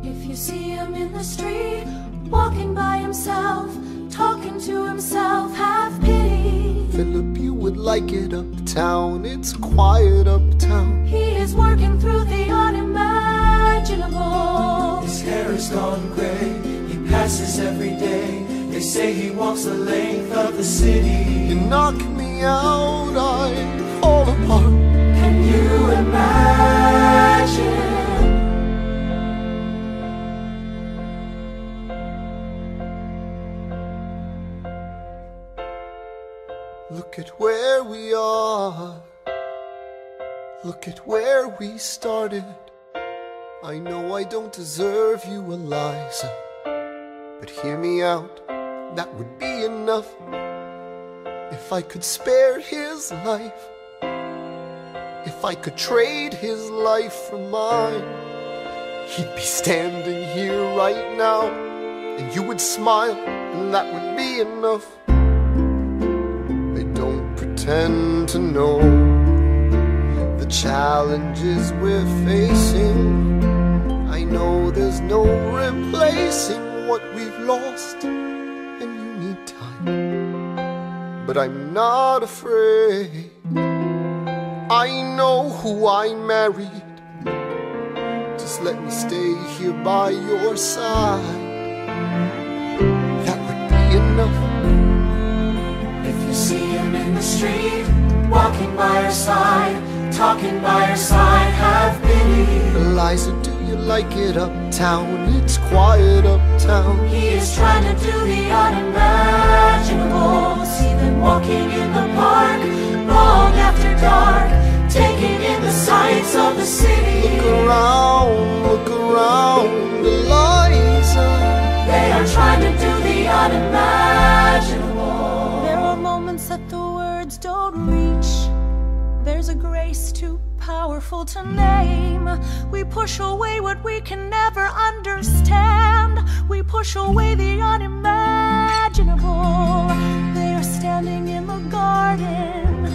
If you see him in the street, walking by himself, talking to himself, have pity. Philip, you would like it uptown, it's quiet uptown. He is working through the unimaginable. His hair is gone gray, he passes every day. They say he walks the length of the city. You knock me out, I fall apart. Can you imagine? Look at where we are. Look at where we started. I know I don't deserve you, Eliza, but hear me out, that would be enough. If I could spare his life, if I could trade his life for mine, he'd be standing here right now, and you would smile, and that would be enough. I don't pretend to know the challenges we're facing. I know there's no replacing what we've lost, and you need time, but I'm not afraid. I know who I married. Just let me stay here by your side. That would be enough. If you see him in the street, walking by your side, talking by your side, have pity. Eliza, do you like it uptown? It's quiet uptown. He is trying to do the unimaginable. See them walking in the park, long after dark, taking in the sights of the city. Look around, Eliza. They are trying to do the unimaginable. There are moments that the words don't reach. There's a grace too powerful to name. We push away what we can never understand. We push away the unimaginable. They are standing in the garden,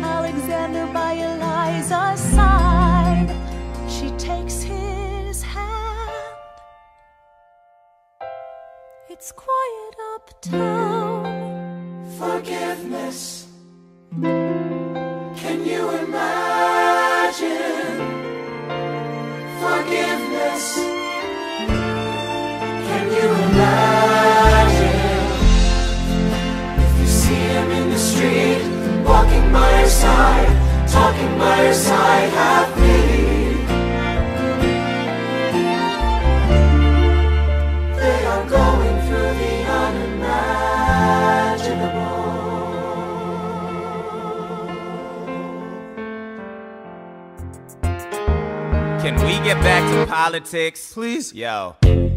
Alexander by Eliza's side. She takes his hand. It's quiet uptown. Forgiveness. Can you imagine? Forgiveness. Can you imagine? If you see him in the street, walking by your side, talking by your side, have pity. They are going through the unimaginable. Can we get back to politics? Please? Yo.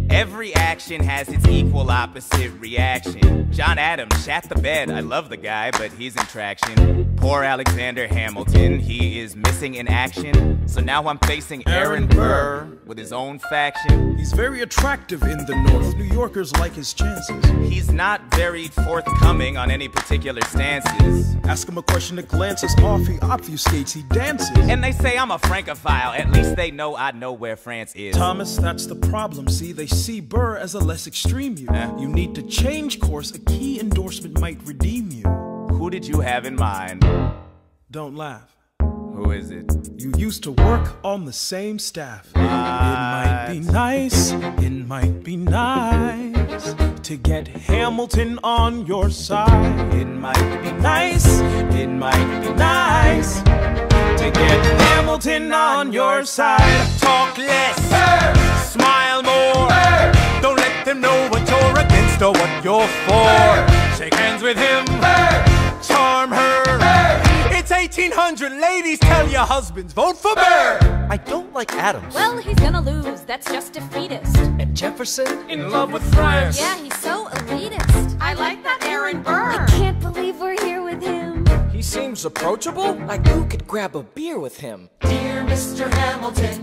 Every action has its equal opposite reaction. John Adams shat the bed. I love the guy, but he's in traction. Poor Alexander Hamilton, he is missing in action. So now I'm facing Aaron Burr with his own faction. He's very attractive in the North. New Yorkers like his chances. He's not very forthcoming on any particular stances. Ask him a question that glances off, he obfuscates, he dances. And they say I'm a Francophile. At least they know I know where France is. Thomas, that's the problem. See, they see Burr as a less extreme you. You need to change course. A key endorsement might redeem you. Who did you have in mind? Don't laugh. Who is it? You used to work on the same staff. It might be nice, it might be nice to get Hamilton on your side. It might be nice, it might be nice to get Hamilton on your side. Talk less, smile more. Don't let them know what you're against or what you're for. Shake hands with him, charm her. It's 1800, ladies, tell your husbands, vote for Burr. I don't like Adams. Well, he's gonna lose, that's just defeatist. And Jefferson? In love with France. Yeah, he's so elitist. I like that Aaron Burr. I can't believe we're here with him. He seems approachable, like who could grab a beer with him? Dear Mr. Hamilton,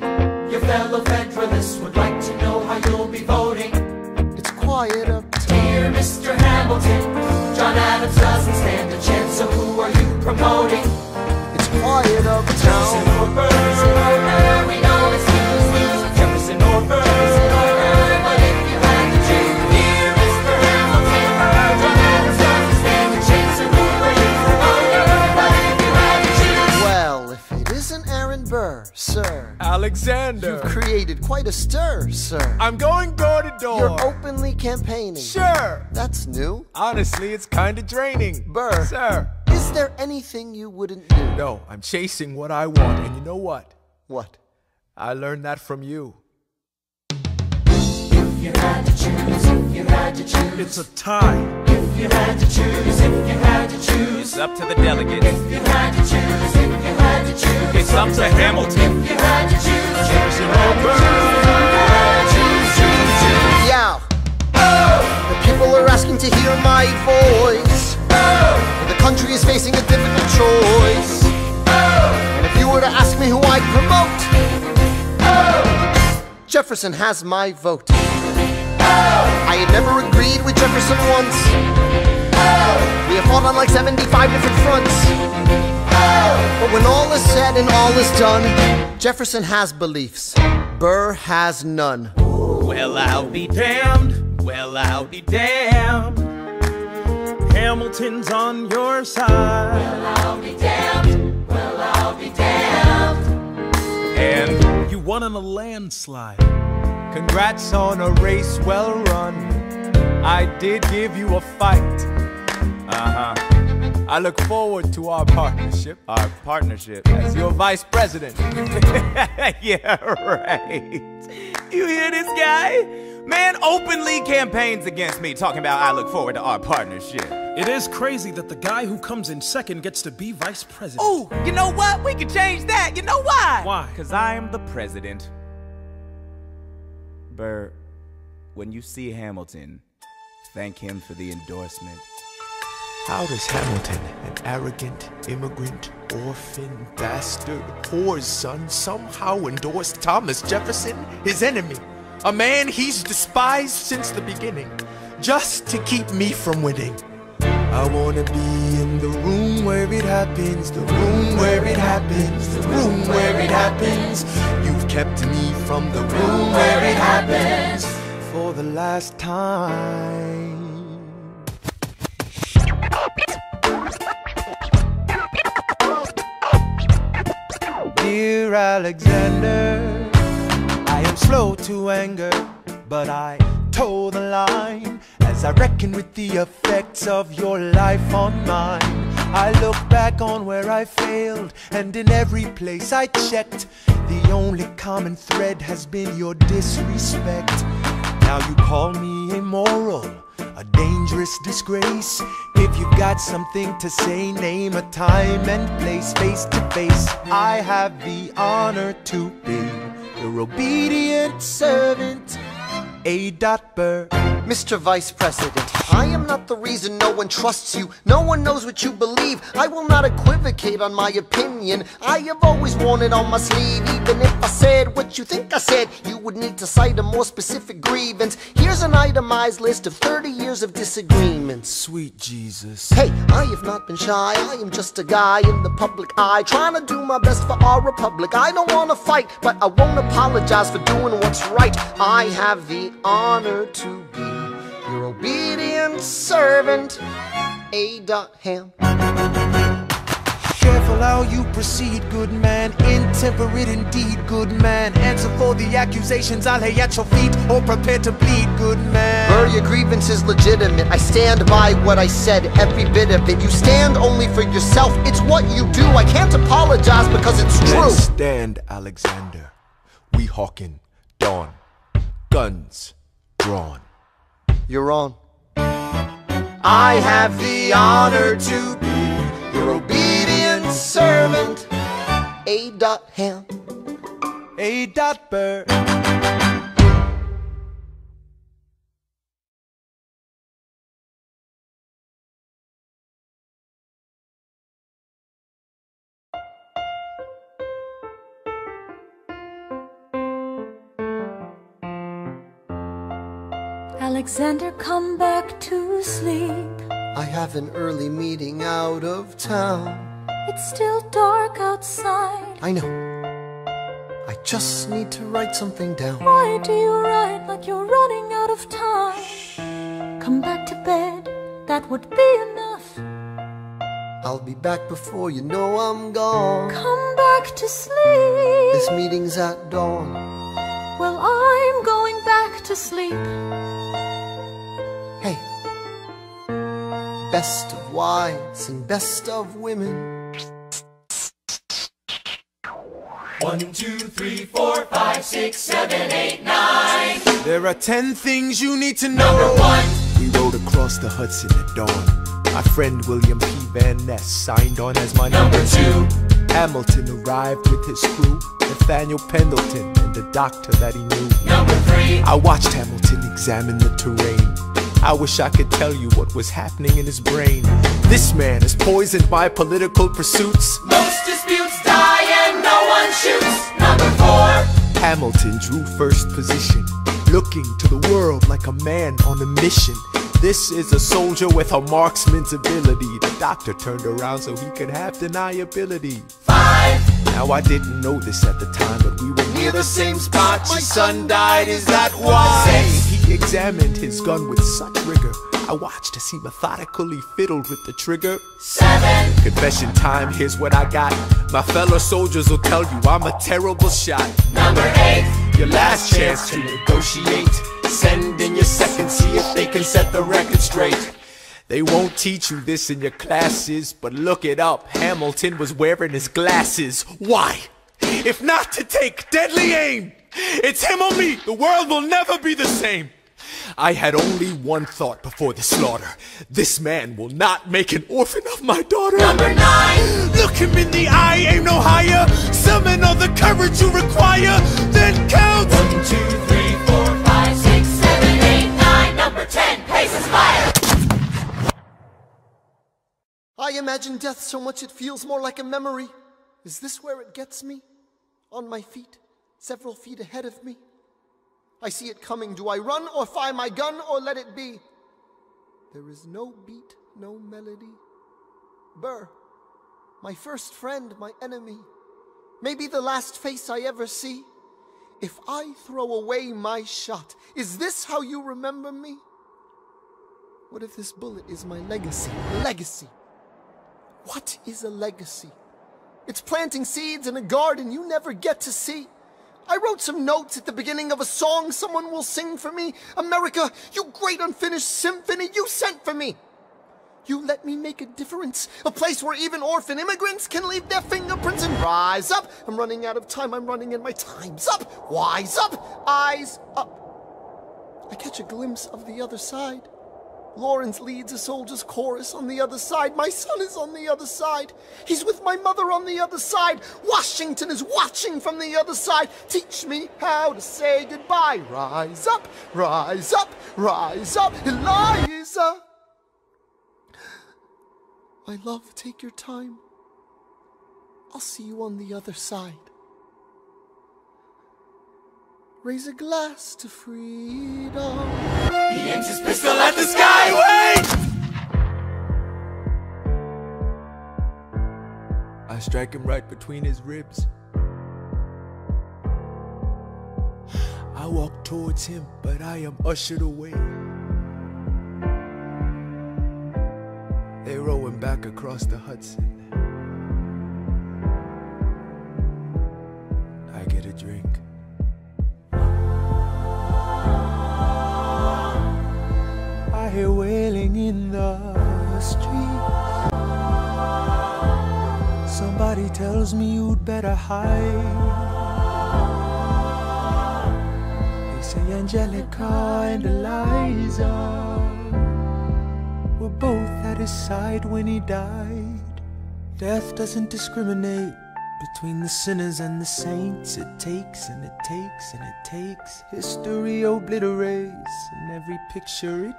your fellow Federalists would like to know how you'll be voting. It's quiet uptown. Dear Mr. Hamilton, John Adams doesn't stand a chance, so who are you promoting? It's quiet uptown. Jefferson or Burr, we know it's lose-lose. Jefferson or Burr, but if you had to choose, dear Mr. Hamilton, John Adams doesn't stand a chance, so who are you promoting? But if you had to choose, Well, if it isn't Aaron Burr, sir, Alexander. you've created quite a stir, sir. I'm going door to door. You're openly campaigning. Sure. That's new. Honestly, it's kinda draining. Burr, Sir. is there anything you wouldn't do? No, I'm chasing what I want, and you know what? What? I learned that from you. If you had to choose, if you had to choose, it's a tie. If you had to choose, if you had to choose, it's up to the delegates. If you had to choose, if you had to choose, it's up to Hamilton. If you had to choose, Jefferson or Burr. Yeah. The people are asking to hear my voice. The country is facing a difficult choice. And if you were to ask me who I'd promote, Jefferson has my vote. I had never agreed with Jefferson once. We have fought on like 75 different fronts. But when all is said and all is done, Jefferson has beliefs, Burr has none. Well, I'll be damned. Well, I'll be damned. Hamilton's on your side. Well, I'll be damned. Well, I'll be damned. And you won on a landslide. Congrats on a race well run. I did give you a fight. I look forward to our partnership. Our partnership? As your vice president. Yeah, right. You hear this guy? Man openly campaigns against me, talking about I look forward to our partnership. It is crazy that the guy who comes in second gets to be vice president. Oh, you know what? We could change that. You know why? Why? Because I am the president. Burr, when you see Hamilton, thank him for the endorsement. How does Hamilton, an arrogant, immigrant, orphan, bastard, whore's son, somehow endorse Thomas Jefferson, his enemy? A man he's despised since the beginning, just to keep me from winning. I wanna be in the room where it happens, the room where it happens, the room where it happens. You've kept me from the room where it happens for the last time. Dear Alexander, I am slow to anger, but I toe the line as I reckon with the effects of your life on mine. I look back on where I failed, and in every place I checked, the only common thread has been your disrespect. Now you call me immoral, a dangerous disgrace. If you've got something to say, name a time and place. Face to face, I have the honor to be your obedient servant, A. Burr. Mr. Vice President, I am not the reason no one trusts you. No one knows what you believe. I will not equivocate on my opinion. I have always worn it on my sleeve. Even if I said what you think I said, you would need to cite a more specific grievance. Here's an itemized list of 30 years of disagreements. Sweet Jesus. Hey, I have not been shy. I am just a guy in the public eye, trying to do my best for our republic. I don't want to fight, but I won't apologize for doing what's right. I have the honor to be your obedient servant, A. Ham. Careful how you proceed, good man. Intemperate indeed, good man. Answer for the accusations I lay at your feet, or prepare to bleed, good man. Burr, your grievance is legitimate. I stand by what I said, every bit of it. You stand only for yourself. It's what you do. I can't apologize because it's true. Let's stand, Alexander. We hawkin' dawn. Guns drawn. You're on. I have the honor to be your obedient servant, A. Ham. A. Burr. Alexander, come back to sleep. I have an early meeting out of town. It's still dark outside. I know. I just need to write something down. Why do you write like you're running out of time? Come back to bed, that would be enough. I'll be back before you know I'm gone. Come back to sleep. This meeting's at dawn. Well, I'm going back to sleep. Hey, best of wives and best of women. 1, 2, 3, 4, 5, 6, 7, 8, 9. There are 10 things you need to know. Number 1. We rode across the Hudson at dawn. My friend William P. Van Ness signed on as my Number 2. Hamilton arrived with his crew, Nathaniel Pendleton and the doctor that he knew. Number 3. I watched Hamilton examine the terrain. I wish I could tell you what was happening in his brain. This man has poisoned my political pursuits. Most disputes die and no one shoots. Number 4. Hamilton drew first position, looking to the world like a man on a mission. This is a soldier with a marksman's ability. The doctor turned around so he could have deniability. 5. Now I didn't know this at the time, but we were near the same spot. My son died, is that why? 6. He examined his gun with such rigor. I watched as he methodically fiddled with the trigger. 7. Confession time, here's what I got. My fellow soldiers will tell you I'm a terrible shot. Number 8. Your last chance to negotiate. Send in your second, see if they can set the record straight. They won't teach you this in your classes, but look it up. Hamilton was wearing his glasses. Why? If not to take deadly aim. It's him or me. The world will never be the same. I had only one thought before the slaughter. This man will not make an orphan of my daughter. Number 9. Look him in the eye, aim no higher. Summon all the courage you require. Then count. 1, 2, 3, 4, 5, 6, 7, 8, 9. Number 10. Paces fire. I imagine death so much it feels more like a memory. Is this where it gets me? On my feet, several feet ahead of me. I see it coming. Do I run or fire my gun or let it be? There is no beat, no melody. Burr, my first friend, my enemy. Maybe the last face I ever see. If I throw away my shot, is this how you remember me? What if this bullet is my legacy? Legacy. What is a legacy? It's planting seeds in a garden you never get to see. I wrote some notes at the beginning of a song someone will sing for me. America, you great unfinished symphony you sent for me. You let me make a difference, a place where even orphan immigrants can leave their fingerprints and rise up. I'm running out of time, I'm running and my time's up. Wise up, eyes up. I catch a glimpse of the other side. Lawrence leads a soldier's chorus on the other side. My son is on the other side. He's with my mother on the other side. Washington is watching from the other side. Teach me how to say goodbye. Rise up, rise up, rise up, Eliza. My love, take your time. I'll see you on the other side. Raise a glass to freedom. He aims his pistol at the sky. Wait! I strike him right between his ribs. I walk towards him, but I am ushered away. They row him back across the Hudson. I get a drink. I hear wailing in the street. Somebody tells me you'd better hide. They say Angelica and Eliza were both at his side when he died. Death doesn't discriminate between the sinners and the saints. It takes and it takes and it takes. History obliterates, and every picture it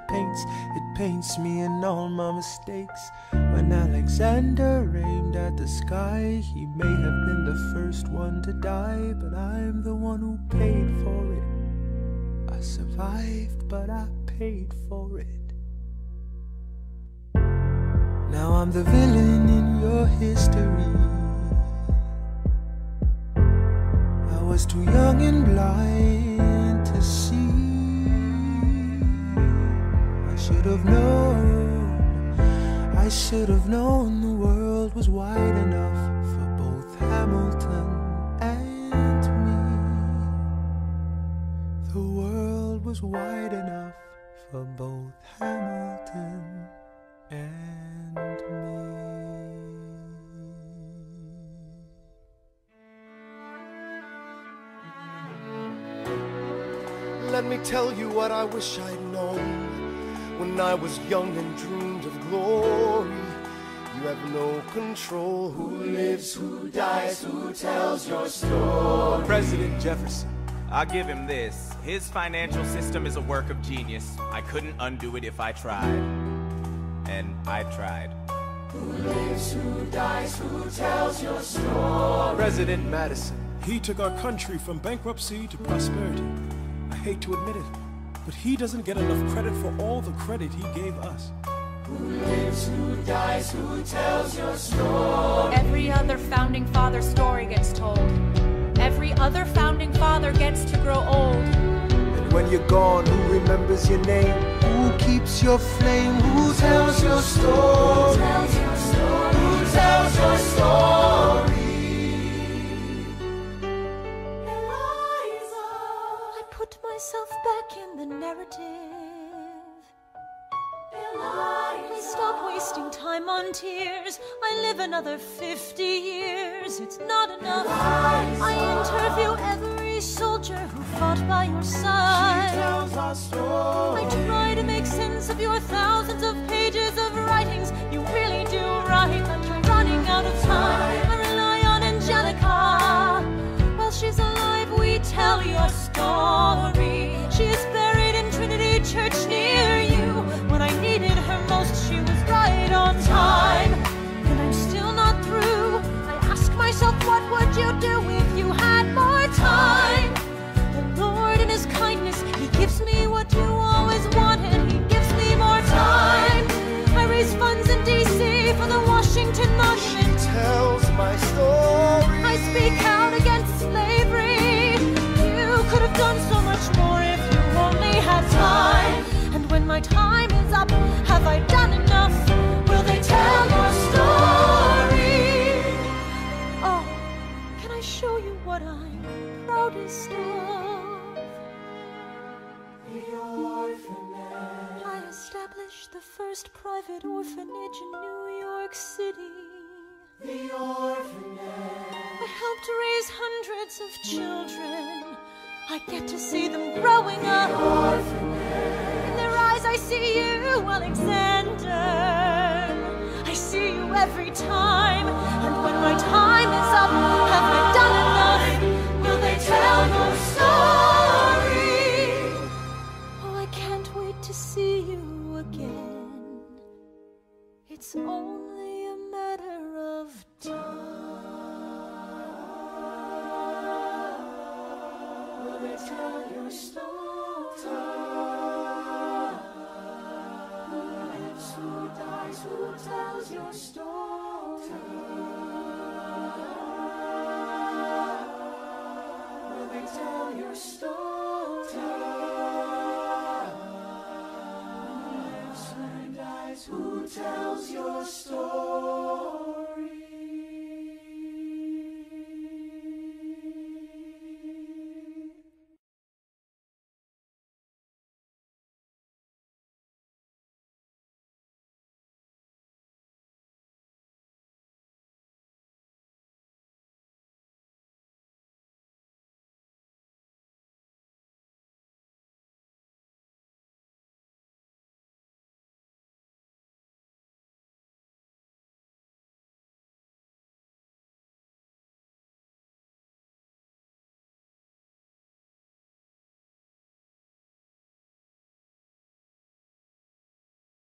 paints me and all my mistakes. When Alexander aimed at the sky, he may have been the first one to die, but I'm the one who paid for it. I survived, but I paid for it. Now I'm the villain in your history. I was too young and blind to see. I should have known the world was wide enough for both Hamilton and me. The world was wide enough for both Hamilton and me. let me tell you what I wish I'd known when I was young and dreamed of glory. You have no control. Who lives, who dies, who tells your story? President Jefferson. I'll give him this. His financial system is a work of genius. I couldn't undo it if I tried. And I tried. Who lives, who dies, who tells your story? President Madison. He took our country from bankruptcy to prosperity. I hate to admit it, but he doesn't get enough credit for all the credit he gave us. Who lives, who dies, who tells your story? Every other founding father story gets told. Every other founding father gets to grow old. And when you're gone, who remembers your name? Who keeps your flame? Who tells your story? Who tells your story? Who tells your story? Eliza, I put myself back in the narrative. I stop wasting time on tears. I live another 50 years. It's not enough. I interview every soldier who fought by your side. She tells our story. I try to make sense of your thousands of pages of writings. You really do write like you're running out of time. I rely on Angelica. While she's alive, we tell your story. She is buried in Trinity Church near you. When I needed her most, she was right on time. And I'm still not through. I ask myself, what would you do if you had more time? The Lord in His kindness, He gives me what you always wanted. He gives me more time. I raise funds in D.C. for the Washington Monument. She tells my story. I speak out against slavery. You could have done so much more if you only had time. And when my time is up, have I done enough? Will they tell your story? Oh, can I show you what I'm proudest of? The orphanage. I established the first private orphanage in New York City. The orphanage. I helped raise hundreds of children. I get to see them growing up. The orphanage. In their eyes I see you, Alexander. I see you every time. And when my time is up, have I done enough? Will they tell your story? Oh, I can't wait to see you again. It's only a matter of time. Will they tell your story? Who dies, who tells your story? Will they tell your story? Who lives, who dies, who tells your story?